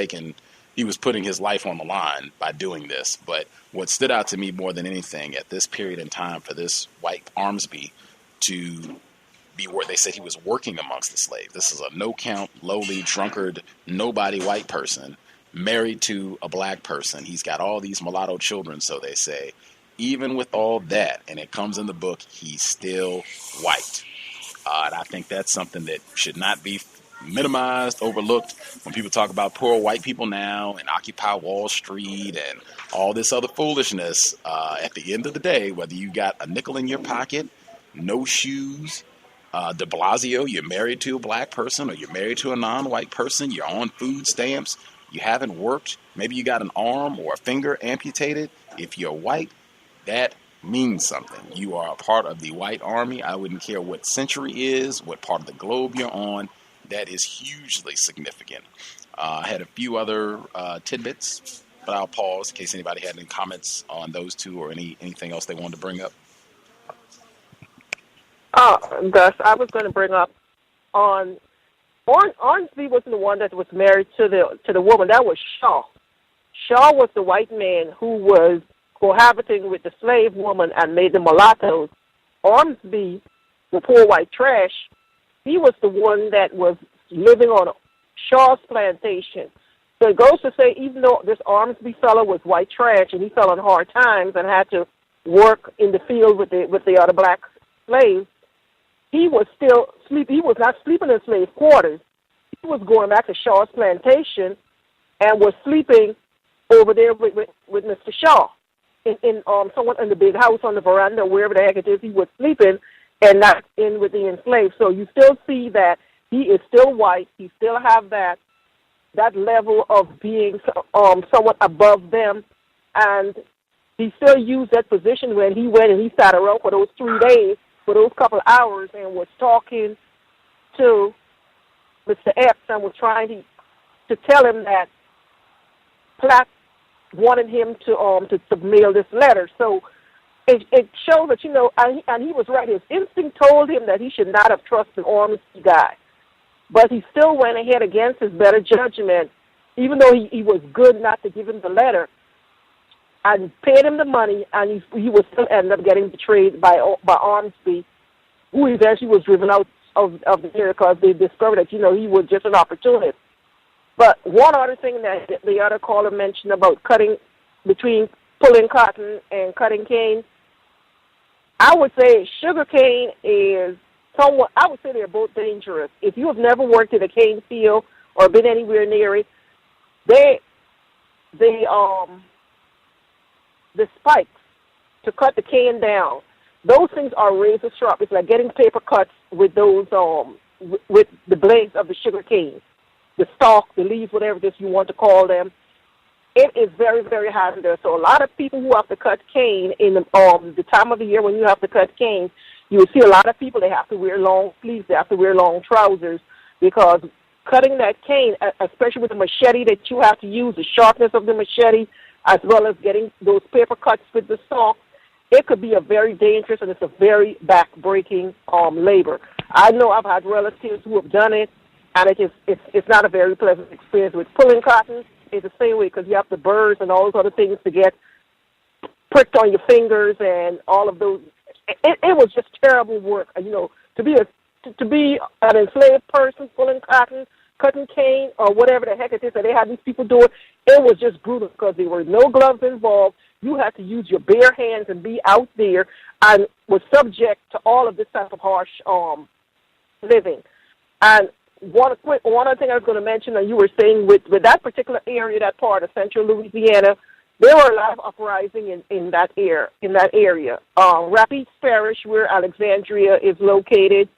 putting his life on the line by doing this. But what stood out to me more than anything at this period in time for this white Armsby to be where they said he was working amongst the slaves. This is a no-count, lowly, drunkard, nobody white person married to a black person. He's got all these mulatto children, so they say. Even with all that, and it comes in the book, he's still white. And I think that's something that should not be minimized, overlooked. When people talk about poor white people now and Occupy Wall Street and all this other foolishness, at the end of the day, whether you got a nickel in your pocket, no shoes, de Blasio, you're married to a black person or you're married to a non-white person, you're on food stamps, you haven't worked, maybe you got an arm or a finger amputated, if you're white, that means something. You are a part of the white army. I wouldn't care what century is, what part of the globe you're on. That is hugely significant. I had a few other tidbits, but I'll pause in case anybody had any comments on those two or anything else they wanted to bring up. Gus, I was going to bring up Armsby wasn't the one that was married to the woman. That was Shaw. Shaw was the white man who was cohabiting with the slave woman and made the mulattoes. Armsby, the poor white trash, he was the one that was living on Shaw's plantation. So it goes to say, even though this Armsby fellow was white trash and he fell on hard times and had to work in the field with the other black slaves, he was still sleeping. He was not sleeping in slave quarters. He was going back to Shaw's plantation and was sleeping over there with Mr. Shaw in someone in the big house on the veranda, wherever the heck it is he was sleeping, and not in with the enslaved. So you still see that he is still white. He still have that level of being somewhat above them, and he still used that position when he went and he sat around for those 3 days, for those couple hours, and was talking to Mr. Epps and was trying to tell him that Platt wanted him to mail this letter. So it shows that, and he was right. His instinct told him that he should not have trusted the Armsby guy. But he still went ahead against his better judgment, even though he was good not to give him the letter, and paid him the money, and he would still end up getting betrayed by Armsby, who eventually was driven out of the area because they discovered that, he was just an opportunist. But one other thing that the other caller mentioned about between pulling cotton and cutting cane, I would say sugar cane is somewhat, I would say they're both dangerous. If you have never worked in a cane field or been anywhere near it, the spikes to cut the cane down, those things are razor sharp. It's like getting paper cuts with those with the blades of the sugar cane, the stalk, the leaves, whatever it is you want to call them. It is very, very hazardous. So a lot of people who have to cut cane in the time of the year when you have to cut cane, you will see a lot of people, they have to wear long sleeves, they have to wear long trousers, because cutting that cane, especially with the machete that you have to use, the sharpness of the machete, as well as getting those paper cuts with the saw, it could be a very dangerous, and it's a very back-breaking labor. I know I've had relatives who have done it, and it's not a very pleasant experience with pulling cotton. is the same way because you have the burrs and all those other things to get pricked on your fingers and all of those. It was just terrible work, you know, to be an enslaved person pulling cotton, cutting cane, or whatever the heck it is that they had these people doing. It was just brutal because there were no gloves involved. You had to use your bare hands and be out there and was subject to all of this type of harsh living. And one other thing I was going to mention, and you were saying with that particular area, that part of central Louisiana, there were a lot of uprising in that area. Rapides Parish, where Alexandria is located,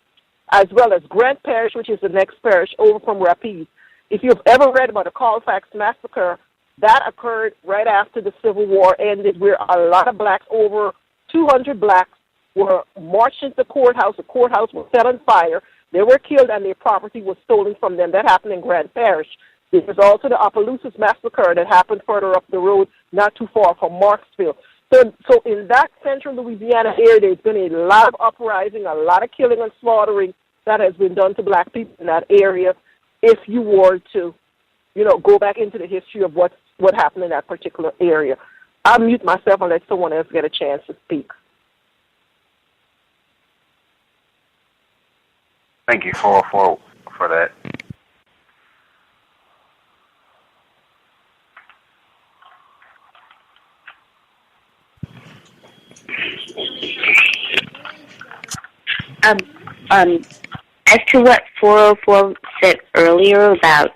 as well as Grant Parish, which is the next parish over from Rapides. If you've ever read about the Colfax Massacre, that occurred right after the Civil War ended, where a lot of blacks, over 200 blacks, were marched into the courthouse. The courthouse was set on fire. They were killed and their property was stolen from them. That happened in Grant Parish. There was also the Opelousas Massacre that happened further up the road, not too far from Marksville. So in that central Louisiana area, there's been a lot of uprising, a lot of killing and slaughtering that has been done to black people in that area. If you were to, you know, go back into the history of what happened in that particular area. I'll mute myself and let someone else get a chance to speak. Thank you for that. As to what 404 said earlier about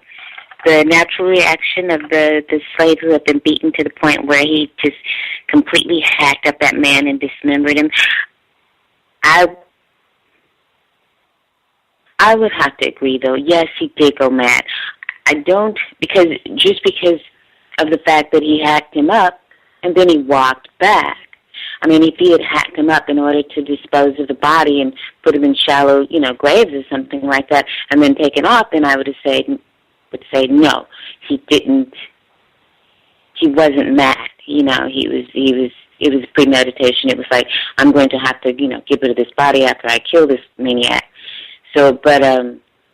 the natural reaction of the slave who had been beaten to the point where he just completely hacked up that man and dismembered him, I would have to agree, though. Yes, he did go mad. I don't, because of the fact that he hacked him up and then he walked back. I mean, if he had hacked him up in order to dispose of the body and put him in shallow, you know, graves or something like that, and then taken off, then I would say no, he didn't. He wasn't mad. You know, it was premeditation. It was like, I'm going to have to, you know, get rid of this body after I kill this maniac. So, but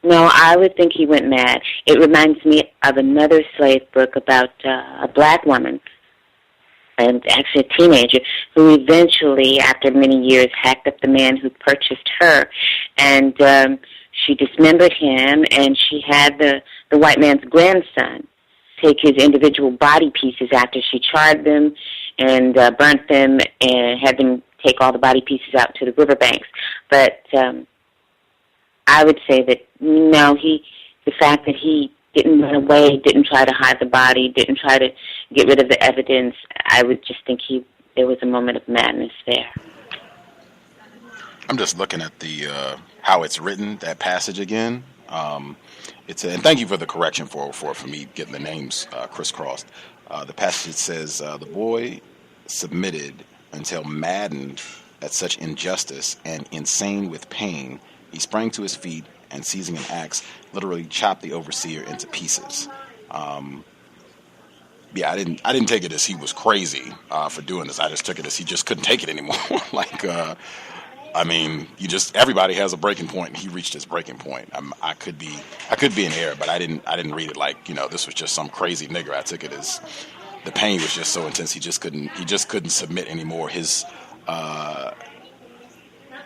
no, I would think he went mad. It reminds me of another slave book about a black woman, and actually a teenager, who eventually, after many years, hacked up the man who purchased her, and she dismembered him, and she had the white man's grandson take his individual body pieces after she charred them and burnt them and had them take all the body pieces out to the riverbanks. But I would say that, no, the fact that he didn't run away, didn't try to hide the body, didn't try to get rid of the evidence, I would just think there was a moment of madness there. I'm just looking at the how it's written, that passage again. And thank you for the correction for me getting the names crisscrossed. The passage says, the boy submitted until maddened at such injustice and insane with pain, he sprang to his feet and seizing an axe, literally chopped the overseer into pieces. Yeah, I didn't take it as he was crazy for doing this. I just took it as he just couldn't take it anymore. I mean, everybody has a breaking point, and he reached his breaking point. I could be in error, but I didn't read it like, you know, this was just some crazy nigger. I took it as the pain was just so intense he just couldn't submit anymore. His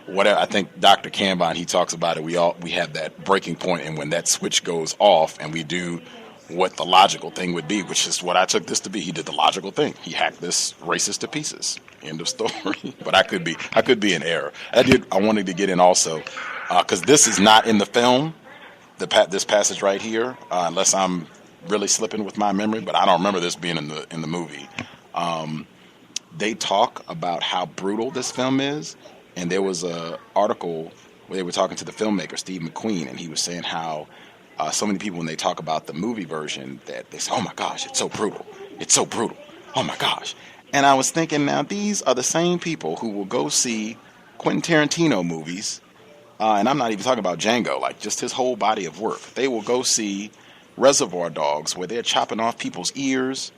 whatever, I think Dr. Cambon, he talks about it. We have that breaking point, and when that switch goes off, and we do what the logical thing would be, which is what I took this to be. He did the logical thing. He hacked this racist to pieces. End of story. But I could be in error. I wanted to get in also because this is not in the film. This passage right here, unless I'm really slipping with my memory, but I don't remember this being in the movie. They talk about how brutal this film is, and there was a article where they were talking to the filmmaker Steve McQueen, and he was saying how so many people, when they talk about the movie version, that they say, "Oh my gosh, it's so brutal! It's so brutal! Oh my gosh!" And I was thinking, now these are the same people who will go see Quentin Tarantino movies, and I'm not even talking about Django, like just his whole body of work. They will go see Reservoir Dogs, where they're chopping off people's ears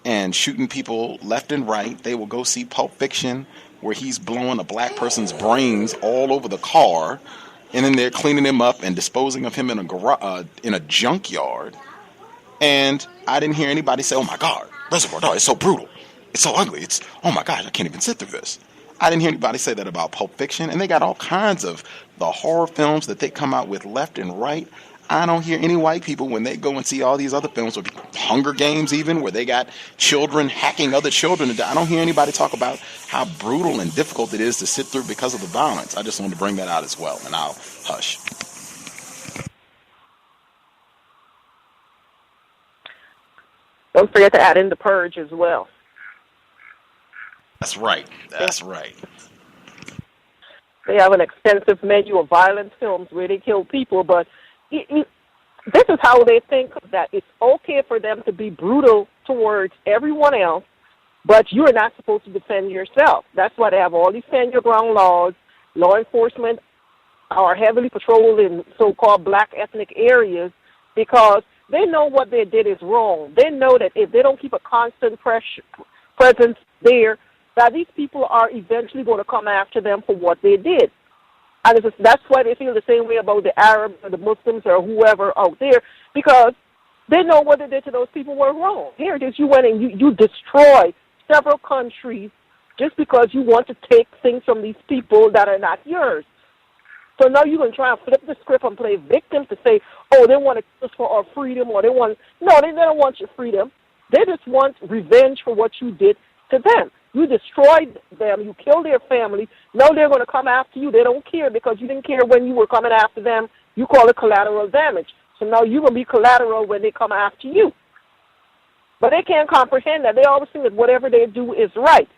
and shooting people left and right. They will go see Pulp Fiction, where he's blowing a black person's brains all over the car, and then they're cleaning him up and disposing of him in a junkyard. And I didn't hear anybody say, oh my God, Reservoir Dogs, it's so brutal. It's so ugly. Oh my gosh, I can't even sit through this. I didn't hear anybody say that about Pulp Fiction. And they got all kinds of the horror films that they come out with left and right. I don't hear any white people when they go and see all these other films, or Hunger Games even, where they got children hacking other children. I don't hear anybody talk about how brutal and difficult it is to sit through because of the violence. I just wanted to bring that out as well, and I'll hush. Don't forget to add in The Purge as well. That's right. That's right. They have an extensive menu of violent films where they kill people, but this is how they think that it's okay for them to be brutal towards everyone else, but you're not supposed to defend yourself. That's why they have all these stand your ground laws. Law enforcement are heavily patrolled in so-called black ethnic areas because they know what they did is wrong. They know that if they don't keep a constant presence there, that these people are eventually going to come after them for what they did. And that's why they feel the same way about the Arabs or the Muslims or whoever out there, because they know what they did to those people were wrong. Here it is, you went and you destroy several countries just because you want to take things from these people that are not yours. So now you can try and flip the script and play victim to say, oh, they want to kill us for our freedom, or they don't want your freedom. They just want revenge for what you did to them. You destroyed them. You killed their family. Now they're going to come after you. They don't care because you didn't care when you were coming after them. You call it collateral damage. So now you're going to be collateral when they come after you. But they can't comprehend that. They always think that whatever they do is right.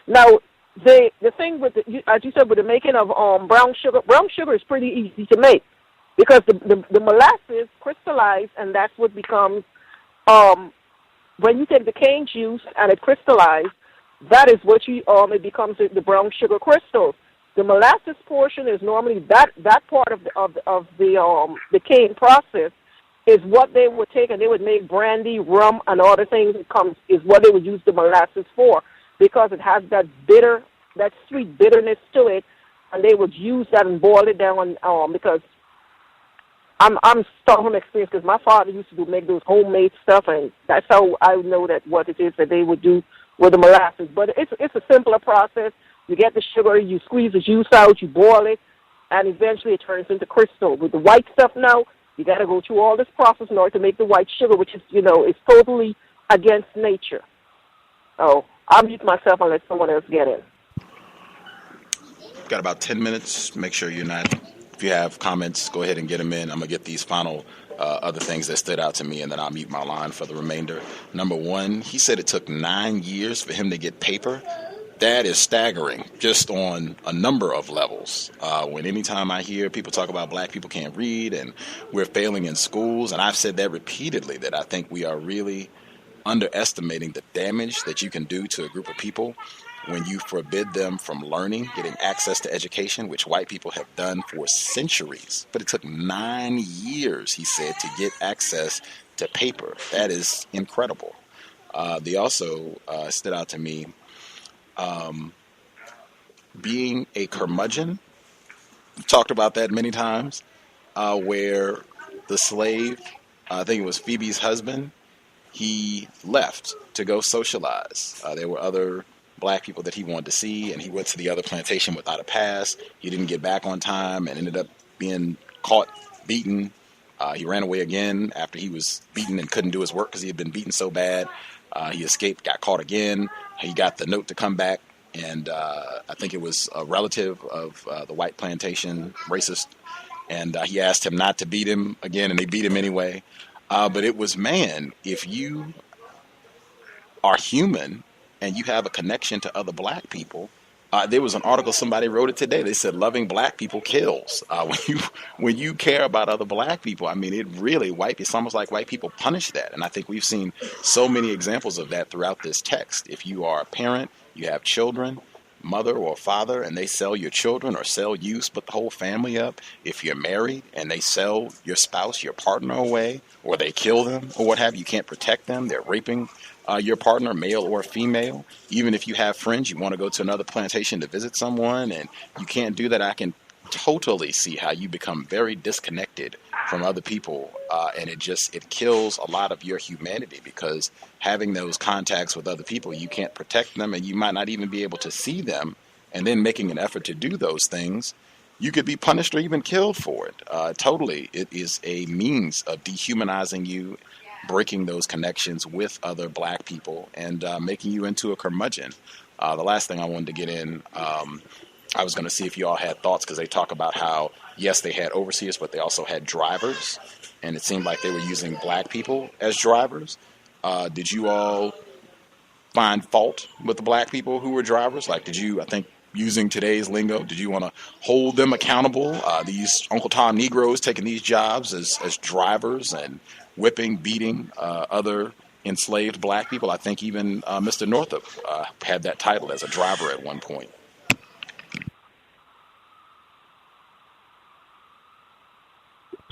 Now, the thing with, as you said, with the making of brown sugar is pretty easy to make because the molasses crystallize, and that's what becomes, when you take the cane juice and it crystallizes, that is what it becomes the brown sugar crystals. The molasses portion is normally that part of the cane process is what they would take, and they would make brandy, rum, and all the things is what they would use the molasses for, because it has that sweet bitterness to it, and they would use that and boil it down. Because I'm starting from experience, because my father used to make those homemade stuff, and that's how I know that what it is that they would do with the molasses. But it's a simpler process. You get the sugar, you squeeze the juice out, you boil it, and eventually it turns into crystal. With the white stuff now, you got to go through all this process in order to make the white sugar, which is, is totally against nature. So I'll mute myself and let someone else get in. Got about 10 minutes. Make sure if you have comments, go ahead and get them in. I'm going to get these final other things that stood out to me, and then I'll mute my line for the remainder. Number one, he said it took 9 years for him to get paper. That is staggering, just on a number of levels. When anytime I hear people talk about black people can't read and we're failing in schools, and I've said that repeatedly, that I think we are really underestimating the damage that you can do to a group of people when you forbid them from learning, getting access to education, which white people have done for centuries. But it took 9 years, he said, to get access to paper. That is incredible. They also stood out to me, being a curmudgeon. We've talked about that many times, where the slave, I think it was Phoebe's husband, he left to go socialize. There were other black people that he wanted to see, and he went to the other plantation without a pass. He didn't get back on time and ended up being caught, beaten. He ran away again after he was beaten and couldn't do his work because he had been beaten so bad. He escaped, got caught again. He got the note to come back, and I think it was a relative of the white plantation racist, and he asked him not to beat him again, and they beat him anyway. But it was, man, if you are human and you have a connection to other black people, there was an article, somebody wrote it today. They said loving black people kills. When you care about other black people, I mean, it's almost like white people punish that. And I think we've seen so many examples of that throughout this text. If you are a parent, you have children, mother or father, and they sell your children or sell you, split the whole family up. If you're married and they sell your spouse, your partner away, or they kill them or what have you, can't protect them, they're raping your partner, male or female. Even if you have friends, you want to go to another plantation to visit someone, and you can't do that. I can totally see how you become very disconnected from other people, and it kills a lot of your humanity, because having those contacts with other people, you can't protect them, and you might not even be able to see them, and then making an effort to do those things, you could be punished or even killed for it. Totally, it is a means of dehumanizing you, breaking those connections with other black people, and making you into a curmudgeon. The last thing I wanted to get in, I was going to see if you all had thoughts, because they talk about how, yes, they had overseers, but they also had drivers, and it seemed like they were using black people as drivers. Did you all find fault with the black people who were drivers? Like, did you, I think, using today's lingo, did you want to hold them accountable? These Uncle Tom Negroes taking these jobs as drivers and whipping, beating other enslaved black people. I think even Mr. Northrup had that title as a driver at one point.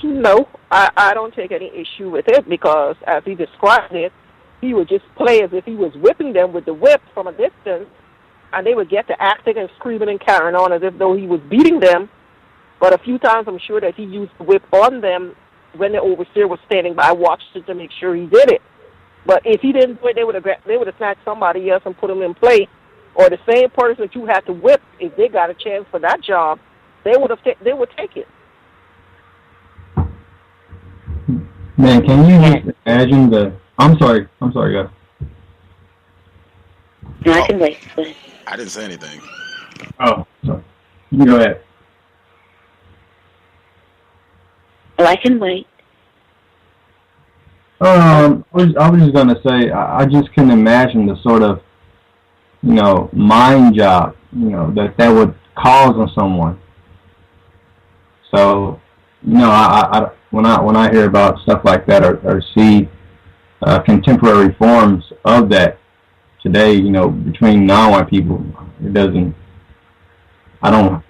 No, I don't take any issue with it, because as he described it, he would just play as if he was whipping them with the whip from a distance, and they would get to acting and screaming and carrying on as if though he was beating them. But a few times I'm sure that he used the whip on them when the overseer was standing by watching to make sure he did it. But if he didn't do it, they would have snatched somebody else and put him in play. Or the same person that you had to whip, if they got a chance for that job, they would take it. Man, can you just imagine the... I'm sorry, guys. No, I can wait. Go ahead. I didn't say anything. Oh, sorry. You go ahead. Oh, I can wait. I was just going to say, I just can imagine the sort of, mind job, that would cause on someone. So, when I hear about stuff like that or see contemporary forms of that today, between non-white people, I don't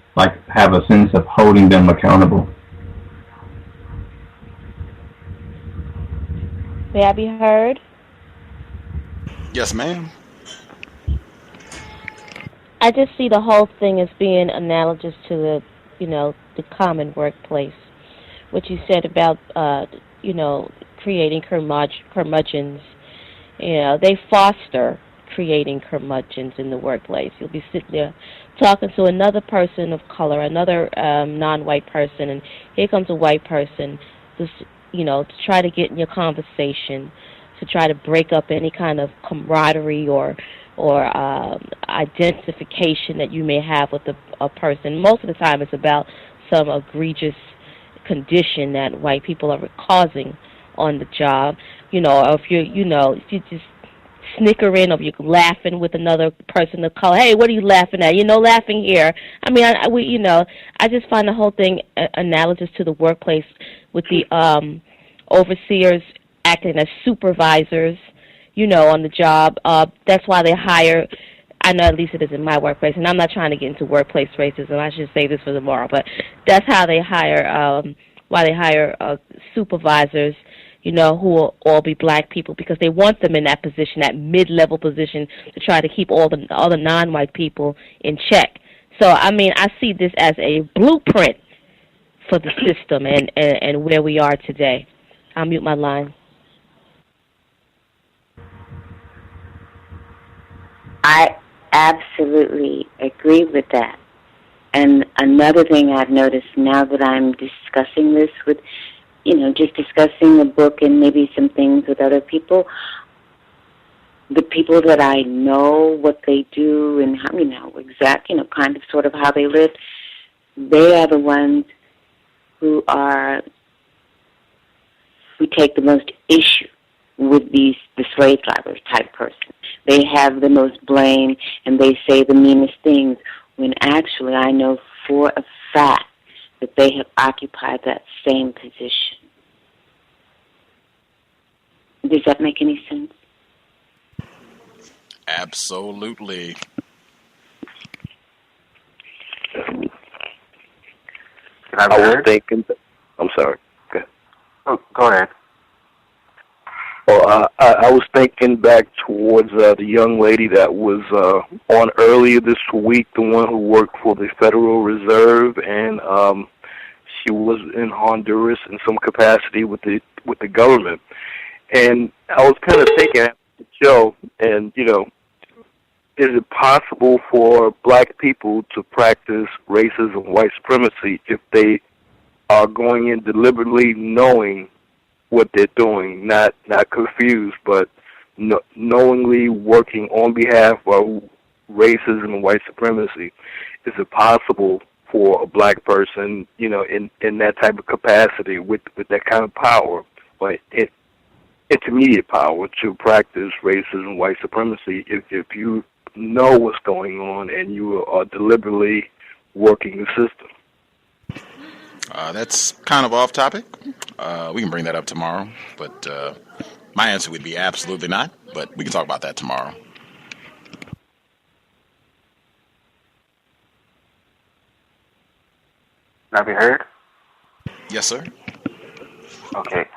have a sense of holding them accountable. May I be heard? Yes, ma'am. I just see the whole thing as being analogous to the common workplace. What you said about, creating curmudgeons. They foster creating curmudgeons in the workplace. You'll be sitting there talking to another person of color, another non-white person, and here comes a white person who's, to try to get in your conversation, to try to break up any kind of camaraderie or identification that you may have with a person. Most of the time it's about some egregious condition that white people are causing on the job, or if you just snickering or you're laughing with another person of color. Hey, what are you laughing at? Laughing here. I mean, I just find the whole thing analogous to the workplace with the overseers acting as supervisors, on the job. That's why they hire, I know at least it is in my workplace, and I'm not trying to get into workplace racism. I should say this for tomorrow, but that's how they hire, why they hire supervisors, who will all be black people, because they want them in that position, that mid-level position, to try to keep all the non-white people in check. So, I mean, I see this as a blueprint for the system and where we are today. I'll mute my line. I absolutely agree with that. And another thing I've noticed now that I'm discussing this with, just discussing the book and maybe some things with other people, the people that I know what they do and how, kind of sort of how they live, they are the ones who take the most issue with the slave drivers type person. They have the most blame and they say the meanest things, when actually I know for a fact that they have occupied that same position. Does that make any sense? Absolutely. I was thinking... I'm sorry. Go ahead. Well, I was thinking back towards the young lady that was on earlier this week, the one who worked for the Federal Reserve, and she was in Honduras in some capacity with the government. And I was kind of thinking after the show, and is it possible for black people to practice racism, white supremacy, if they are going in deliberately knowing what they're doing, not confused, but knowingly working on behalf of racism and white supremacy? Is it possible for a black person, in that type of capacity with that kind of power, but intermediate power, to practice racism, white supremacy if you know what's going on and you are deliberately working the system? That's kind of off topic. We can bring that up tomorrow, but my answer would be absolutely not, but we can talk about that tomorrow. Can I be heard? Yes, sir. Okay.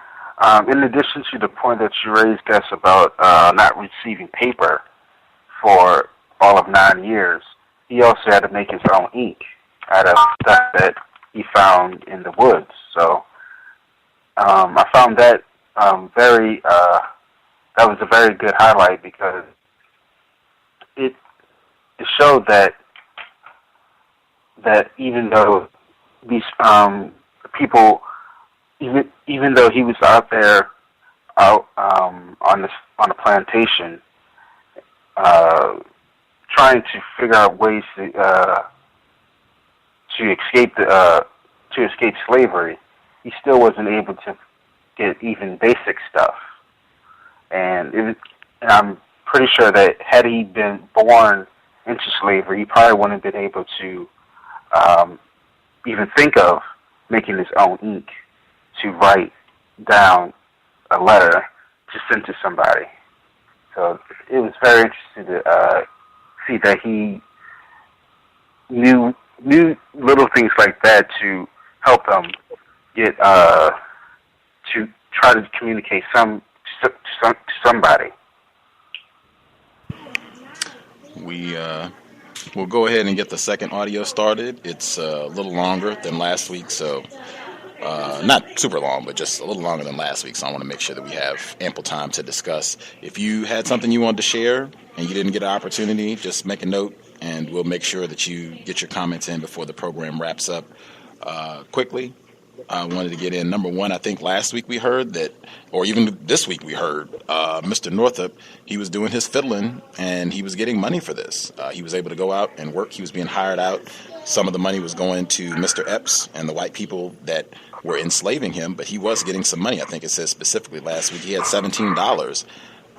In addition to the point that you raised, Gus, about not receiving paper for all of 9 years, he also had to make his own ink out of stuff that he found in the woods. So I found that that was a very good highlight, because it showed that even though these people, even though he was out there on a plantation, trying to figure out ways to escape slavery, he still wasn't able to get even basic stuff. And I'm pretty sure that had he been born into slavery, he probably wouldn't have been able to even think of making his own ink to write down a letter to send to somebody. So it was very interesting to see that he knew little things like that to help them get to try to communicate to somebody. We'll go ahead and get the second audio started. It's a little longer than last week, so not super long, but just a little longer than last week, so I want to make sure that we have ample time to discuss. If you had something you wanted to share and you didn't get an opportunity, just make a note, and we'll make sure that you get your comments in before the program wraps up. Quickly, I wanted to get in. Number one, I think last week we heard that, or even this week we heard, Mr. Northrup, he was doing his fiddling, and he was getting money for this. He was able to go out and work. He was being hired out. Some of the money was going to Mr. Epps and the white people that were enslaving him, but he was getting some money. I think it says specifically last week he had $17.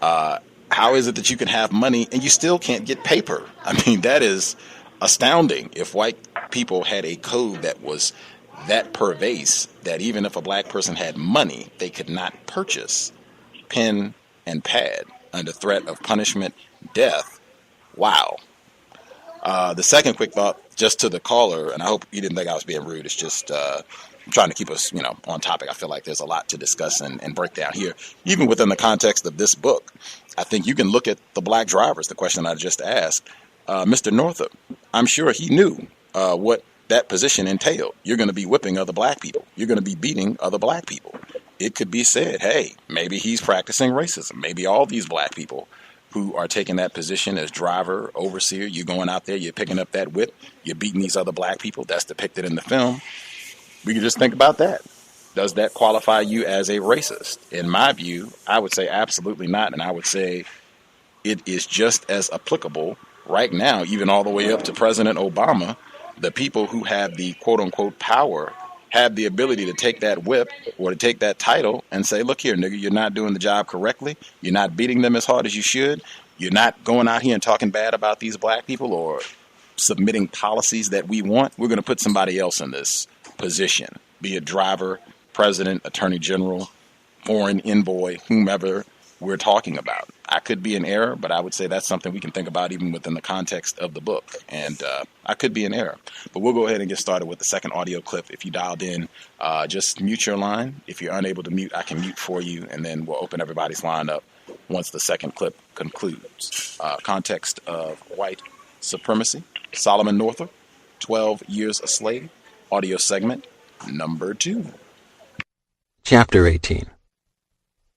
How is it that you can have money and you still can't get paper? I mean, that is astounding. If white people had a code that was that pervasive that even if a black person had money, they could not purchase pen and pad under threat of punishment, death. Wow. The second quick thought, just to the caller, and I hope you didn't think I was being rude. It's just I'm trying to keep us, on topic. I feel like there's a lot to discuss and break down here, even within the context of this book. I think you can look at the black drivers, the question I just asked. Mr. Northrup, I'm sure he knew what that position entailed. You're going to be whipping other black people. You're going to be beating other black people. It could be said, hey, maybe he's practicing racism. Maybe all these black people who are taking that position as driver, overseer, you're going out there, you're picking up that whip, you're beating these other black people. That's depicted in the film. We can just think about that. Does that qualify you as a racist? In my view, I would say absolutely not. And I would say it is just as applicable right now, even all the way up to President Obama. The people who have the quote-unquote power have the ability to take that whip or to take that title and say, look here, nigga, you're not doing the job correctly. You're not beating them as hard as you should. You're not going out here and talking bad about these black people or submitting policies that we want. We're going to put somebody else in this position, be it driver, president, attorney general, foreign envoy, whomever we're talking about. I could be in error, but I would say that's something we can think about even within the context of the book. And I could be in error. But we'll go ahead and get started with the second audio clip. If you dialed in, just mute your line. If you're unable to mute, I can mute for you, and then we'll open everybody's line up once the second clip concludes. Context of White Supremacy, Solomon Northrup, 12 Years a Slave, audio segment number 2. Chapter 18.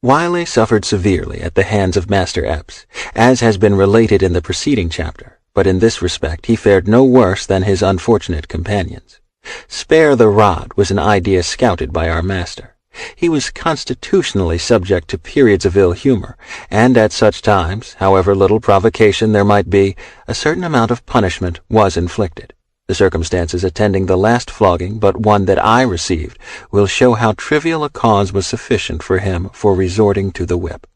Wiley suffered severely at the hands of Master Epps, as has been related in the preceding chapter, but in this respect he fared no worse than his unfortunate companions. Spare the rod was an idea scouted by our master. He was constitutionally subject to periods of ill humor, and at such times, however little provocation there might be, a certain amount of punishment was inflicted. The circumstances attending the last flogging, but one that I received, will show how trivial a cause was sufficient for him for resorting to the whip.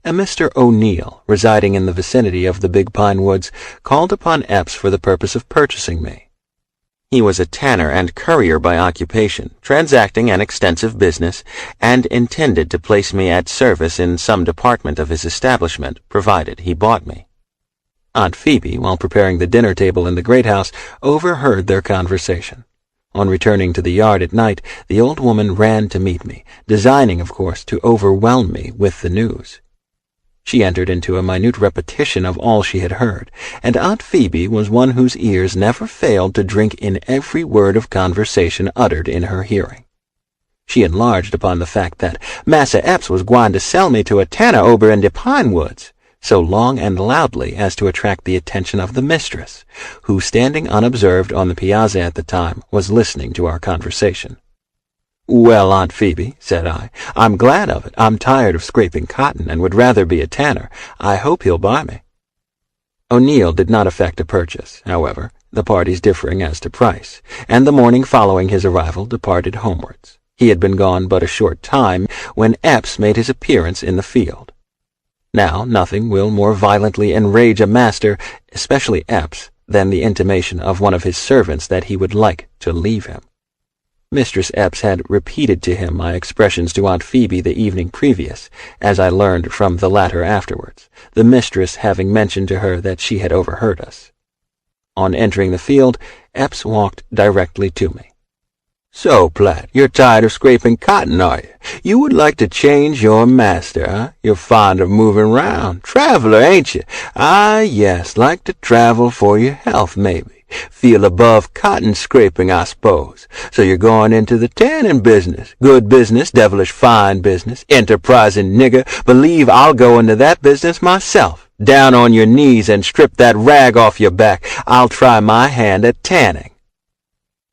A Mr. O'Neill, residing in the vicinity of the Big Pine Woods, called upon Epps for the purpose of purchasing me. He was a tanner and currier by occupation, transacting an extensive business, and intended to place me at service in some department of his establishment, provided he bought me. Aunt Phoebe, while preparing the dinner table in the great house, overheard their conversation. On returning to the yard at night, the old woman ran to meet me, designing, of course, to overwhelm me with the news. She entered into a minute repetition of all she had heard, and Aunt Phoebe was one whose ears never failed to drink in every word of conversation uttered in her hearing. She enlarged upon the fact that Massa Epps was gwine to sell me to a tanner over in de Pine Woods, so long and loudly as to attract the attention of the mistress, who, standing unobserved on the piazza at the time, was listening to our conversation. "Well, Aunt Phoebe," said I, "I'm glad of it. I'm tired of scraping cotton and would rather be a tanner. I hope he'll buy me." O'Neill did not effect a purchase, however, the parties differing as to price, and the morning following his arrival departed homewards. He had been gone but a short time when Epps made his appearance in the field. Now, nothing will more violently enrage a master, especially Epps, than the intimation of one of his servants that he would like to leave him. Mistress Epps had repeated to him my expressions to Aunt Phoebe the evening previous, as I learned from the latter afterwards, the mistress having mentioned to her that she had overheard us. On entering the field, Epps walked directly to me. "So, Platt, you're tired of scraping cotton, are you? You would like to change your master, huh? You're fond of moving round. Traveler, ain't you? Ah, yes, like to travel for your health, maybe. Feel above cotton scraping, I suppose. So you're going into the tanning business. Good business, devilish fine business, enterprising nigger. Believe I'll go into that business myself. Down on your knees and strip that rag off your back. I'll try my hand at tanning."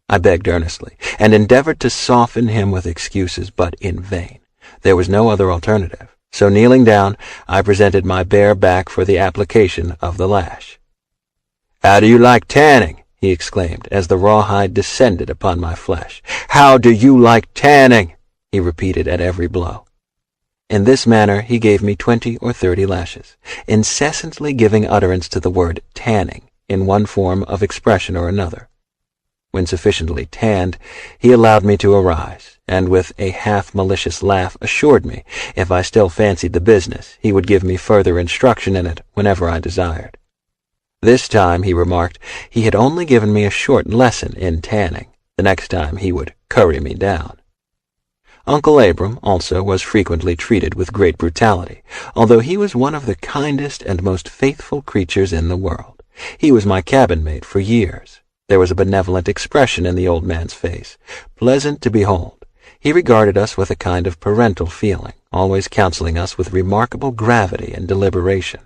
I begged earnestly, and endeavored to soften him with excuses, but in vain. There was no other alternative, so kneeling down, I presented my bare back for the application of the lash. "How do you like tanning?" he exclaimed, as the rawhide descended upon my flesh. "How do you like tanning?" he repeated at every blow. In this manner he gave me 20 or 30 lashes, incessantly giving utterance to the word tanning in one form of expression or another. When sufficiently tanned, he allowed me to arise, and with a half-malicious laugh assured me, if I still fancied the business, he would give me further instruction in it whenever I desired. This time, he remarked, he had only given me a short lesson in tanning. The next time he would curry me down. Uncle Abram also was frequently treated with great brutality, although he was one of the kindest and most faithful creatures in the world. He was my cabin-mate for years. There was a benevolent expression in the old man's face, pleasant to behold. He regarded us with a kind of parental feeling, always counseling us with remarkable gravity and deliberation.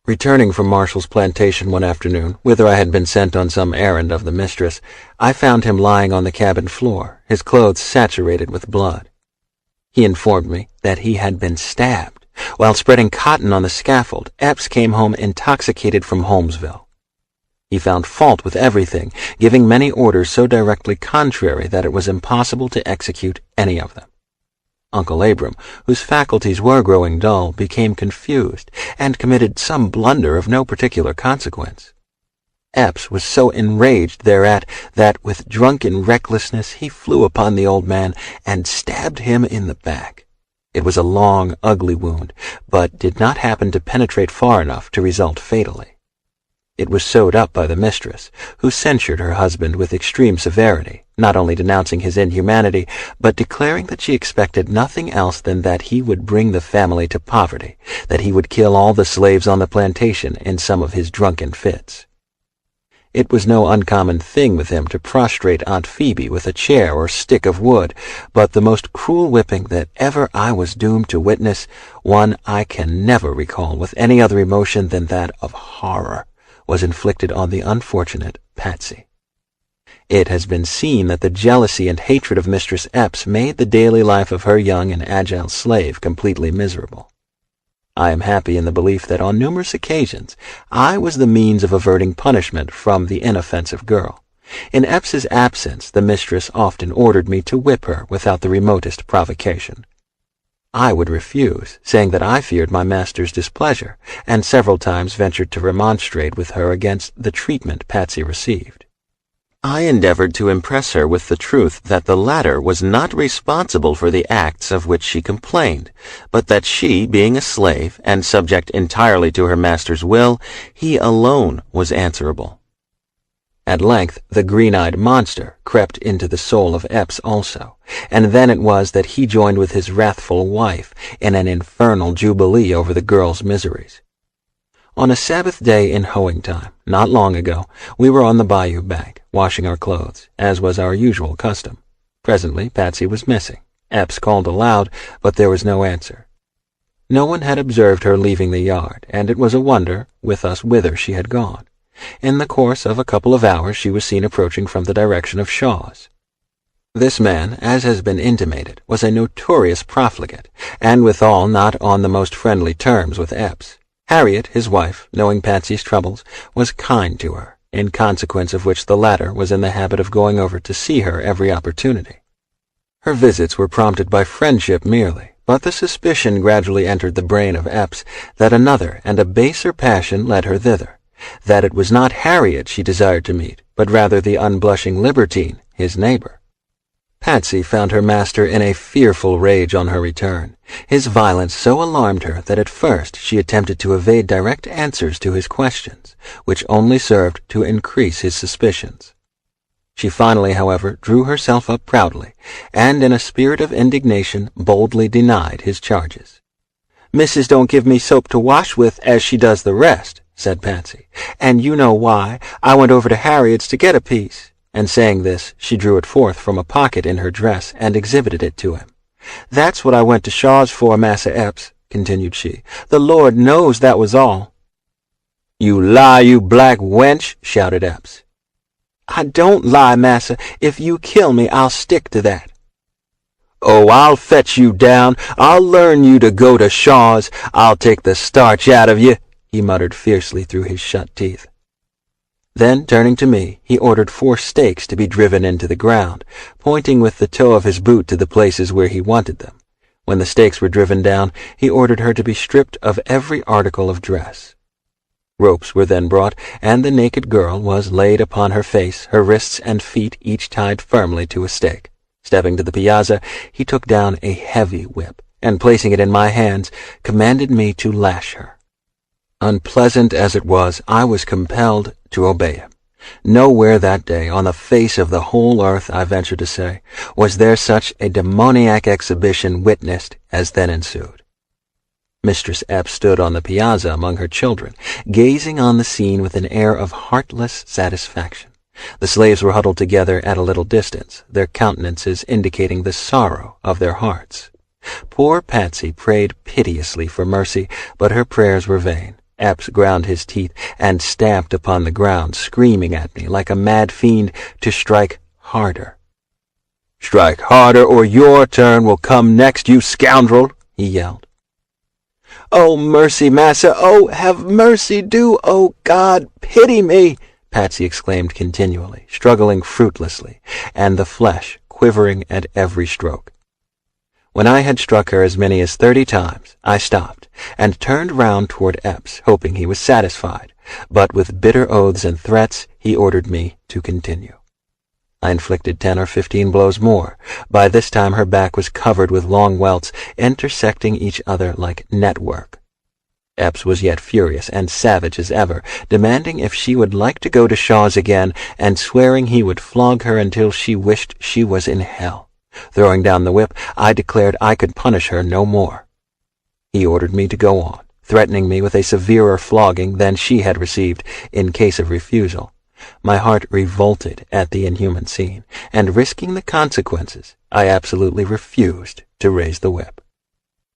Returning from Marshall's plantation one afternoon, whither I had been sent on some errand of the mistress, I found him lying on the cabin floor, his clothes saturated with blood. He informed me that he had been stabbed. While spreading cotton on the scaffold, Epps came home intoxicated from Holmesville. He found fault with everything, giving many orders so directly contrary that it was impossible to execute any of them. Uncle Abram, whose faculties were growing dull, became confused, and committed some blunder of no particular consequence. Epps was so enraged thereat that, with drunken recklessness, he flew upon the old man and stabbed him in the back. It was a long, ugly wound, but did not happen to penetrate far enough to result fatally. It was sewed up by the mistress, who censured her husband with extreme severity, not only denouncing his inhumanity, but declaring that she expected nothing else than that he would bring the family to poverty, that he would kill all the slaves on the plantation in some of his drunken fits. It was no uncommon thing with him to prostrate Aunt Phoebe with a chair or stick of wood, but the most cruel whipping that ever I was doomed to witness, one I can never recall with any other emotion than that of horror, was inflicted on the unfortunate Patsy. It has been seen that the jealousy and hatred of Mistress Epps made the daily life of her young and agile slave completely miserable. I am happy in the belief that on numerous occasions I was the means of averting punishment from the inoffensive girl. In Epps's absence, the mistress often ordered me to whip her without the remotest provocation. I would refuse, saying that I feared my master's displeasure, and several times ventured to remonstrate with her against the treatment Patsy received. I endeavored to impress her with the truth that the latter was not responsible for the acts of which she complained, but that she, being a slave and subject entirely to her master's will, he alone was answerable. At length the green-eyed monster crept into the soul of Epps also, and then it was that he joined with his wrathful wife in an infernal jubilee over the girl's miseries. On a Sabbath day in hoeing time, not long ago, we were on the bayou bank, washing our clothes, as was our usual custom. Presently Patsy was missing. Epps called aloud, but there was no answer. No one had observed her leaving the yard, and it was a wonder with us whither she had gone. In the course of a couple of hours she was seen approaching from the direction of Shaw's. This man, as has been intimated, was a notorious profligate, and withal not on the most friendly terms with Epps. Harriet, his wife, knowing Patsy's troubles, was kind to her, in consequence of which the latter was in the habit of going over to see her every opportunity. Her visits were prompted by friendship merely, but the suspicion gradually entered the brain of Epps that another and a baser passion led her thither, that it was not Harriet she desired to meet, but rather the unblushing libertine, his neighbor. Patsy found her master in a fearful rage on her return. His violence so alarmed her that at first she attempted to evade direct answers to his questions, which only served to increase his suspicions. She finally, however, drew herself up proudly, and in a spirit of indignation boldly denied his charges. "Missus don't give me soap to wash with as she does the rest," said Patsy, "and you know why. I went over to Harriet's to get a piece." And saying this, she drew it forth from a pocket in her dress and exhibited it to him. "That's what I went to Shaw's for, Massa Epps," continued she. "The Lord knows that was all." "You lie, you black wench!" shouted Epps. "I don't lie, massa. If you kill me, I'll stick to that." "Oh, I'll fetch you down. I'll learn you to go to Shaw's. I'll take the starch out of you," he muttered fiercely through his shut teeth. Then, turning to me, he ordered 4 stakes to be driven into the ground, pointing with the toe of his boot to the places where he wanted them. When the stakes were driven down, he ordered her to be stripped of every article of dress. Ropes were then brought, and the naked girl was laid upon her face, her wrists and feet each tied firmly to a stake. Stepping to the piazza, he took down a heavy whip, and placing it in my hands, commanded me to lash her. Unpleasant as it was, I was compelled to obey him. Nowhere that day, on the face of the whole earth, I venture to say, was there such a demoniac exhibition witnessed as then ensued. Mistress Epps stood on the piazza among her children, gazing on the scene with an air of heartless satisfaction. The slaves were huddled together at a little distance, their countenances indicating the sorrow of their hearts. Poor Patsy prayed piteously for mercy, but her prayers were vain. Epps ground his teeth and stamped upon the ground, screaming at me like a mad fiend to strike harder. "Strike harder, or your turn will come next, you scoundrel!" he yelled. "Oh, mercy, massa! Oh, have mercy, do! Oh, God, pity me!" Patsy exclaimed continually, struggling fruitlessly, and the flesh quivering at every stroke. When I had struck her as many as 30 times, I stopped, and turned round toward Epps, hoping he was satisfied, but with bitter oaths and threats he ordered me to continue. I inflicted 10 or 15 blows more. By this time her back was covered with long welts, intersecting each other like network. Epps was yet furious and savage as ever, demanding if she would like to go to Shaw's again, and swearing he would flog her until she wished she was in hell. Throwing down the whip, I declared I could punish her no more. He ordered me to go on, threatening me with a severer flogging than she had received in case of refusal. My heart revolted at the inhuman scene, and risking the consequences, I absolutely refused to raise the whip.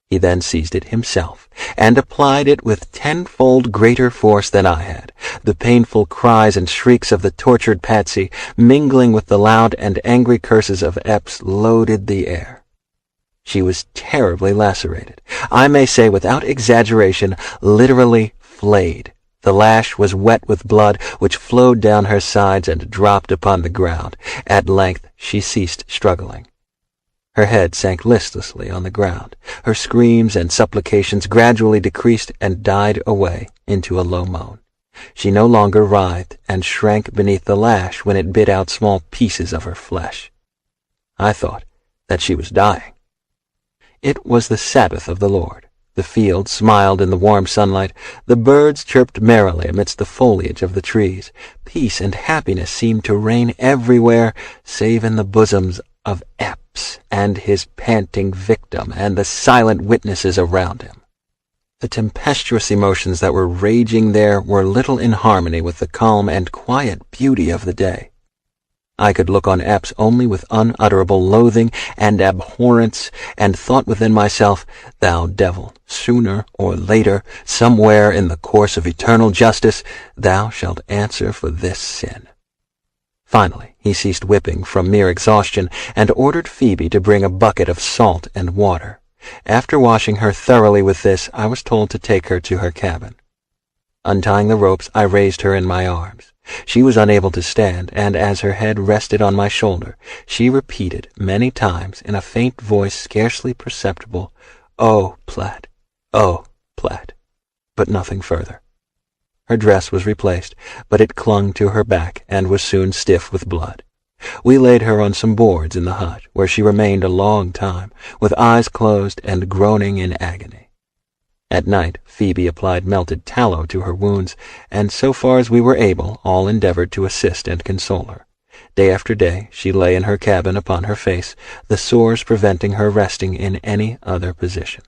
He then seized it himself, and applied it with tenfold greater force than I had, the painful cries and shrieks of the tortured Patsy, mingling with the loud and angry curses of Epps, loaded the air. She was terribly lacerated, I may say without exaggeration, literally flayed. The lash was wet with blood, which flowed down her sides and dropped upon the ground. At length she ceased struggling. Her head sank listlessly on the ground. Her screams and supplications gradually decreased and died away into a low moan. She no longer writhed and shrank beneath the lash when it bit out small pieces of her flesh. I thought that she was dying. It was the Sabbath of the Lord. The fields smiled in the warm sunlight. The birds chirped merrily amidst the foliage of the trees. Peace and happiness seemed to reign everywhere, save in the bosoms of Epps and his panting victim and the silent witnesses around him. The tempestuous emotions that were raging there were little in harmony with the calm and quiet beauty of the day. I could look on Epps only with unutterable loathing and abhorrence, and thought within myself, "Thou devil, sooner or later, somewhere in the course of eternal justice, thou shalt answer for this sin." Finally, he ceased whipping from mere exhaustion, and ordered Phoebe to bring a bucket of salt and water. After washing her thoroughly with this, I was told to take her to her cabin. Untying the ropes, I raised her in my arms. She was unable to stand, and as her head rested on my shoulder, she repeated many times in a faint voice scarcely perceptible, "Oh, Platt, oh, Platt," but nothing further. Her dress was replaced, but it clung to her back and was soon stiff with blood. We laid her on some boards in the hut, where she remained a long time, with eyes closed and groaning in agony. At night, Phoebe applied melted tallow to her wounds, and so far as we were able, all endeavored to assist and console her. Day after day, she lay in her cabin upon her face, the sores preventing her resting in any other position.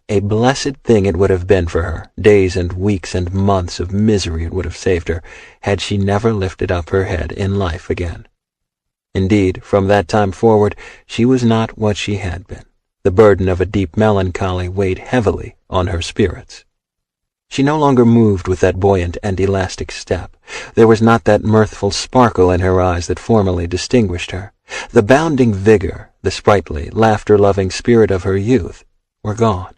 A blessed thing it would have been for her, days and weeks and months of misery it would have saved her, had she never lifted up her head in life again. Indeed, from that time forward, she was not what she had been. The burden of a deep melancholy weighed heavily on her spirits. She no longer moved with that buoyant and elastic step. There was not that mirthful sparkle in her eyes that formerly distinguished her. The bounding vigor, the sprightly, laughter-loving spirit of her youth were gone.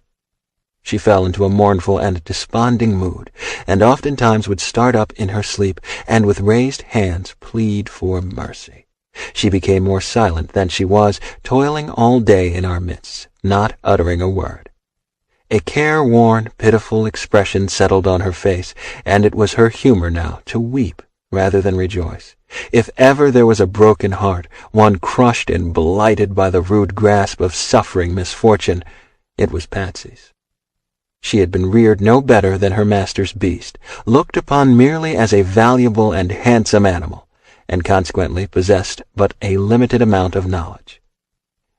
She fell into a mournful and desponding mood, and oftentimes would start up in her sleep and with raised hands plead for mercy. She became more silent than she was, toiling all day in our midst, not uttering a word. A careworn, pitiful expression settled on her face, and it was her humor now to weep rather than rejoice. If ever there was a broken heart, one crushed and blighted by the rude grasp of suffering misfortune, it was Patsy's. She had been reared no better than her master's beast, looked upon merely as a valuable and handsome animal, and consequently possessed but a limited amount of knowledge.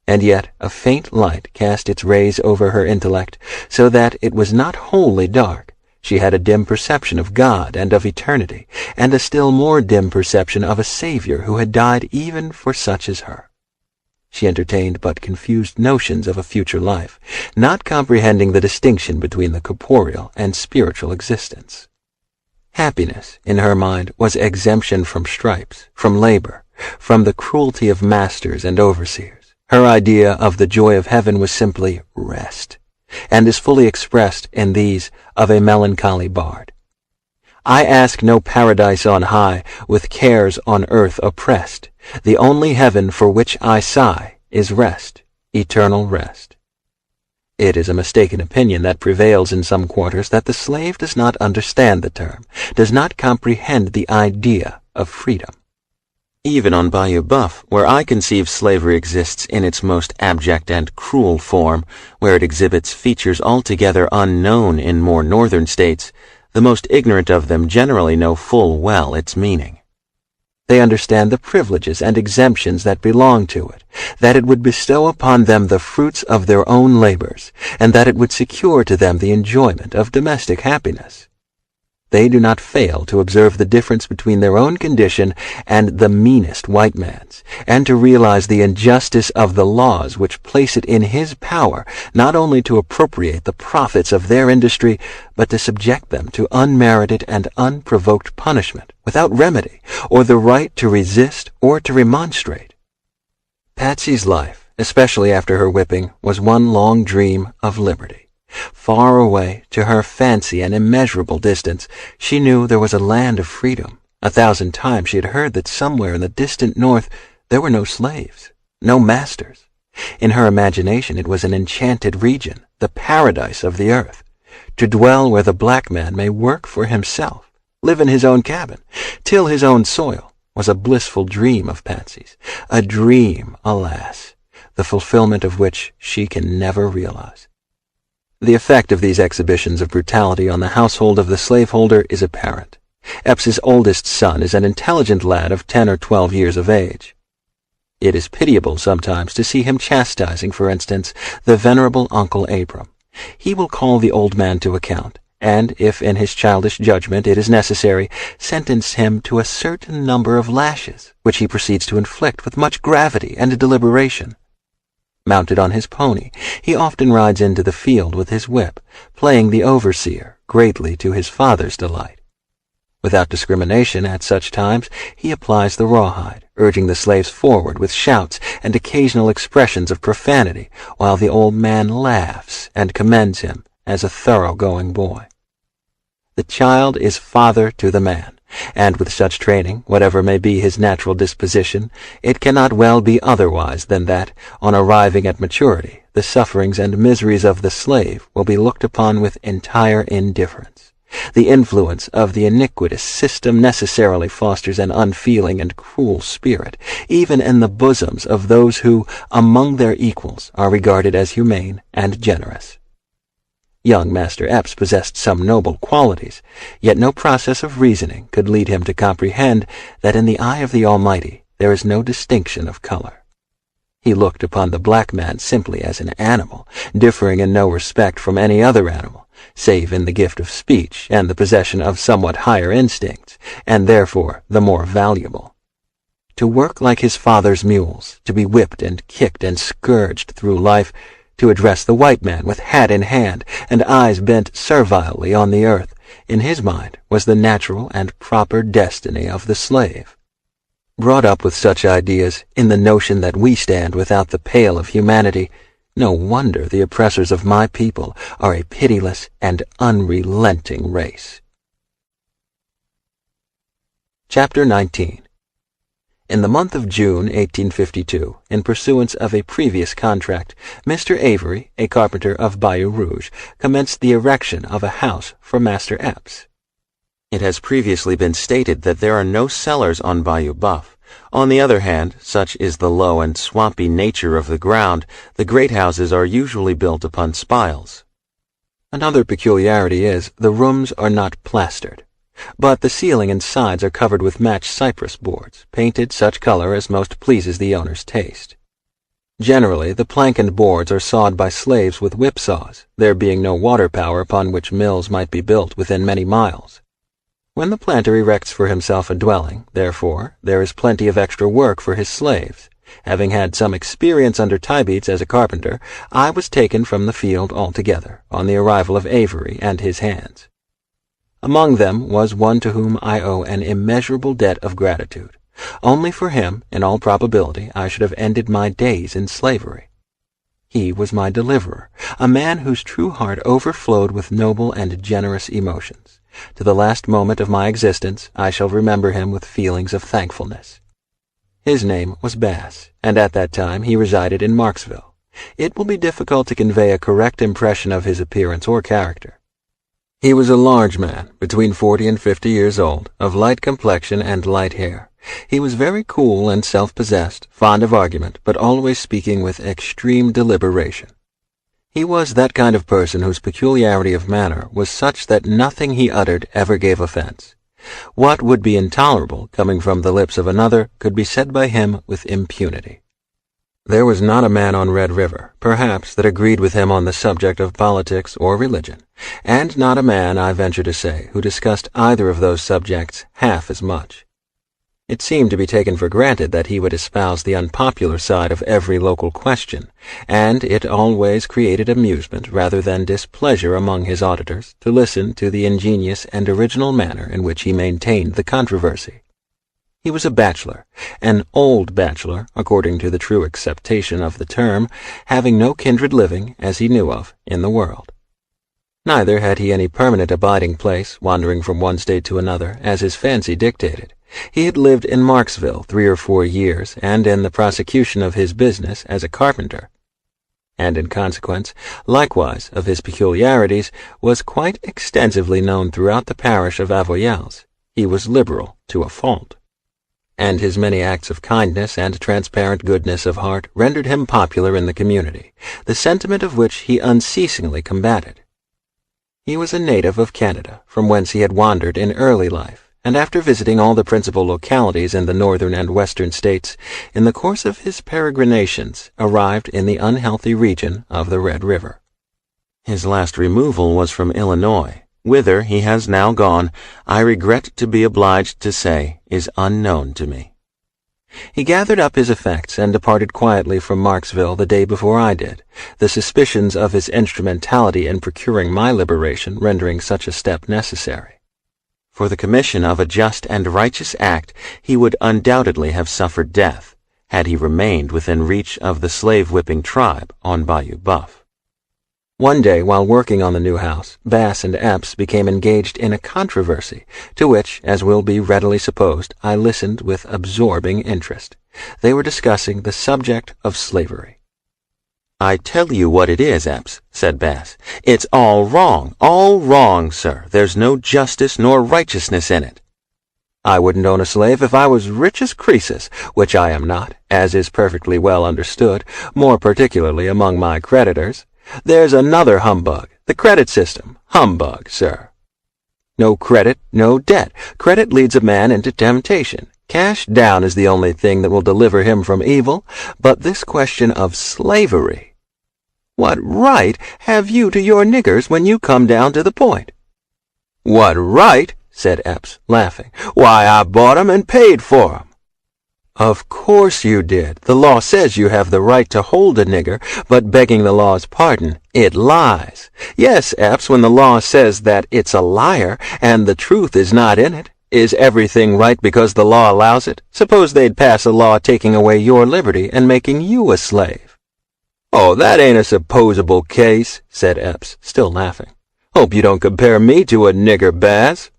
And yet a faint light cast its rays over her intellect, so that it was not wholly dark. She had a dim perception of God and of eternity, and a still more dim perception of a Savior who had died even for such as her. She entertained but confused notions of a future life, not comprehending the distinction between the corporeal and spiritual existence. Happiness, in her mind, was exemption from stripes, from labor, from the cruelty of masters and overseers. Her idea of the joy of heaven was simply rest, and is fully expressed in these of a melancholy bard. I ask no paradise on high, with cares on earth oppressed. The only heaven for which I sigh is rest, eternal rest. It is a mistaken opinion that prevails in some quarters that the slave does not understand the term, does not comprehend the idea of freedom. Even on Bayou Buff, where I conceive slavery exists in its most abject and cruel form, where it exhibits features altogether unknown in more northern states, the most ignorant of them generally know full well its meaning. They understand the privileges and exemptions that belong to it, that it would bestow upon them the fruits of their own labors, and that it would secure to them the enjoyment of domestic happiness. They do not fail to observe the difference between their own condition and the meanest white man's, and to realize the injustice of the laws which place it in his power not only to appropriate the profits of their industry, but to subject them to unmerited and unprovoked punishment without remedy or the right to resist or to remonstrate. Patsy's life, especially after her whipping, was one long dream of liberty. Far away, to her fancy an immeasurable distance, she knew there was a land of freedom. 1,000 times she had heard that somewhere in the distant north there were no slaves, no masters. In her imagination it was an enchanted region, the paradise of the earth. To dwell where the black man may work for himself, live in his own cabin, till his own soil, was a blissful dream of Patsy's, a dream, alas, the fulfillment of which she can never realize. The effect of these exhibitions of brutality on the household of the slaveholder is apparent. Epps's oldest son is an intelligent lad of 10 or 12 years of age. It is pitiable sometimes to see him chastising, for instance, the venerable Uncle Abram. He will call the old man to account, and, if in his childish judgment it is necessary, sentence him to a certain number of lashes, which he proceeds to inflict with much gravity and deliberation. Mounted on his pony, he often rides into the field with his whip, playing the overseer, greatly to his father's delight. Without discrimination at such times, he applies the rawhide, urging the slaves forward with shouts and occasional expressions of profanity, while the old man laughs and commends him as a thoroughgoing boy. The child is father to the man, and with such training, whatever may be his natural disposition, it cannot well be otherwise than that, on arriving at maturity, the sufferings and miseries of the slave will be looked upon with entire indifference. The influence of the iniquitous system necessarily fosters an unfeeling and cruel spirit, even in the bosoms of those who, among their equals, are regarded as humane and generous. Young Master Epps possessed some noble qualities, yet no process of reasoning could lead him to comprehend that in the eye of the Almighty there is no distinction of color. He looked upon the black man simply as an animal, differing in no respect from any other animal, save in the gift of speech and the possession of somewhat higher instincts, and therefore the more valuable. To work like his father's mules, to be whipped and kicked and scourged through life, to address the white man with hat in hand and eyes bent servilely on the earth, in his mind was the natural and proper destiny of the slave. Brought up with such ideas, in the notion that we stand without the pale of humanity, no wonder the oppressors of my people are a pitiless and unrelenting race. Chapter 19. In the month of June, 1852, in pursuance of a previous contract, Mr. Avery, a carpenter of Bayou Rouge, commenced the erection of a house for Master Epps. It has previously been stated that there are no cellars on Bayou Buff. On the other hand, such is the low and swampy nature of the ground, the great houses are usually built upon spiles. Another peculiarity is, the rooms are not plastered, but the ceiling and sides are covered with matched cypress boards, painted such color as most pleases the owner's taste. Generally, the plank and boards are sawed by slaves with whipsaws, there being no water power upon which mills might be built within many miles. When the planter erects for himself a dwelling, therefore, there is plenty of extra work for his slaves. Having had some experience under Tybeats as a carpenter, I was taken from the field altogether, on the arrival of Avery and his hands. Among them was one to whom I owe an immeasurable debt of gratitude. Only for him, in all probability, I should have ended my days in slavery. He was my deliverer, a man whose true heart overflowed with noble and generous emotions. To the last moment of my existence, I shall remember him with feelings of thankfulness. His name was Bass, and at that time he resided in Marksville. It will be difficult to convey a correct impression of his appearance or character. He was a large man, between 40 and 50 years old, of light complexion and light hair, He was very cool and self-possessed, fond of argument, but always speaking with extreme deliberation. He was that kind of person whose peculiarity of manner was such that nothing he uttered ever gave offense. What would be intolerable coming from the lips of another could be said by him with impunity. There was not a man on Red River, perhaps, that agreed with him on the subject of politics or religion, and not a man, I venture to say, who discussed either of those subjects half as much. It seemed to be taken for granted that he would espouse the unpopular side of every local question, and it always created amusement rather than displeasure among his auditors to listen to the ingenious and original manner in which he maintained the controversy. He was a bachelor, an old bachelor, according to the true acceptation of the term, having no kindred living, as he knew of, in the world. Neither had he any permanent abiding place, wandering from one state to another, as his fancy dictated. He had lived in Marksville 3 or 4 years, and in the prosecution of his business as a carpenter, and in consequence, likewise, of his peculiarities, was quite extensively known throughout the parish of Avoyelles. He was liberal to a fault, and his many acts of kindness and transparent goodness of heart rendered him popular in the community, the sentiment of which he unceasingly combated. He was a native of Canada, from whence he had wandered in early life, and after visiting all the principal localities in the northern and western states, in the course of his peregrinations, arrived in the unhealthy region of the Red River. His last removal was from Illinois. Whither he has now gone, I regret to be obliged to say, is unknown to me. He gathered up his effects and departed quietly from Marksville the day before I did, the suspicions of his instrumentality in procuring my liberation rendering such a step necessary. For the commission of a just and righteous act, he would undoubtedly have suffered death, had he remained within reach of the slave-whipping tribe on Bayou Buff. One day, while working on the new house, Bass and Epps became engaged in a controversy, to which, as will be readily supposed, I listened with absorbing interest. They were discussing the subject of slavery. "I tell you what it is, Epps," said Bass. "It's all wrong, sir. There's no justice nor righteousness in it." "I wouldn't own a slave if I was rich as Croesus, which I am not, as is perfectly well understood, more particularly among my creditors. There's another humbug, the credit system. Humbug, sir. No credit, no debt. Credit leads a man into temptation. Cash down is the only thing that will deliver him from evil. But this question of slavery. What right have you to your niggers when you come down to the point?" "What right?" said Epps, laughing. "Why, I bought 'em and paid for 'em." "Of course you did. The law says you have the right to hold a nigger, but begging the law's pardon, it lies. Yes, Epps, when the law says that it's a liar, and the truth is not in it, is everything right because the law allows it? Suppose they'd pass a law taking away your liberty and making you a slave." "Oh, that ain't a supposable case," said Epps, still laughing. "Hope you don't compare me to a nigger, Bass."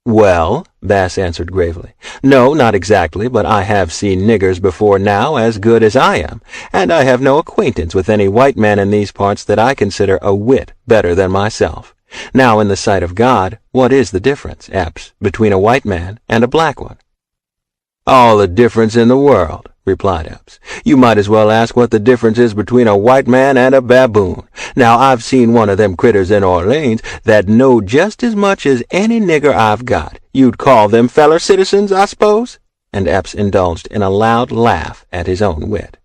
"Well," Bass answered gravely, "no, not exactly, but I have seen niggers before now as good as I am, and I have no acquaintance with any white man in these parts that I consider a whit better than myself. Now, in the sight of God, what is the difference, Epps, between a white man and a black one?" "All the difference in the world," replied Epps. "You might as well ask what the difference is between a white man and a baboon. Now, I've seen one of them critters in Orleans that know just as much as any nigger I've got. You'd call them feller citizens, I suppose?" And Epps indulged in a loud laugh at his own wit.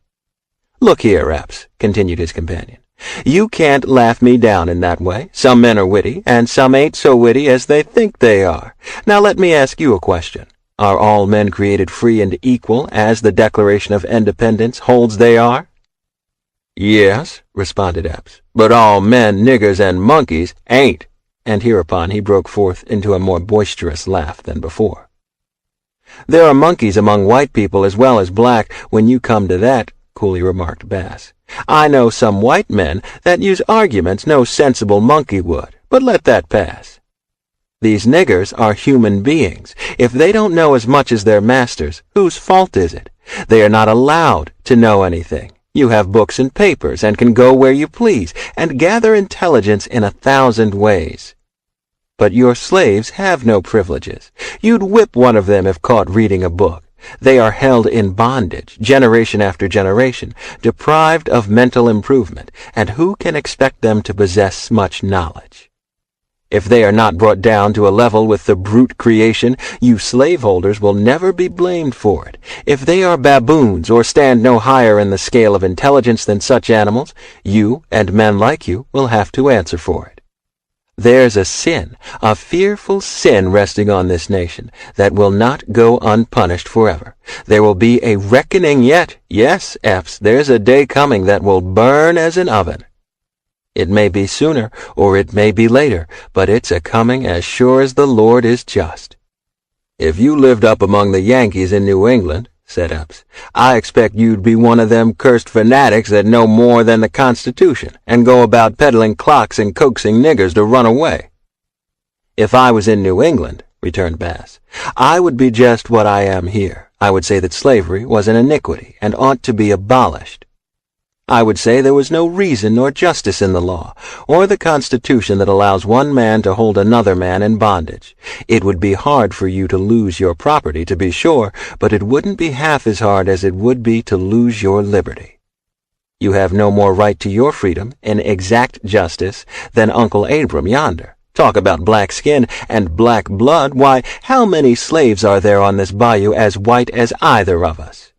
"Look here, Epps," continued his companion. "You can't laugh me down in that way. Some men are witty, and some ain't so witty as they think they are. Now let me ask you a question. Are all men created free and equal, as the Declaration of Independence holds they are?" "Yes," responded Epps, "but all men, niggers, and monkeys ain't." And hereupon he broke forth into a more boisterous laugh than before. "There are monkeys among white people as well as black, when you come to that," coolly remarked Bass. "I know some white men that use arguments no sensible monkey would, but let that pass. These niggers are human beings. If they don't know as much as their masters, whose fault is it? They are not allowed to know anything. You have books and papers, and can go where you please, and gather intelligence in 1,000 ways. But your slaves have no privileges. You'd whip one of them if caught reading a book. They are held in bondage, generation after generation, deprived of mental improvement, and who can expect them to possess much knowledge? If they are not brought down to a level with the brute creation, you slaveholders will never be blamed for it. If they are baboons or stand no higher in the scale of intelligence than such animals, you and men like you will have to answer for it. There's a sin, a fearful sin resting on this nation that will not go unpunished forever. There will be a reckoning yet. Yes, Epps, there's a day coming that will burn as an oven. It may be sooner or it may be later, but it's a coming as sure as the Lord is just. If you lived up among the Yankees in New England, said Epps, I expect you'd be one of them cursed fanatics that know more than the Constitution and go about peddling clocks and coaxing niggers to run away. If I was in New England, returned Bass, I would be just what I am here. I would say that slavery was an iniquity and ought to be abolished. I would say there was no reason nor justice in the law, or the Constitution that allows one man to hold another man in bondage. It would be hard for you to lose your property, to be sure, but it wouldn't be half as hard as it would be to lose your liberty. You have no more right to your freedom in exact justice than Uncle Abram yonder. Talk about black skin and black blood. Why, how many slaves are there on this bayou as white as either of us?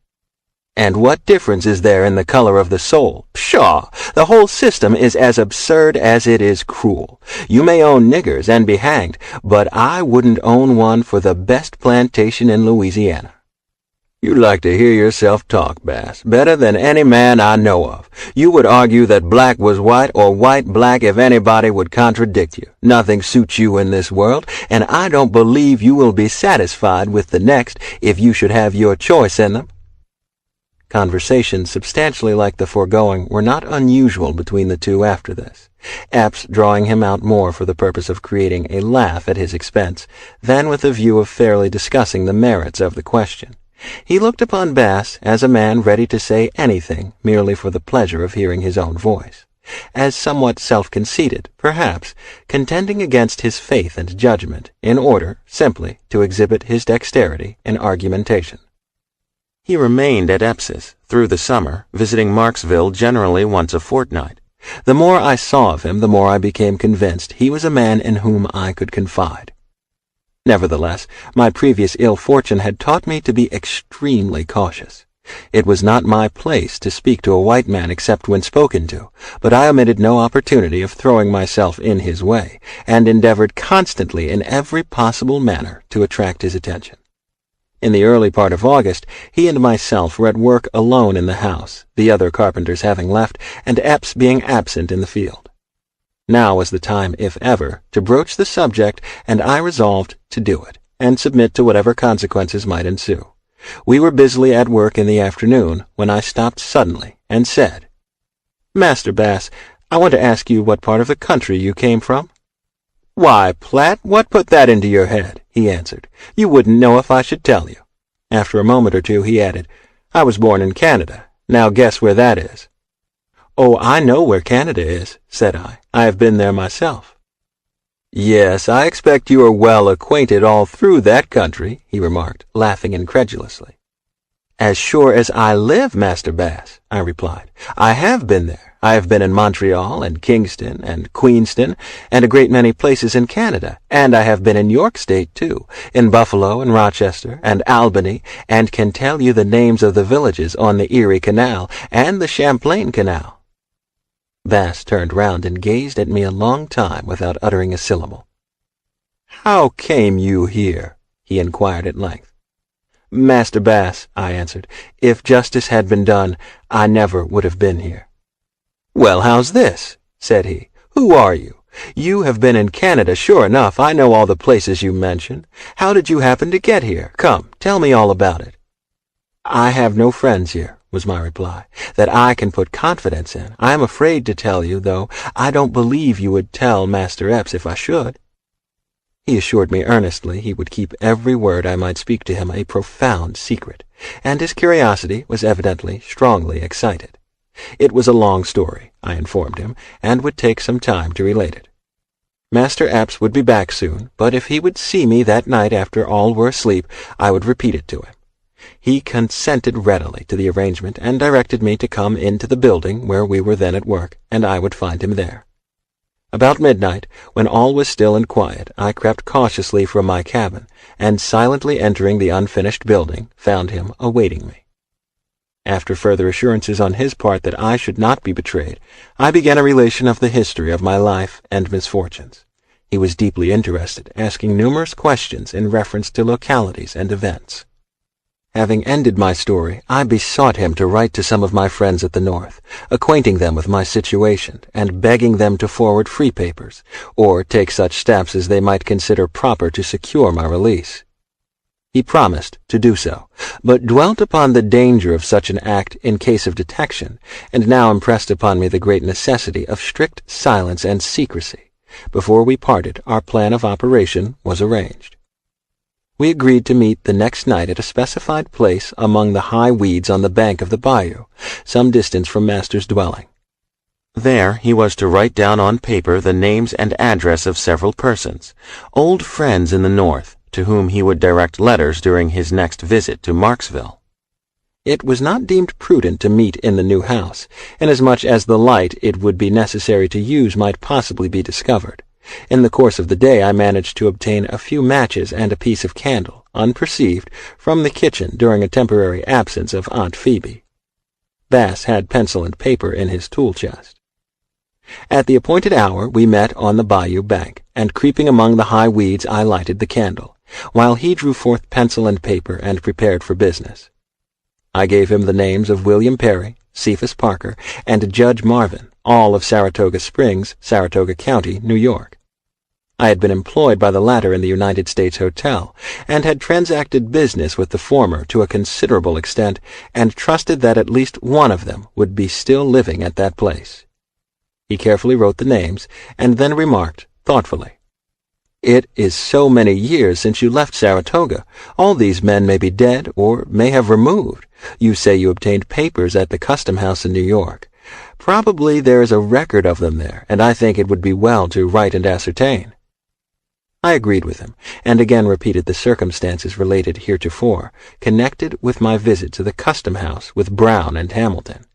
And what difference is there in the color of the soul? Pshaw! The whole system is as absurd as it is cruel. You may own niggers and be hanged, but I wouldn't own one for the best plantation in Louisiana. You like to hear yourself talk, Bass, better than any man I know of. You would argue that black was white or white black if anybody would contradict you. Nothing suits you in this world, and I don't believe you will be satisfied with the next if you should have your choice in them. Conversations substantially like the foregoing were not unusual between the two after this, Epps drawing him out more for the purpose of creating a laugh at his expense than with a view of fairly discussing the merits of the question. He looked upon Bass as a man ready to say anything merely for the pleasure of hearing his own voice, as somewhat self-conceited, perhaps, contending against his faith and judgment in order simply to exhibit his dexterity in argumentation. He remained at Epps's through the summer, visiting Marksville generally once a fortnight. The more I saw of him, the more I became convinced he was a man in whom I could confide. Nevertheless, my previous ill fortune had taught me to be extremely cautious. It was not my place to speak to a white man except when spoken to, but I omitted no opportunity of throwing myself in his way, and endeavored constantly in every possible manner to attract his attention. In the early part of August, he and myself were at work alone in the house, the other carpenters having left, and Epps being absent in the field. Now was the time, if ever, to broach the subject, and I resolved to do it, and submit to whatever consequences might ensue. We were busily at work in the afternoon, when I stopped suddenly, and said, Master Bass, I want to ask you what part of the country you came from. Why, Platt, what put that into your head? He answered. You wouldn't know if I should tell you. After a moment or two, he added, I was born in Canada. Now guess where that is. Oh, I know where Canada is, said I. I have been there myself. Yes, I expect you are well acquainted all through that country, he remarked, laughing incredulously. As sure as I live, Master Bass, I replied. I have been there. I have been in Montreal and Kingston and Queenston and a great many places in Canada, and I have been in York State, too, in Buffalo and Rochester and Albany, and can tell you the names of the villages on the Erie Canal and the Champlain Canal. Bass turned round and gazed at me a long time without uttering a syllable. How came you here? He inquired at length. Master Bass, I answered, if justice had been done, I never would have been here. Well, how's this? Said he. Who are you? You have been in Canada, sure enough. I know all the places you mentioned. How did you happen to get here? Come, tell me all about it. I have no friends here, was my reply, that I can put confidence in. I am afraid to tell you, though I don't believe you would tell Master Epps if I should. He assured me earnestly he would keep every word I might speak to him a profound secret, and his curiosity was evidently strongly excited. It was a long story, I informed him, and would take some time to relate it. Master Epps would be back soon, but if he would see me that night after all were asleep, I would repeat it to him. He consented readily to the arrangement and directed me to come into the building where we were then at work, and I would find him there. About midnight, when all was still and quiet, I crept cautiously from my cabin, and silently entering the unfinished building, found him awaiting me. After further assurances on his part that I should not be betrayed, I began a relation of the history of my life and misfortunes. He was deeply interested, asking numerous questions in reference to localities and events. Having ended my story, I besought him to write to some of my friends at the North, acquainting them with my situation, and begging them to forward free papers, or take such steps as they might consider proper to secure my release. He promised to do so, but dwelt upon the danger of such an act in case of detection, and now impressed upon me the great necessity of strict silence and secrecy. Before we parted, our plan of operation was arranged. We agreed to meet the next night at a specified place among the high weeds on the bank of the bayou, some distance from Master's dwelling. There he was to write down on paper the names and address of several persons, old friends in the North, to whom he would direct letters during his next visit to Marksville. It was not deemed prudent to meet in the new house, inasmuch as the light it would be necessary to use might possibly be discovered. In the course of the day I managed to obtain a few matches and a piece of candle, unperceived, from the kitchen during a temporary absence of Aunt Phoebe. Bass had pencil and paper in his tool chest. At the appointed hour we met on the bayou bank, and creeping among the high weeds I lighted the candle, while he drew forth pencil and paper and prepared for business. I gave him the names of William Perry, Cephas Parker, and Judge Marvin, all of Saratoga Springs, Saratoga County, New York. I had been employed by the latter in the United States Hotel, and had transacted business with the former to a considerable extent, and trusted that at least one of them would be still living at that place. He carefully wrote the names, and then remarked, thoughtfully, "It is so many years since you left Saratoga. All these men may be dead, or may have removed. You say you obtained papers at the Custom House in New York. Probably there is a record of them there, and I think it would be well to write and ascertain." I agreed with him, and again repeated the circumstances related heretofore, connected with my visit to the Custom House with Brown and Hamilton.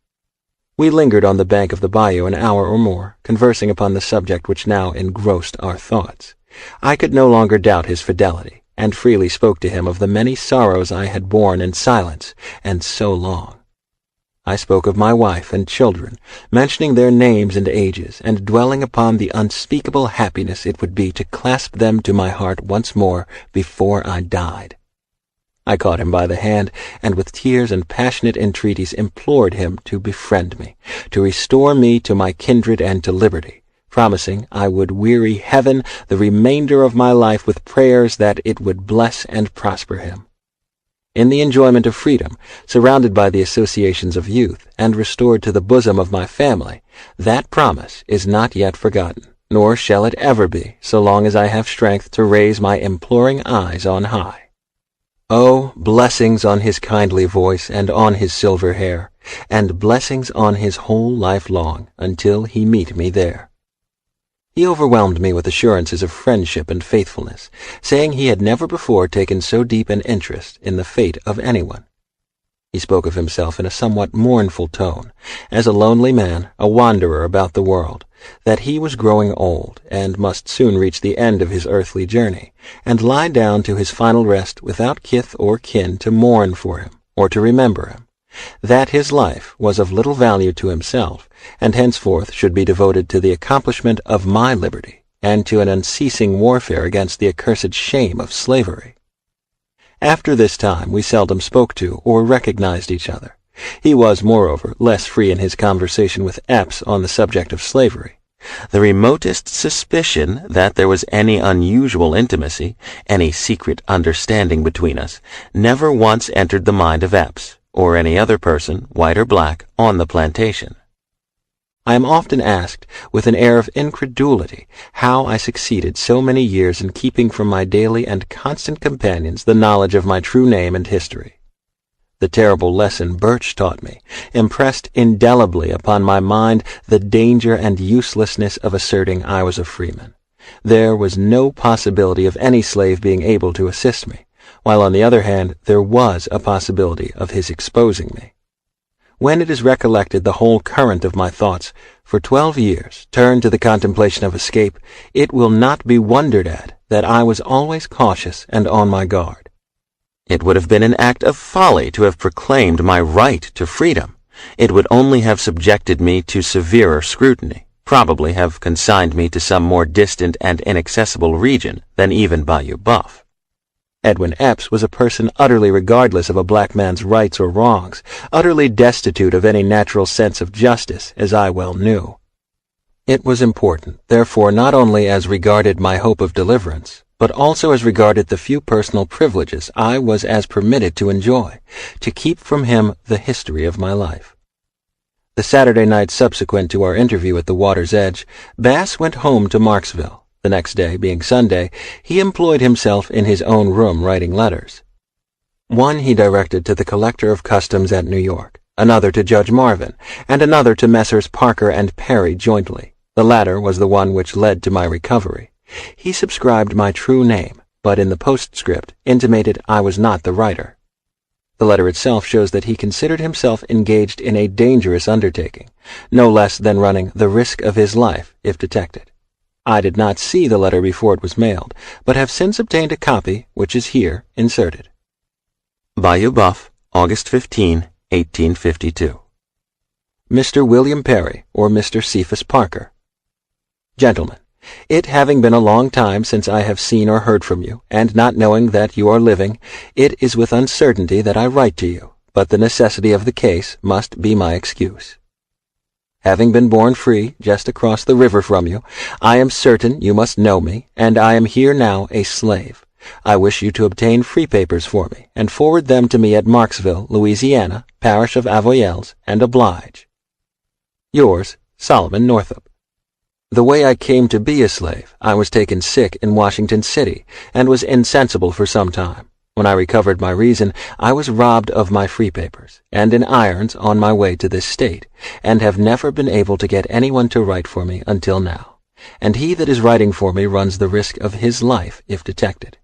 We lingered on the bank of the bayou an hour or more, conversing upon the subject which now engrossed our thoughts. I could no longer doubt his fidelity, and freely spoke to him of the many sorrows I had borne in silence, and so long. I spoke of my wife and children, mentioning their names and ages, and dwelling upon the unspeakable happiness it would be to clasp them to my heart once more before I died. I caught him by the hand, and with tears and passionate entreaties implored him to befriend me, to restore me to my kindred and to liberty, promising I would weary heaven the remainder of my life with prayers that it would bless and prosper him. In the enjoyment of freedom, surrounded by the associations of youth, and restored to the bosom of my family, that promise is not yet forgotten, nor shall it ever be, so long as I have strength to raise my imploring eyes on high. Oh, blessings on his kindly voice and on his silver hair, and blessings on his whole life long, until he meet me there. He overwhelmed me with assurances of friendship and faithfulness, saying he had never before taken so deep an interest in the fate of anyone. He spoke of himself in a somewhat mournful tone, as a lonely man, a wanderer about the world, that he was growing old, and must soon reach the end of his earthly journey, and lie down to his final rest without kith or kin to mourn for him, or to remember him, that his life was of little value to himself, and henceforth should be devoted to the accomplishment of my liberty, and to an unceasing warfare against the accursed shame of slavery. After this time we seldom spoke to or recognized each other. He was, moreover, less free in his conversation with Epps on the subject of slavery. The remotest suspicion that there was any unusual intimacy, any secret understanding between us, never once entered the mind of Epps, or any other person, white or black, on the plantation. I am often asked, with an air of incredulity, how I succeeded so many years in keeping from my daily and constant companions the knowledge of my true name and history. The terrible lesson Birch taught me impressed indelibly upon my mind the danger and uselessness of asserting I was a freeman, There was no possibility of any slave being able to assist me, while on the other hand there was a possibility of his exposing me. When it is recollected the whole current of my thoughts, for 12 years, turned to the contemplation of escape, it will not be wondered at that I was always cautious and on my guard. It would have been an act of folly to have proclaimed my right to freedom. It would only have subjected me to severer scrutiny, probably have consigned me to some more distant and inaccessible region than even Bayou Buff. Edwin Epps was a person utterly regardless of a black man's rights or wrongs, utterly destitute of any natural sense of justice, as I well knew. It was important, therefore, not only as regarded my hope of deliverance, but also as regarded the few personal privileges I was as permitted to enjoy, to keep from him the history of my life. The Saturday night subsequent to our interview at the water's edge, Bass went home to Marksville. The next day, being Sunday, he employed himself in his own room writing letters. One he directed to the Collector of Customs at New York, another to Judge Marvin, and another to Messrs. Parker and Perry jointly. The latter was the one which led to my recovery. He subscribed my true name, but in the postscript intimated I was not the writer. The letter itself shows that he considered himself engaged in a dangerous undertaking, no less than running the risk of his life if detected. I did not see the letter before it was mailed, but have since obtained a copy, which is here inserted. Bayou Buff, August 15, 1852. Mr. William Perry, or Mr. Cephas Parker. Gentlemen, it having been a long time since I have seen or heard from you, and not knowing that you are living, it is with uncertainty that I write to you, but the necessity of the case must be my excuse. Having been born free, just across the river from you, I am certain you must know me, and I am here now a slave. I wish you to obtain free papers for me, and forward them to me at Marksville, Louisiana, parish of Avoyelles, and oblige. Yours, Solomon Northrup. The way I came to be a slave, I was taken sick in Washington City, and was insensible for some time. When I recovered my reason, I was robbed of my free papers, and in irons on my way to this state, and have never been able to get anyone to write for me until now, and he that is writing for me runs the risk of his life if detected.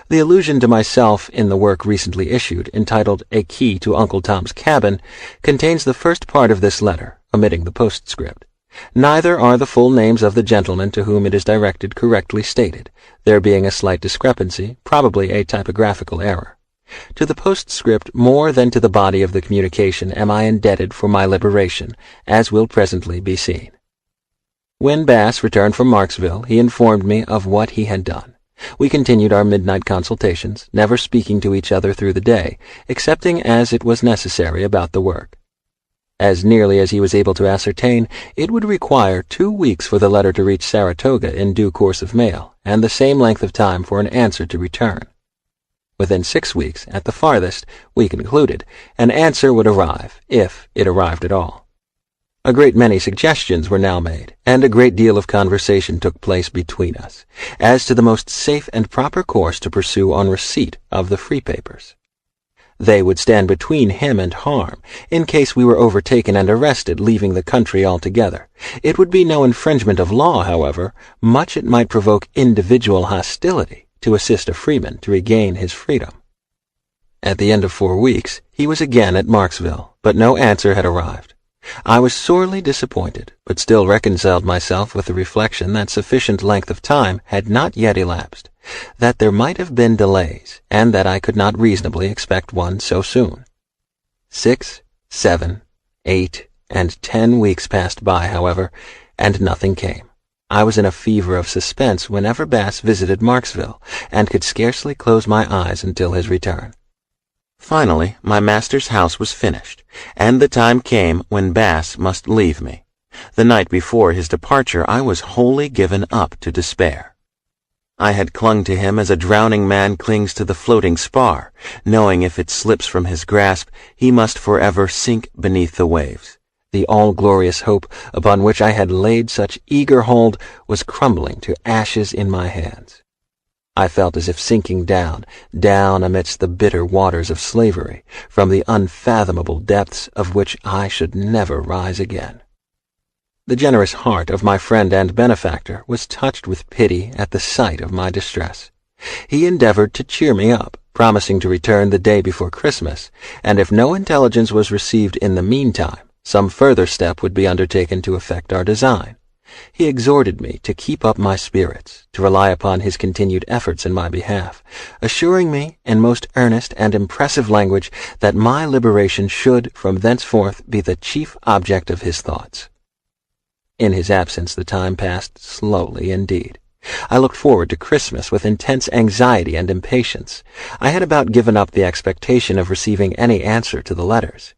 The allusion to myself in the work recently issued, entitled A Key to Uncle Tom's Cabin, contains the first part of this letter, omitting the postscript. Neither are the full names of the gentlemen to whom it is directed correctly stated, there being a slight discrepancy, probably a typographical error. To the postscript more than to the body of the communication am I indebted for my liberation, as will presently be seen. When Bass returned from Marksville, he informed me of what he had done. We continued our midnight consultations, never speaking to each other through the day, excepting as it was necessary about the work. As nearly as he was able to ascertain, it would require 2 weeks for the letter to reach Saratoga in due course of mail, and the same length of time for an answer to return. Within 6 weeks, at the farthest, we concluded, an answer would arrive, if it arrived at all. A great many suggestions were now made, and a great deal of conversation took place between us, as to the most safe and proper course to pursue on receipt of the free papers. They would stand between him and harm, in case we were overtaken and arrested, leaving the country altogether. It would be no infringement of law, however, much it might provoke individual hostility to assist a freeman to regain his freedom. At the end of 4 weeks, he was again at Marksville, but no answer had arrived. I was sorely disappointed, but still reconciled myself with the reflection that sufficient length of time had not yet elapsed, that there might have been delays, and that I could not reasonably expect one so soon. 6, 7, 8, and 10 weeks passed by, however, and nothing came. I was in a fever of suspense whenever Bass visited Marksville, and could scarcely close my eyes until his return. Finally, my master's house was finished, and the time came when Bass must leave me. The night before his departure, I was wholly given up to despair. I had clung to him as a drowning man clings to the floating spar, knowing if it slips from his grasp, he must forever sink beneath the waves. The all-glorious hope upon which I had laid such eager hold was crumbling to ashes in my hands. I felt as if sinking down amidst the bitter waters of slavery, from the unfathomable depths of which I should never rise again. The generous heart of my friend and benefactor was touched with pity at the sight of my distress. He endeavored to cheer me up, promising to return the day before Christmas, and if no intelligence was received in the meantime, some further step would be undertaken to effect our design. He exhorted me to keep up my spirits, to rely upon his continued efforts in my behalf, assuring me in most earnest and impressive language that my liberation should from thenceforth be the chief object of his thoughts. In his absence the time passed slowly indeed. I looked forward to Christmas with intense anxiety and impatience. I had about given up the expectation of receiving any answer to the letters.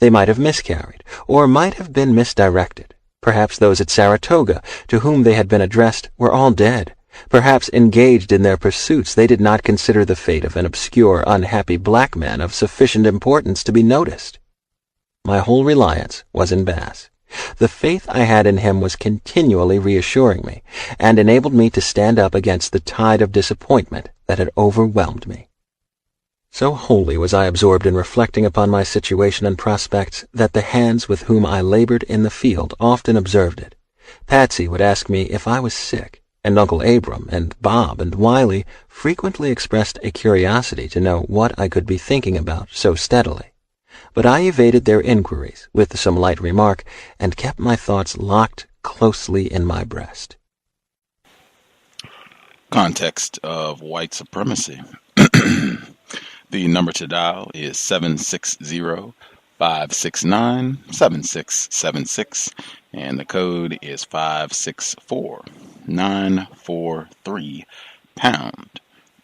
They might have miscarried, or might have been misdirected. Perhaps those at Saratoga, to whom they had been addressed, were all dead. Perhaps engaged in their pursuits, they did not consider the fate of an obscure, unhappy black man of sufficient importance to be noticed. My whole reliance was in Bass. The faith I had in him was continually reassuring me, and enabled me to stand up against the tide of disappointment that had overwhelmed me. So wholly was I absorbed in reflecting upon my situation and prospects that the hands with whom I labored in the field often observed it. Patsy would ask me if I was sick, and Uncle Abram and Bob and Wiley frequently expressed a curiosity to know what I could be thinking about so steadily. But I evaded their inquiries with some light remark and kept my thoughts locked closely in my breast. Context of White Supremacy. The number to dial is 760-569-7676, and the code is 564943#.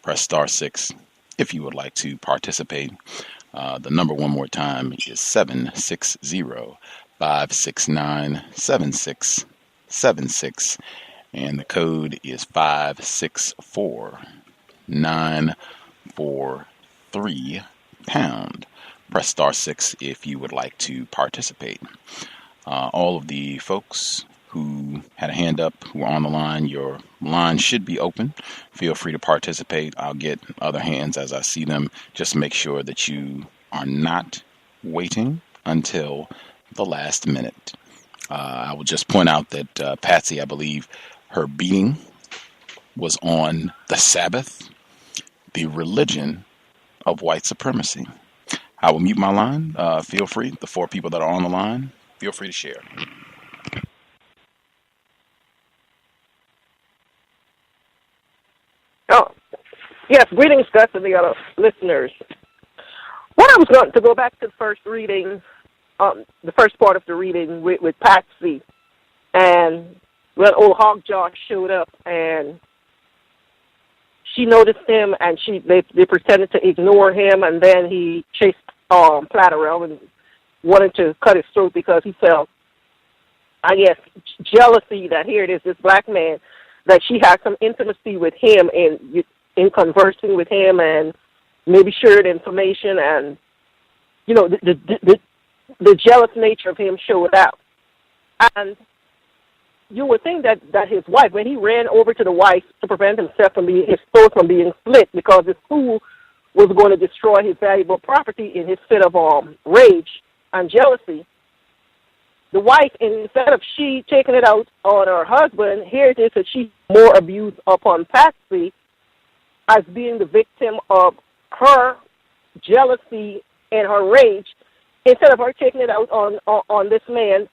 Press *6 if you would like to participate. The number one more time is 760-569-7676, and the code is 564943#. Press *6 if you would like to participate. All of the folks who had a hand up, who are on the line, your line should be open. Feel free to participate. I'll get other hands as I see them. Just make sure that you are not waiting until the last minute. I will just point out that Patsy, I believe, her beating was on the Sabbath, the religion of white supremacy. I will mute my line. Feel free, the 4 people that are on the line, feel free to share. Oh, yes, greetings, Gus, and the other listeners. What I was going to go back to the first reading, the first part of the reading with Patsy, and when old Hog Josh showed up, and she noticed him, and they pretended to ignore him, and then he chased Platt around and wanted to cut his throat because he felt, I guess, jealousy that here it is, this black man, that she had some intimacy with him in conversing with him and maybe shared information, and you know the jealous nature of him showed out. And you would think that his wife, when he ran over to the wife to prevent himself from his throat from being slit because his fool was going to destroy his valuable property in his fit of rage and jealousy, the wife, instead of she taking it out on her husband, here it is that she more abused upon Patsy as being the victim of her jealousy and her rage, instead of her taking it out on this man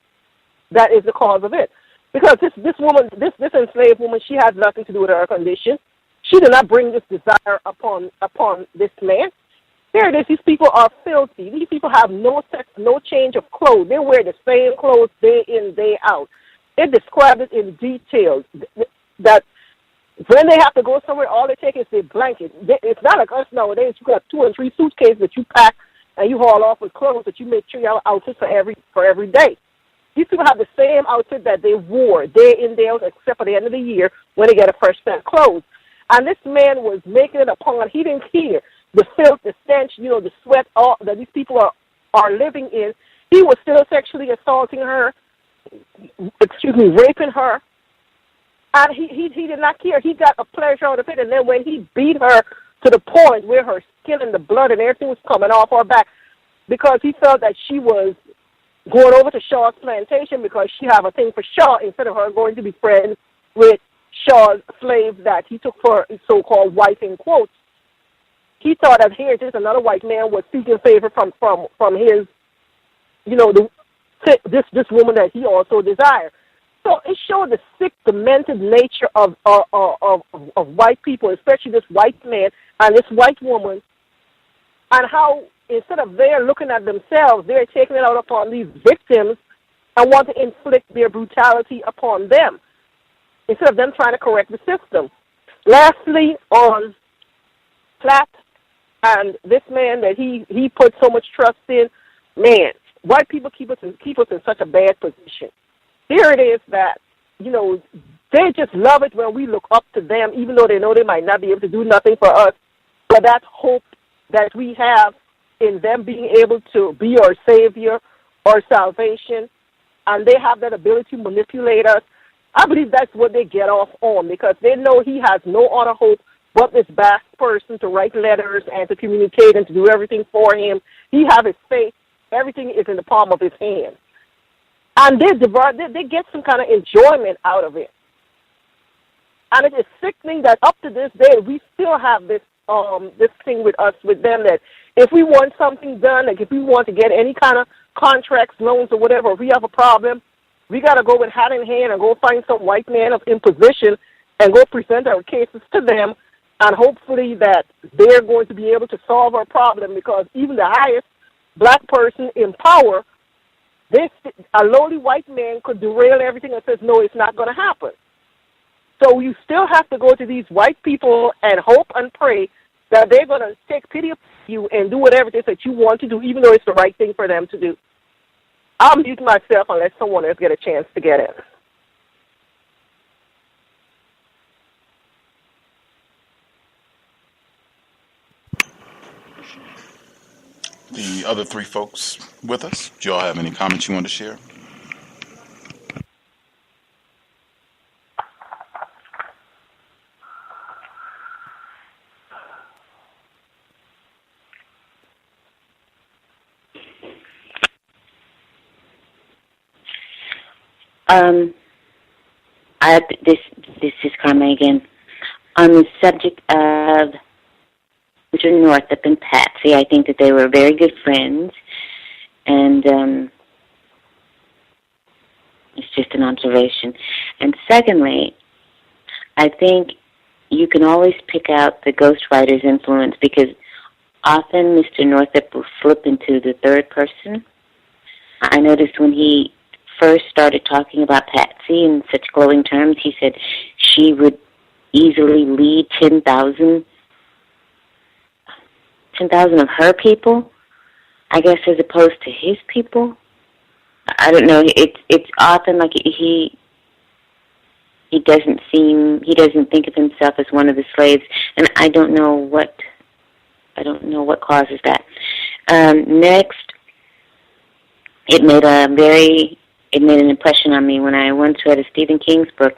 that is the cause of it. Because this woman, this enslaved woman, she has nothing to do with her condition. She did not bring this desire upon this man. Here it is, these people are filthy. These people have no sex, no change of clothes. They wear the same clothes day in, day out. They describe it in detail that when they have to go somewhere, all they take is their blanket. It's not like us nowadays. You got 2 and 3 suitcases that you pack and you haul off with clothes that you make sure you have outfits for every day. These people have the same outfit that they wore day in, day out, except for the end of the year when they get a fresh set of clothes. And this man was making it upon, he didn't care the filth, the stench, the sweat that these people are living in. He was still sexually assaulting her, raping her. And he did not care. He got a pleasure out of it. And then when he beat her to the point where her skin and the blood and everything was coming off her back because he felt that she was going over to Shaw's plantation because she have a thing for Shaw instead of her going to be friends with Shaw's slave that he took for his so-called wife in quotes. He thought that here just another white man was seeking favor from his, this woman that he also desired. So it showed the sick, demented nature of white people, especially this white man and this white woman, and how instead of they're looking at themselves, they're taking it out upon these victims and want to inflict their brutality upon them instead of them trying to correct the system. Lastly, on Platt and this man that he put so much trust in, man, white people keep us in such a bad position. Here it is that, they just love it when we look up to them, even though they know they might not be able to do nothing for us. But that hope that we have in them being able to be our savior, our salvation, and they have that ability to manipulate us, I believe that's what they get off on, because they know he has no other hope but this vast person to write letters and to communicate and to do everything for him. He have his faith. Everything is in the palm of his hand. And they get some kind of enjoyment out of it. And it is sickening that up to this day, we still have this thing with them that if we want something done, like if we want to get any kind of contracts, loans, or whatever, if we have a problem, we got to go with hat in hand and go find some white man in position and go present our cases to them, and hopefully that they're going to be able to solve our problem, because even the highest black person in power, a lowly white man could derail everything and says, no, it's not going to happen. So you still have to go to these white people and hope and pray that they're going to take pity upon you and do whatever it is that you want to do, even though it's the right thing for them to do. I'll mute myself and let someone else get a chance to get in. The other three folks with us, do y'all have any comments you want to share? This is Carmen again. On the subject of Solomon Northrup and Patsy, I think that they were very good friends, and it's just an observation. And secondly, I think you can always pick out the ghostwriter's influence, because often Mr. Northrup will slip into the third person. I noticed when he first started talking about Patsy in such glowing terms, he said she would easily lead 10,000 of her people, I guess, as opposed to his people. I don't know. It's often like he doesn't think of himself as one of the slaves, and I don't know what causes that. Next, it made an impression on me when I once read a Stephen King's book,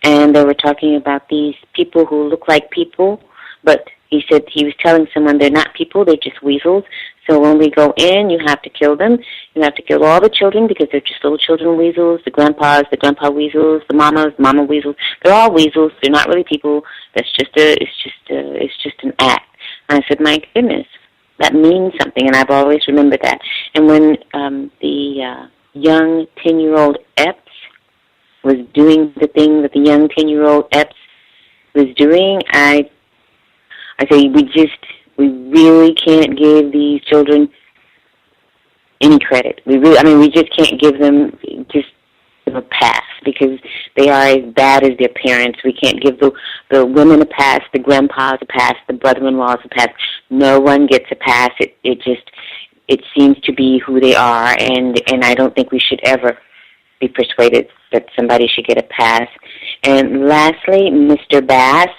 and they were talking about these people who look like people, but he said he was telling someone they're not people, they're just weasels. So when we go in, you have to kill them. You have to kill all the children because they're just little children weasels, the grandpa weasels, the mama weasels. They're all weasels. They're not really people. It's just an act. And I said, my goodness, that means something, and I've always remembered that. And when the young 10-year-old Epps was doing the thing that the young 10-year-old Epps was doing, I say we really can't give these children any credit. We just can't give them just a pass because they are as bad as their parents. We can't give the women a pass, the grandpas a pass, the brother-in-laws a pass. No one gets a pass. It seems to be who they are, and I don't think we should ever be persuaded that somebody should get a pass. And lastly, Mr. Bass,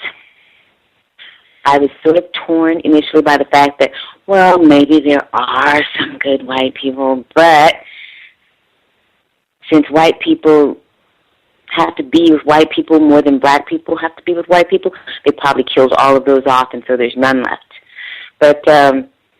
I was sort of torn initially by the fact that, well, maybe there are some good white people, but since white people have to be with white people more than black people have to be with white people, they probably killed all of those off, and so there's none left. But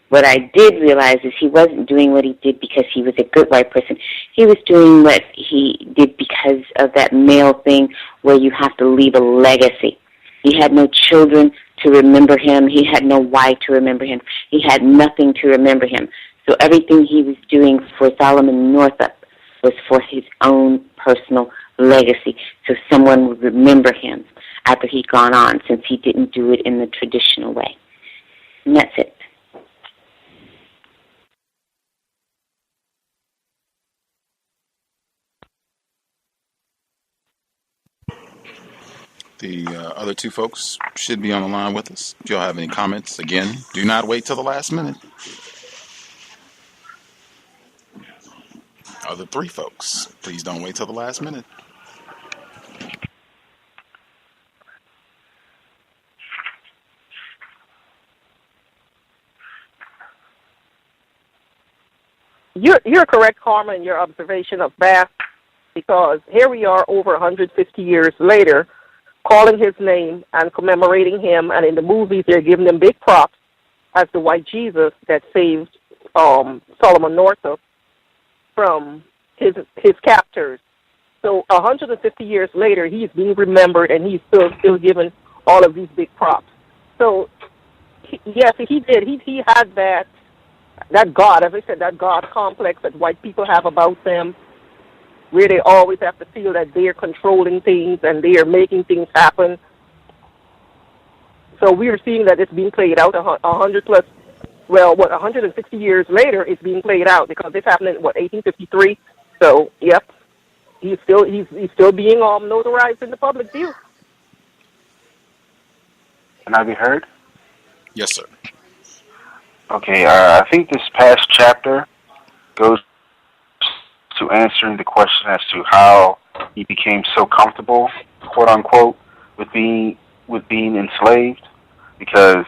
What I did realize is he wasn't doing what he did because he was a good white person. He was doing what he did because of that male thing where you have to leave a legacy. He had no children to remember him. He had no wife to remember him. He had nothing to remember him. So everything he was doing for Solomon Northrup was for his own personal legacy, so someone would remember him after he'd gone on, since he didn't do it in the traditional way. And that's it. The other two folks should be on the line with us. If y'all have any comments, again, do not wait till the last minute. Other three folks, please don't wait till the last minute. You're correct, Karma, in your observation of Bass, because here we are over 150 years later, calling his name and commemorating him, and in the movies they're giving him big props as the white Jesus that saved Solomon Northrup from his captors. So 150 years later, he's being remembered, and he's still given all of these big props. So yes, he did. He had that God, as I said, that God complex that white people have about them, where they always have to feel that they're controlling things and they are making things happen. So we are seeing that it's being played out 160 years later, it's being played out, because this happened in 1853. So yep, he's still being notarized in the public view. Can I be heard? Yes, sir. Okay, I think this past chapter goes to answering the question as to how he became so comfortable, quote unquote, with being enslaved, because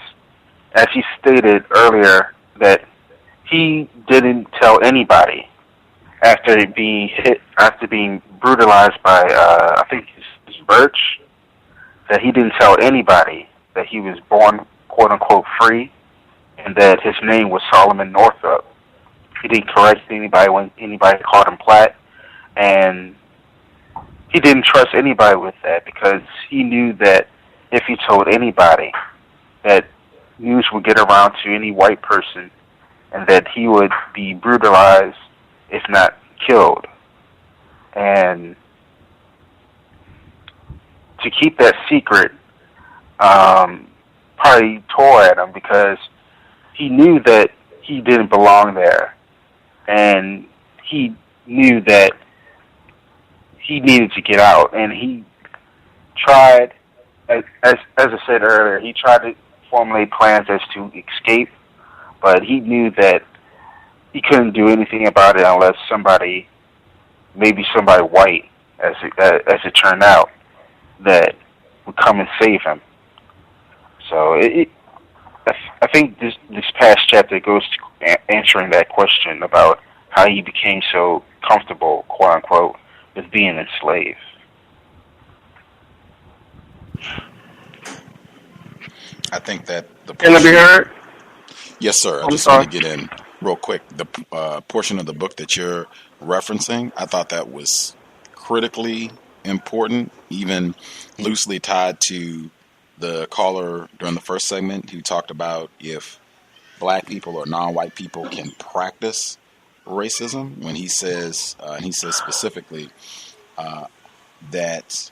as he stated earlier that he didn't tell anybody after being brutalized by I think his Birch, that he didn't tell anybody that he was born, quote unquote, free, and that his name was Solomon Northrup. He didn't correct anybody when anybody called him Platt, and he didn't trust anybody with that, because he knew that if he told anybody, that news would get around to any white person, and that he would be brutalized, if not killed. And to keep that secret probably tore at him, because he knew that he didn't belong there, and he knew that he needed to get out, and he tried, as I said earlier, he tried to formulate plans as to escape, but he knew that he couldn't do anything about it unless maybe somebody white, as it turned out, that would come and save him. So I think this past chapter goes to answering that question about how he became so comfortable, quote unquote, with being enslaved. I think that the Can I be heard? Yes, sir. I just sorry. want to get in real quick. The portion of the book that you're referencing, I thought that was critically important, even loosely tied to the caller during the first segment who talked about if black people or non-white people can practice racism, when he says, and he says specifically that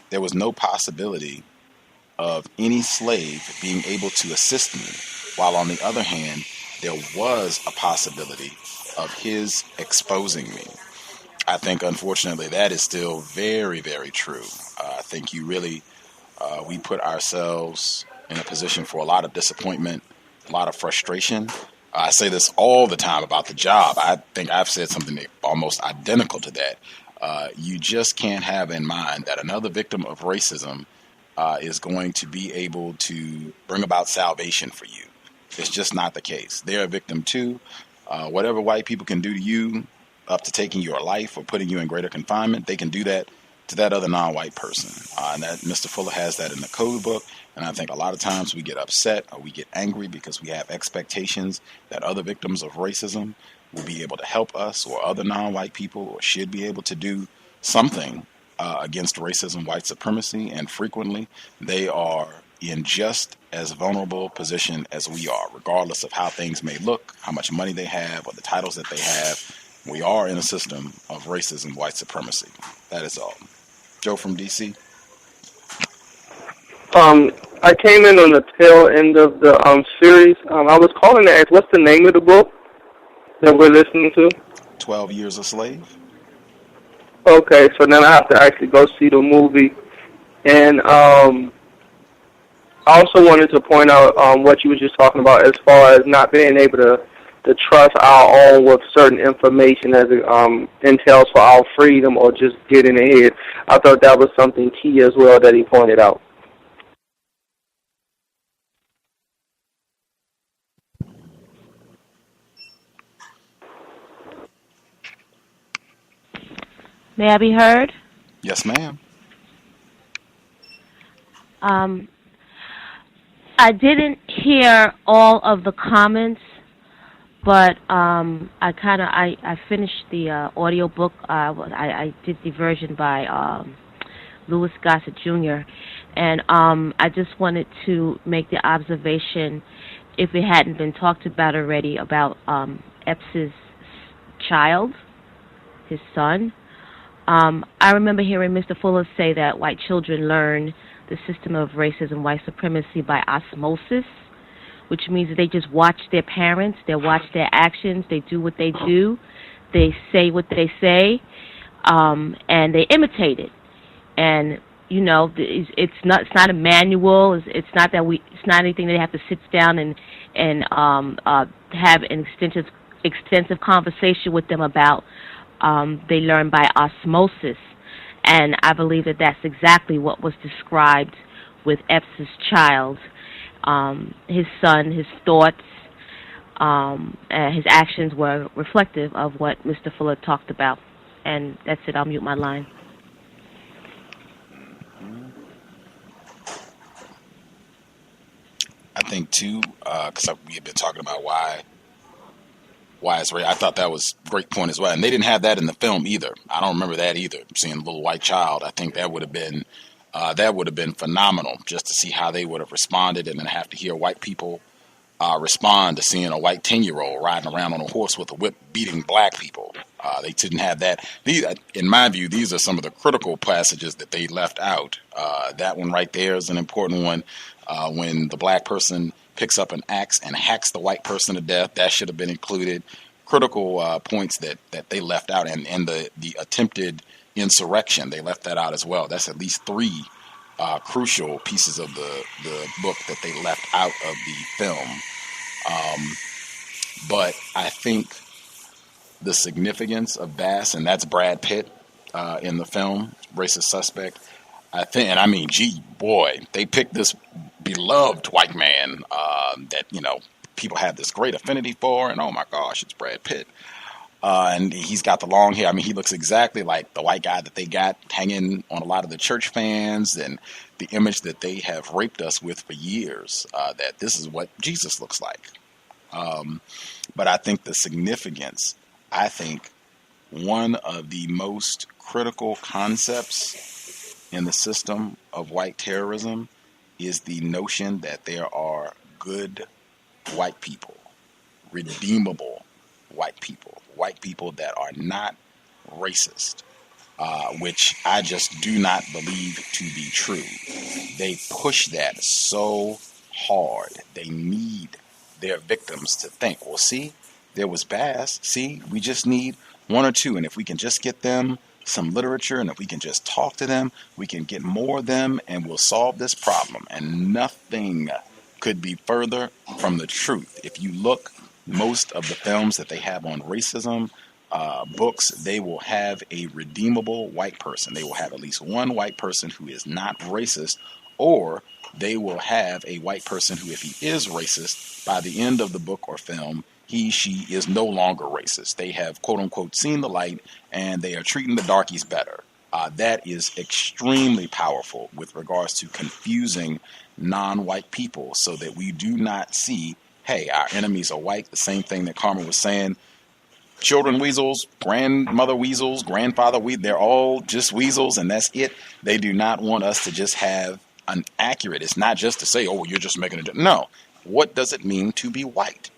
there was no possibility of any slave being able to assist me, while on the other hand, there was a possibility of his exposing me. I think, unfortunately, that is still very, very true. I think we put ourselves in a position for a lot of disappointment, a lot of frustration. I say this all the time about the job. I think I've said something almost identical to that. You just can't have in mind that another victim of racism is going to be able to bring about salvation for you. It's just not the case. They're a victim too. Whatever white people can do to you, up to taking your life or putting you in greater confinement, they can do that to that other non-white person. And that Mr. Fuller has that in the code book. And I think a lot of times we get upset or we get angry because we have expectations that other victims of racism will be able to help us, or other non-white people, or should be able to do something against racism, white supremacy. And frequently they are in just as vulnerable position as we are, regardless of how things may look, how much money they have, or the titles that they have. We are in a system of racism, white supremacy. That is all. Joe from DC. I came in on the tail end of the series. I was calling to ask, what's the name of the book that we're listening to? 12 Years a Slave. Okay, so then I have to actually go see the movie. And I also wanted to point out what you were just talking about as far as not being able to trust our own with certain information as it entails for our freedom, or just getting ahead. I thought that was something key as well that he pointed out. May I be heard? Yes, ma'am. I didn't hear all of the comments, but I finished the audio book. I did the version by Louis Gossett Jr. And I just wanted to make the observation, if it hadn't been talked about already, about Epps' child, his son. I remember hearing Mr. Fuller say that white children learn the system of racism, white supremacy by osmosis, which means that they just watch their parents, they watch their actions, they do what they do, they say what they say, and they imitate it. And you know, it's not a manual. It's not anything they have to sit down and have an extensive conversation with them about. They learn by osmosis, and I believe that that's exactly what was described with Epps' child. His son, his thoughts, his actions were reflective of what Mr. Fuller talked about. And that's it. I'll mute my line. I think too, because we have been talking about why it's race. I thought that was a great point as well. And they didn't have that in the film either. I don't remember that either. Seeing a little white child, I think that would have been phenomenal, just to see how they would have responded, and then have to hear white people respond to seeing a white 10-year-old riding around on a horse with a whip beating black people. They didn't have that. In my view, these are some of the critical passages that they left out. That one right there is an important one. When the black person picks up an axe and hacks the white person to death, that should have been included. Critical points that they left out, and the attempted insurrection, they left that out as well. That's at least three crucial pieces of the book that they left out of the film. But I think the significance of Bass, and that's Brad Pitt in the film, Racist Suspect, I think, and I mean, gee, boy, they picked this beloved white man that, you know, people have this great affinity for, and oh my gosh, it's Brad Pitt. And he's got the long hair. I mean, he looks exactly like the white guy that they got hanging on a lot of the church fans, and the image that they have raped us with for years, that this is what Jesus looks like. But I think the significance, I think one of the most critical concepts in the system of white terrorism is the notion that there are good white people, redeemable white people that are not racist, which I just do not believe to be true. They push that so hard. They need their victims to think, well, see, there was Bass. See, we just need one or two. And if we can just get them some literature, and if we can just talk to them, we can get more of them, and we'll solve this problem. And nothing could be further from the truth. If you look, most of the films that they have on racism, books, they will have a redeemable white person. They will have at least one white person who is not racist, or they will have a white person who, if he is racist, by the end of the book or film, she is no longer racist. They have, quote unquote, seen the light, and they are treating the darkies better. That is extremely powerful with regards to confusing non-white people so that we do not see, hey, our enemies are white. The same thing that Carmen was saying. Children weasels, grandmother weasels, grandfather they're all just weasels, and that's it. They do not want us to just have an accurate. It's not just to say, oh, you're just making it. No. What does it mean to be white?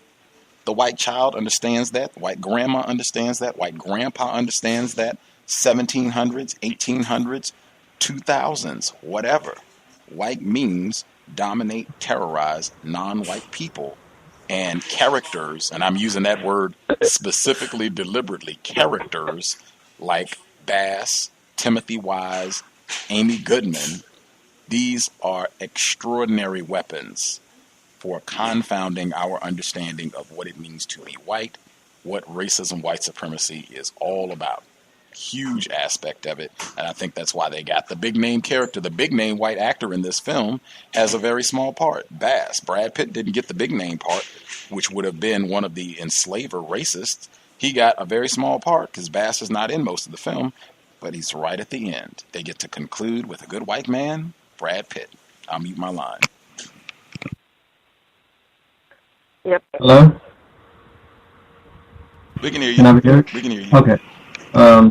The white child understands that. The white grandma understands that. White grandpa understands that. 1700s, 1800s, 2000s, whatever. White means dominate, terrorize non-white people. And characters, and I'm using that word specifically, deliberately, characters like Bass, Timothy Wise, Amy Goodman, these are extraordinary weapons for confounding our understanding of what it means to be white, what racism, white supremacy is all about. Huge aspect of it, and I think that's why they got the big name character. The big name white actor in this film has a very small part. Bass. Brad Pitt didn't get the big name part, which would have been one of the enslaver racists. He got a very small part because Bass is not in most of the film, but he's right at the end. They get to conclude with a good white man, Brad Pitt. I'll mute my line. Yep. Hello? We can hear you. Can I be heard? We can hear you. Okay.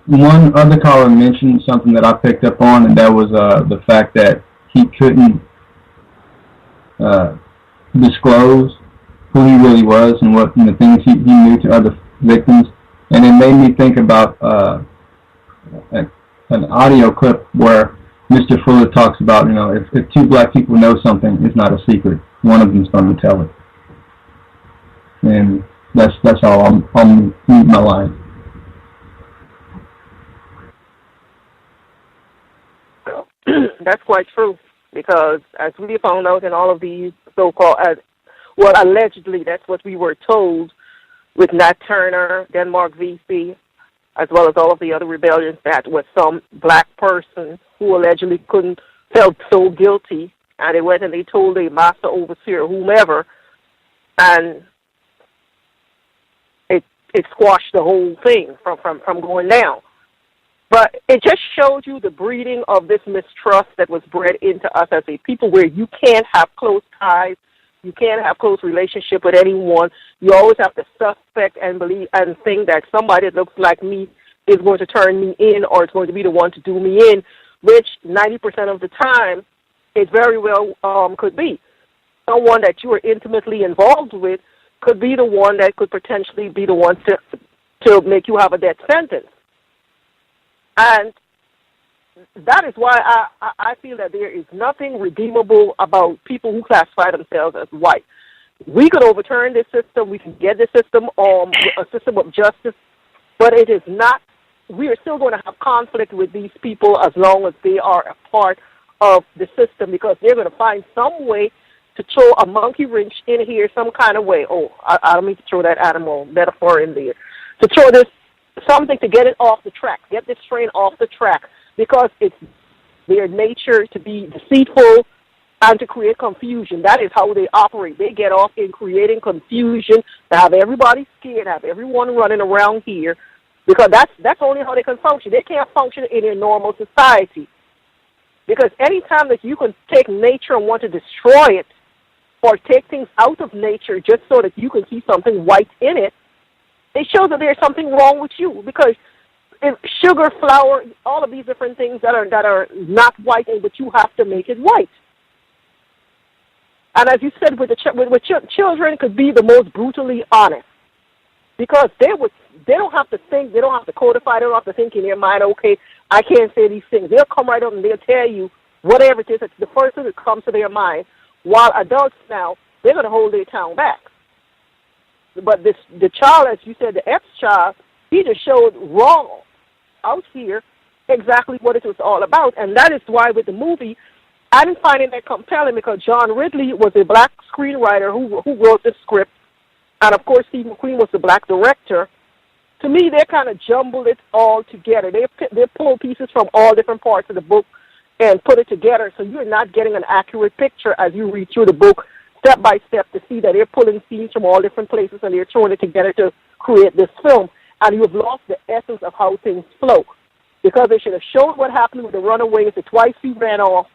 One other caller mentioned something that I picked up on, and that was the fact that he couldn't disclose who he really was and what things he knew to other victims. And it made me think about an audio clip where Mr. Fuller talks about, if two black people know something, it's not a secret. One of them's going to tell it. And that's all. I'll mute my line. That's quite true, because as we found out in all of these so-called, allegedly, that's what we were told with Nat Turner, Denmark VC, as well as all of the other rebellions, that was some black person who allegedly felt so guilty, and they went and they told a master overseer, whomever, and it squashed the whole thing from going down. But it just showed you the breeding of this mistrust that was bred into us as a people, where you can't have close ties, you can't have close relationship with anyone. You always have to suspect and believe and think that somebody that looks like me is going to turn me in, or is going to be the one to do me in, which 90% of the time it very well could be. Someone that you are intimately involved with could be the one that could potentially be the one to make you have a death sentence. And that is why I feel that there is nothing redeemable about people who classify themselves as white. We could overturn this system. We can get this system a system of justice, but it is not. We are still going to have conflict with these people as long as they are a part of the system, because they're going to find some way to throw a monkey wrench in here some kind of way. Oh, I don't mean to throw that animal metaphor in there. To throw this something to get it off the track, get this train off the track, because it's their nature to be deceitful and to create confusion. That is how they operate. They get off in creating confusion, to have everybody scared, have everyone running around here, because that's only how they can function. They can't function in a normal society, because anytime that you can take nature and want to destroy it, or take things out of nature just so that you can see something white in it, it shows that there's something wrong with you, because if sugar, flour, all of these different things that are not white, but you have to make it white. And as you said, with children could be the most brutally honest, because they don't have to think, they don't have to codify, they don't have to think in their mind, okay, I can't say these things. They'll come right up and they'll tell you whatever it is, it's the first thing that comes to their mind. While adults now, they're going to hold their tongue back. But the child, as you said, the ex-child, he just showed wrong out here exactly what it was all about. And that is why with the movie, I didn't find it that compelling, because John Ridley was a black screenwriter who wrote the script. And, of course, Steve McQueen was the black director. To me, they kind of jumbled it all together. They pulled pieces from all different parts of the book and put it together, so you're not getting an accurate picture as you read through the book step by step to see that they're pulling scenes from all different places and they're throwing it together to create this film, and you have lost the essence of how things flow. because they should have shown what happened with the runaways, the twice he ran off,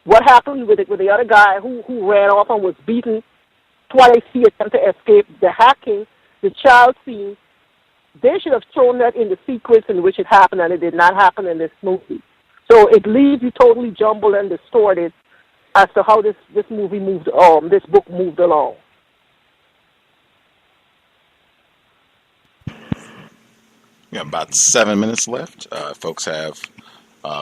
what happened with the other guy who ran off and was beaten, twice he attempted to escape, the hacking, the child scene. They should have shown that in the sequence in which it happened, and it did not happen in this movie. So it leaves you totally jumbled and distorted as to how this movie moved, this book moved along. We have about 7 minutes left. Folks have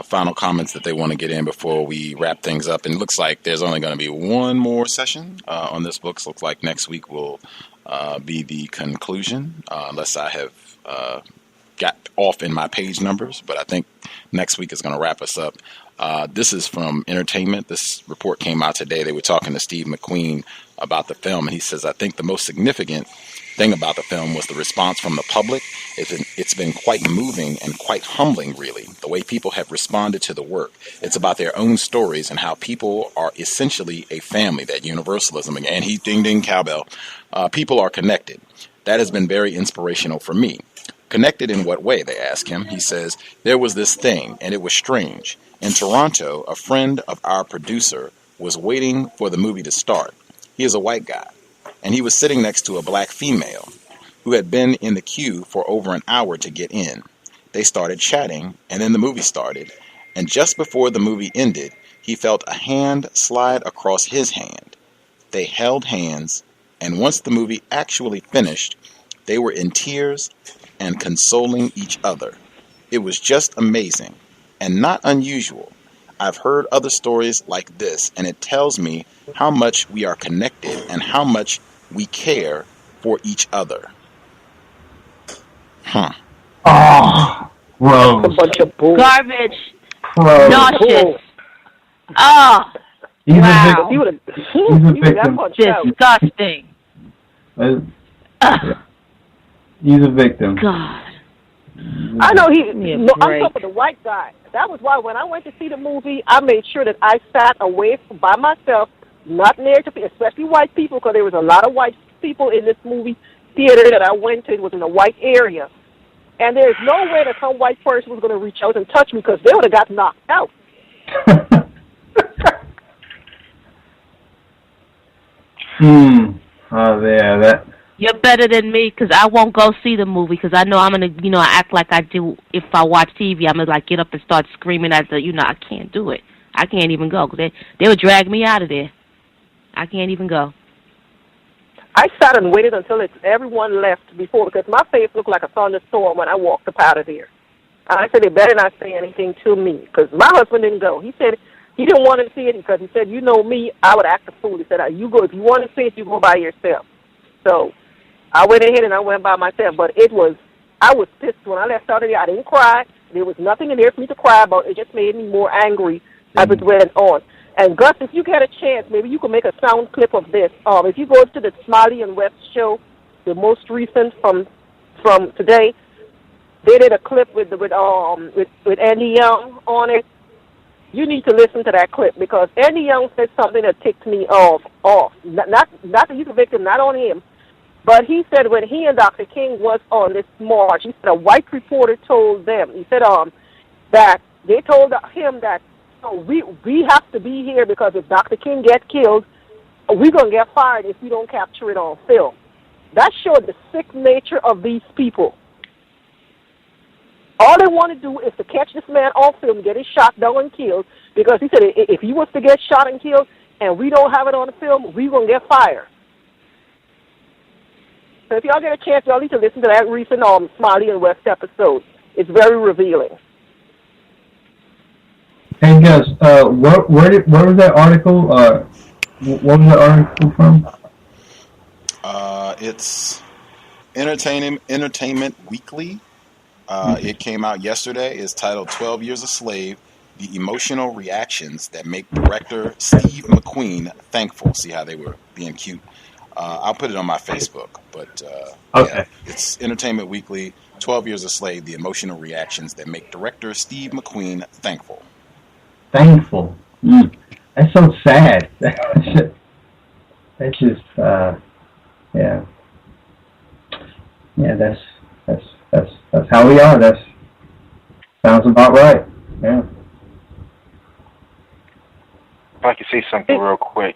final comments that they want to get in before we wrap things up. And it looks like there's only going to be one more session on this book. So it looks like next week will be the conclusion, unless I have got off in my page numbers. But I think next week is going to wrap us up. This is from Entertainment. This report came out today. They were talking to Steve McQueen about the film, and he says, I think the most significant thing about the film was the response from the public. It's been quite moving and quite humbling, really, the way people have responded to the work. It's about their own stories and how people are essentially a family, that universalism, and he ding ding cowbell. People are connected. That has been very inspirational for me. Connected in what way, they ask him. He says, there was this thing, and it was strange. In Toronto, a friend of our producer was waiting for the movie to start. He is a white guy, and he was sitting next to a black female who had been in the queue for over an hour to get in. They started chatting, and then the movie started, and just before the movie ended, he felt a hand slide across his hand. They held hands, and once the movie actually finished, they were in tears and consoling each other. It was just amazing and not unusual. I've heard other stories like this, and it tells me how much we are connected and how much we care for each other. Oh, gross. A bunch of bull. Garbage. Gross. Nauseous. Oh, He's wow. a victim. Disgusting. He's a victim. God. I know I'm talking about the white guy. That was why when I went to see the movie, I made sure that I sat away by myself, not near to people, especially white people, because there was a lot of white people in this movie theater that I went to. It was in a white area. And there's no way that some white person was going to reach out and touch me, because they would have got knocked out. Yeah, that. You're better than me, because I won't go see the movie, because I know I'm going to, act like I do if I watch TV. I'm going to, get up and start screaming at the, I can't do it. I can't even go, because they would drag me out of there. I can't even go. I sat and waited until everyone left before, because my face looked like a thunderstorm when I walked up out of there. And I said, they better not say anything to me, because my husband didn't go. He said he didn't want to see it, because he said, you know me, I would act a fool. He said, you go, if you want to see it, you go by yourself. So I went ahead and I went by myself, but I was pissed when I left out of there. I didn't cry. There was nothing in there for me to cry about. It just made me more angry as it went on. And Gus, if you get a chance, maybe you can make a sound clip of this. If you go to the Smiley and West show, the most recent from today, they did a clip with Andy Young on it. You need to listen to that clip, because Andy Young said something that ticked me off. Not that he's a victim, not on him. But he said when he and Dr. King was on this march, he said a white reporter told them, he said that they told him that we have to be here, because if Dr. King gets killed, we're going to get fired if we don't capture it on film. That showed the sick nature of these people. All they want to do is to catch this man on film, get him shot down and killed, because he said if he was to get shot and killed and we don't have it on the film, we're going to get fired. So if y'all get a chance, y'all need to listen to that recent Smiley and West episode. It's very revealing. Hey, Gus, where was that article? What was that article from? It's Entertainment Weekly. It came out yesterday. It's titled 12 Years a Slave, The Emotional Reactions That Make Director Steve McQueen Thankful. See how they were being cute? I'll put it on my Facebook, but okay. Yeah, it's Entertainment Weekly, 12 Years a Slave, The Emotional Reactions That Make Director Steve McQueen Thankful. Thankful. That's so sad. That's just, yeah. Yeah, that's how we are. That's Sounds about right. Yeah. If I could say something real quick,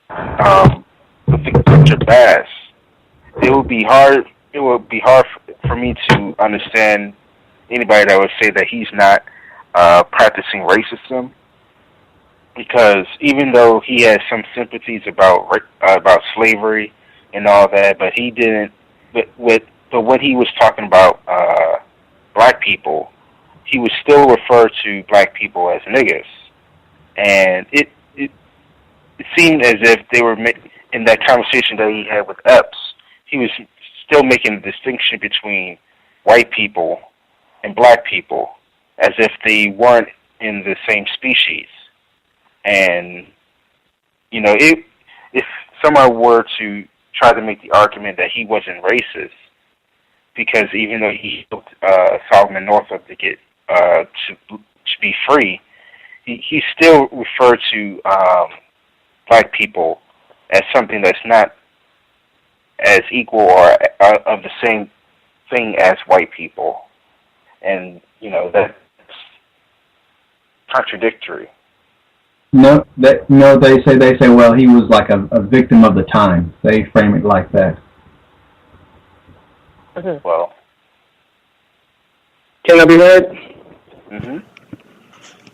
with Victor Bass, it would be hard for me to understand anybody that would say that he's not practicing racism, because even though he has some sympathies about slavery and all that, but he didn't. But when he was talking about black people, he would still refer to black people as niggas, and it seemed as if they were in that conversation that he had with Epps. He was still making a distinction between white people and black people, as if they weren't in the same species. And if someone were to try to make the argument that he wasn't racist, because even though he helped Solomon Northrup to get to be free, he still referred to black people as something that's not as equal or of the same thing as white people, and that's contradictory. No, they say, well, he was like a victim of the time. They frame it like that. Well, can I be heard? Mm-hmm.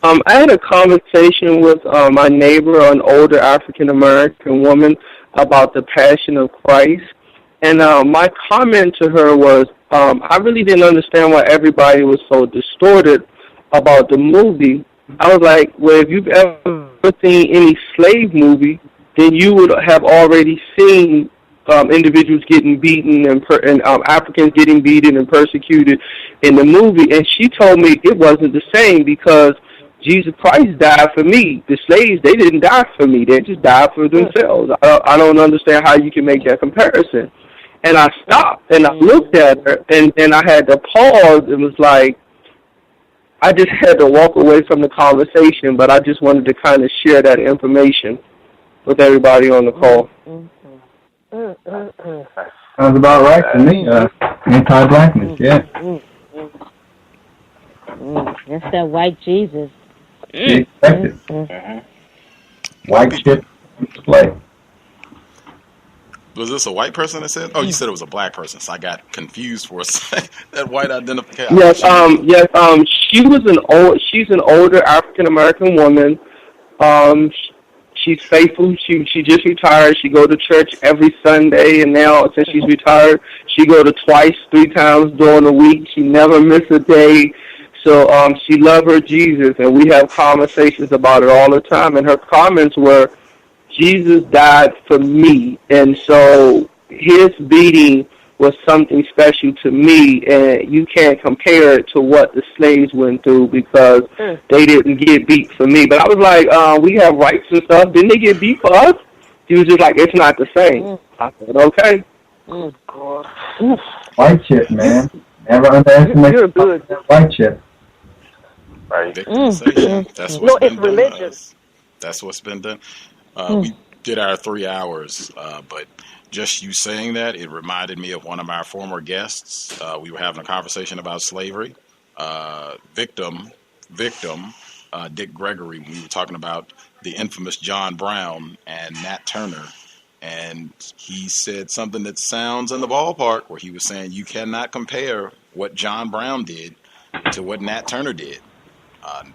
I had a conversation with my neighbor, an older African American woman, about the Passion of Christ, and my comment to her was, I really didn't understand why everybody was so distorted about the movie. I was like, well, if you've ever seen any slave movie, then you would have already seen individuals getting beaten and Africans getting beaten and persecuted in the movie. And she told me it wasn't the same because Jesus Christ died for me. The slaves, they didn't die for me. They just died for themselves. I don't understand how you can make that comparison. And I stopped and I looked at her and I had to pause. It was like, I just had to walk away from the conversation, but I just wanted to kind of share that information with everybody on the call. Sounds about right to me. Anti-blackness, yeah. That's that white Jesus. Expected. White shit display. Was this a white person that said? Oh, you said it was a black person, so I got confused for a second. That white identification. Yes, she's an older African American woman. She's faithful. She just retired. She go to church every Sunday, and now since she's retired, she go to 3 times during the week. She never miss a day. So she love her Jesus, and we have conversations about it all the time. And her comments were, Jesus died for me, and so his beating was something special to me, and you can't compare it to what the slaves went through because they didn't get beat for me. But I was like, we have rights and stuff. Didn't they get beat for us? He was just like, it's not the same. I said, okay. White chip, man. Never underestimate You're good. White chip. Right. Victimization. That's what's been it's religious. That's what's been done. We did our 3 hours, but just you saying that, it reminded me of one of our former guests. We were having a conversation about slavery. Victim, Dick Gregory, we were talking about the infamous John Brown and Nat Turner. And he said something that sounds in the ballpark, where he was saying you cannot compare what John Brown did to what Nat Turner did.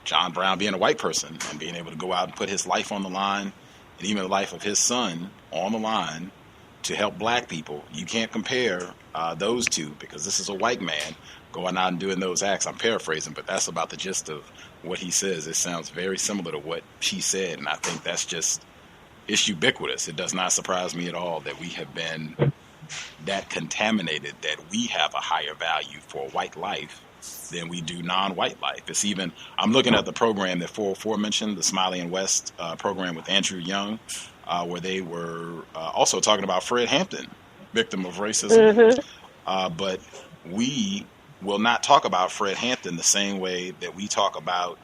John Brown being a white person and being able to go out and put his life on the line, and even the life of his son on the line to help black people. You can't compare those two, because this is a white man going out and doing those acts. I'm paraphrasing, but that's about the gist of what he says. It sounds very similar to what she said, and I think that's just, it's ubiquitous. It does not surprise me at all that we have been that contaminated, that we have a higher value for white life than we do non-white life. It's even, I'm looking at the program that 404 mentioned, the Smiley and West program with Andrew Young, where they were also talking about Fred Hampton, victim of racism. But we will not talk about Fred Hampton the same way that we talk about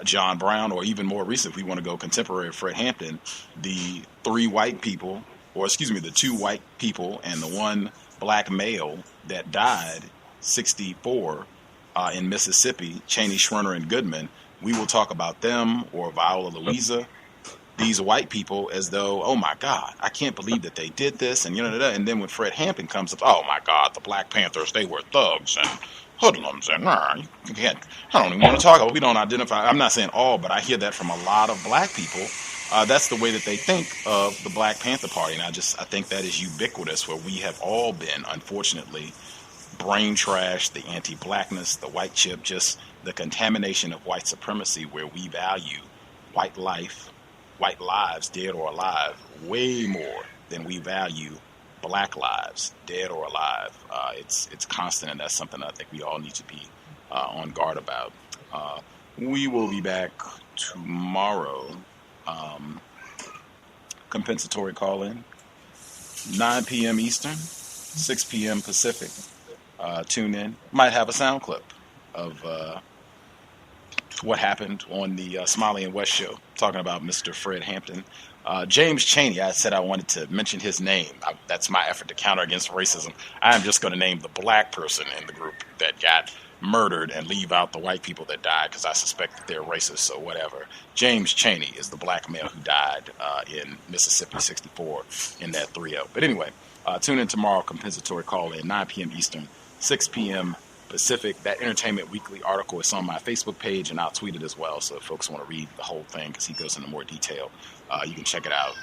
John Brown, or even more recent, if we want to go contemporary of Fred Hampton, the 3 white people, or excuse me, the 2 white people and the 1 black male that died 64 in Mississippi, Cheney, Schwerner, and Goodman, we will talk about them or Viola Louisa, these white people, as though, oh my God, I can't believe that they did this, and and then when Fred Hampton comes up, oh my God, the Black Panthers, they were thugs and hoodlums and you can't. I don't even want to talk about. We don't identify. I'm not saying all, but I hear that from a lot of black people. That's the way that they think of the Black Panther Party, and I think that is ubiquitous, where we have all been, unfortunately, brain trash, the anti-blackness, the white chip, just the contamination of white supremacy, where we value white life, white lives, dead or alive, way more than we value black lives, dead or alive. It's constant, and that's something I think we all need to be on guard about. We will be back tomorrow. Compensatory call-in, 9 p.m. Eastern, 6 p.m. Pacific. Tune in. Might have a sound clip of what happened on the Smiley and West show, talking about Mr. Fred Hampton. James Cheney, I said I wanted to mention his name. That's my effort to counter against racism. I'm just going to name the black person in the group that got murdered and leave out the white people that died, because I suspect that they're racist, so whatever. James Cheney is the black male who died in Mississippi 64 in that 3-0. But anyway, tune in tomorrow, compensatory call in, 9 p.m. Eastern, 6 p.m. Pacific. That Entertainment Weekly article is on my Facebook page, and I'll tweet it as well, so if folks want to read the whole thing, because he goes into more detail, you can check it out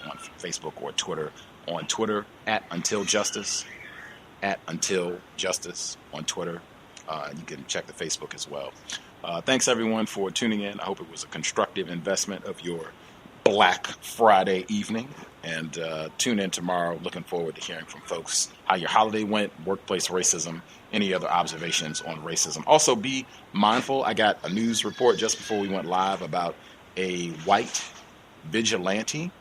on Facebook or Twitter. On Twitter, @UntilJustice, @UntilJustice on Twitter. You can check the Facebook as well. Thanks, everyone, for tuning in. I hope it was a constructive investment of your Black Friday evening. And tune in tomorrow. Looking forward to hearing from folks how your holiday went, workplace racism, any other observations on racism. Also, be mindful. I got a news report just before we went live about a white vigilante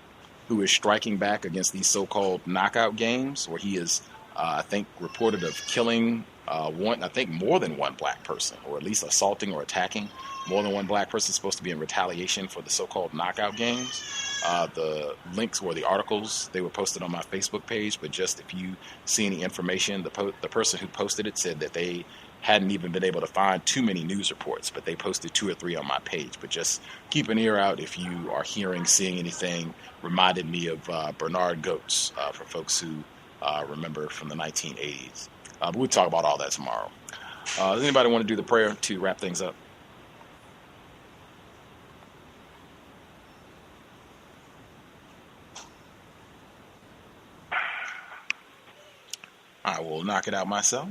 who is striking back against these so-called knockout games, where he is, I think, reported of killing more than one black person, or at least assaulting or attacking more than one black person, supposed to be in retaliation for the so-called knockout games. The links were the articles. They were posted on my Facebook page, but just if you see any information, the person who posted it said that they hadn't even been able to find too many news reports, but they posted 2 or 3 on my page. But just keep an ear out if you are seeing anything. Reminded me of Bernard Goetz, for folks who remember from the 1980s. But we'll talk about all that tomorrow. Does anybody want to do the prayer to wrap things up? I will knock it out myself.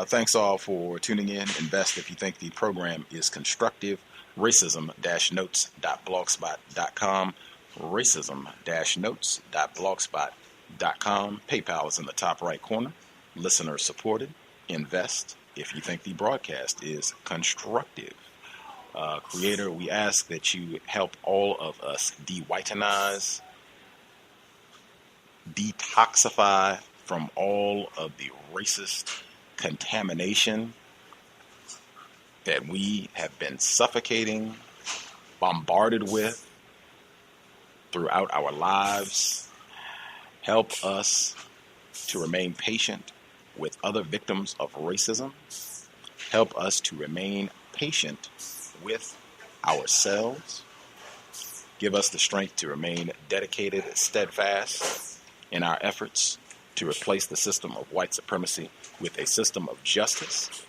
Thanks all for tuning in. Invest if you think the program is constructive. Racism-notes.blogspot.com. Racism-notes.blogspot.com. PayPal is in the top right corner. Listener supported. Invest if you think the broadcast is constructive. Creator, we ask that you help all of us de-whitenize, detoxify from all of the racist contamination that we have been suffocating, bombarded with throughout our lives. Help us to remain patient with other victims of racism. Help us to remain patient with ourselves. Give us the strength to remain dedicated and steadfast in our efforts to replace the system of white supremacy with a system of justice.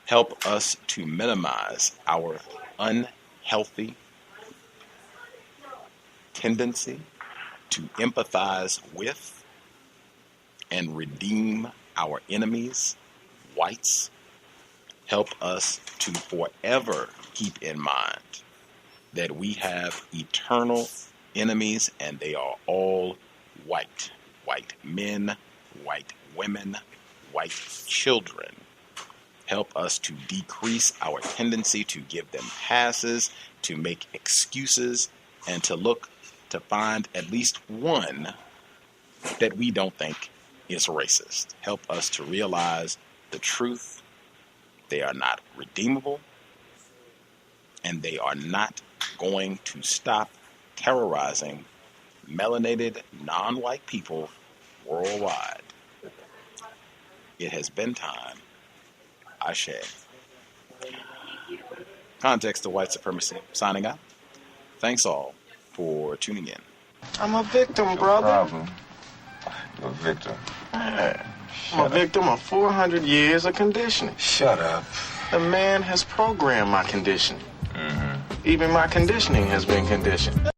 Help us to minimize our unhealthy tendency to empathize with and redeem our enemies, whites. Help us to forever keep in mind that we have eternal enemies, and they are all white. White men, white women, white children. Help us to decrease our tendency to give them passes, to make excuses, and to look to find at least one that we don't think is racist. Help us to realize the truth. They are not redeemable, and they are not going to stop terrorizing melanated, non-white people worldwide. It has been time. Ashe. Context of White Supremacy, signing out. Thanks all for tuning in. I'm a victim, brother. Problem. You're a victim. Yeah. I'm a victim of 400 years of conditioning. Shut up. The man has programmed my conditioning. Even my conditioning has been conditioned.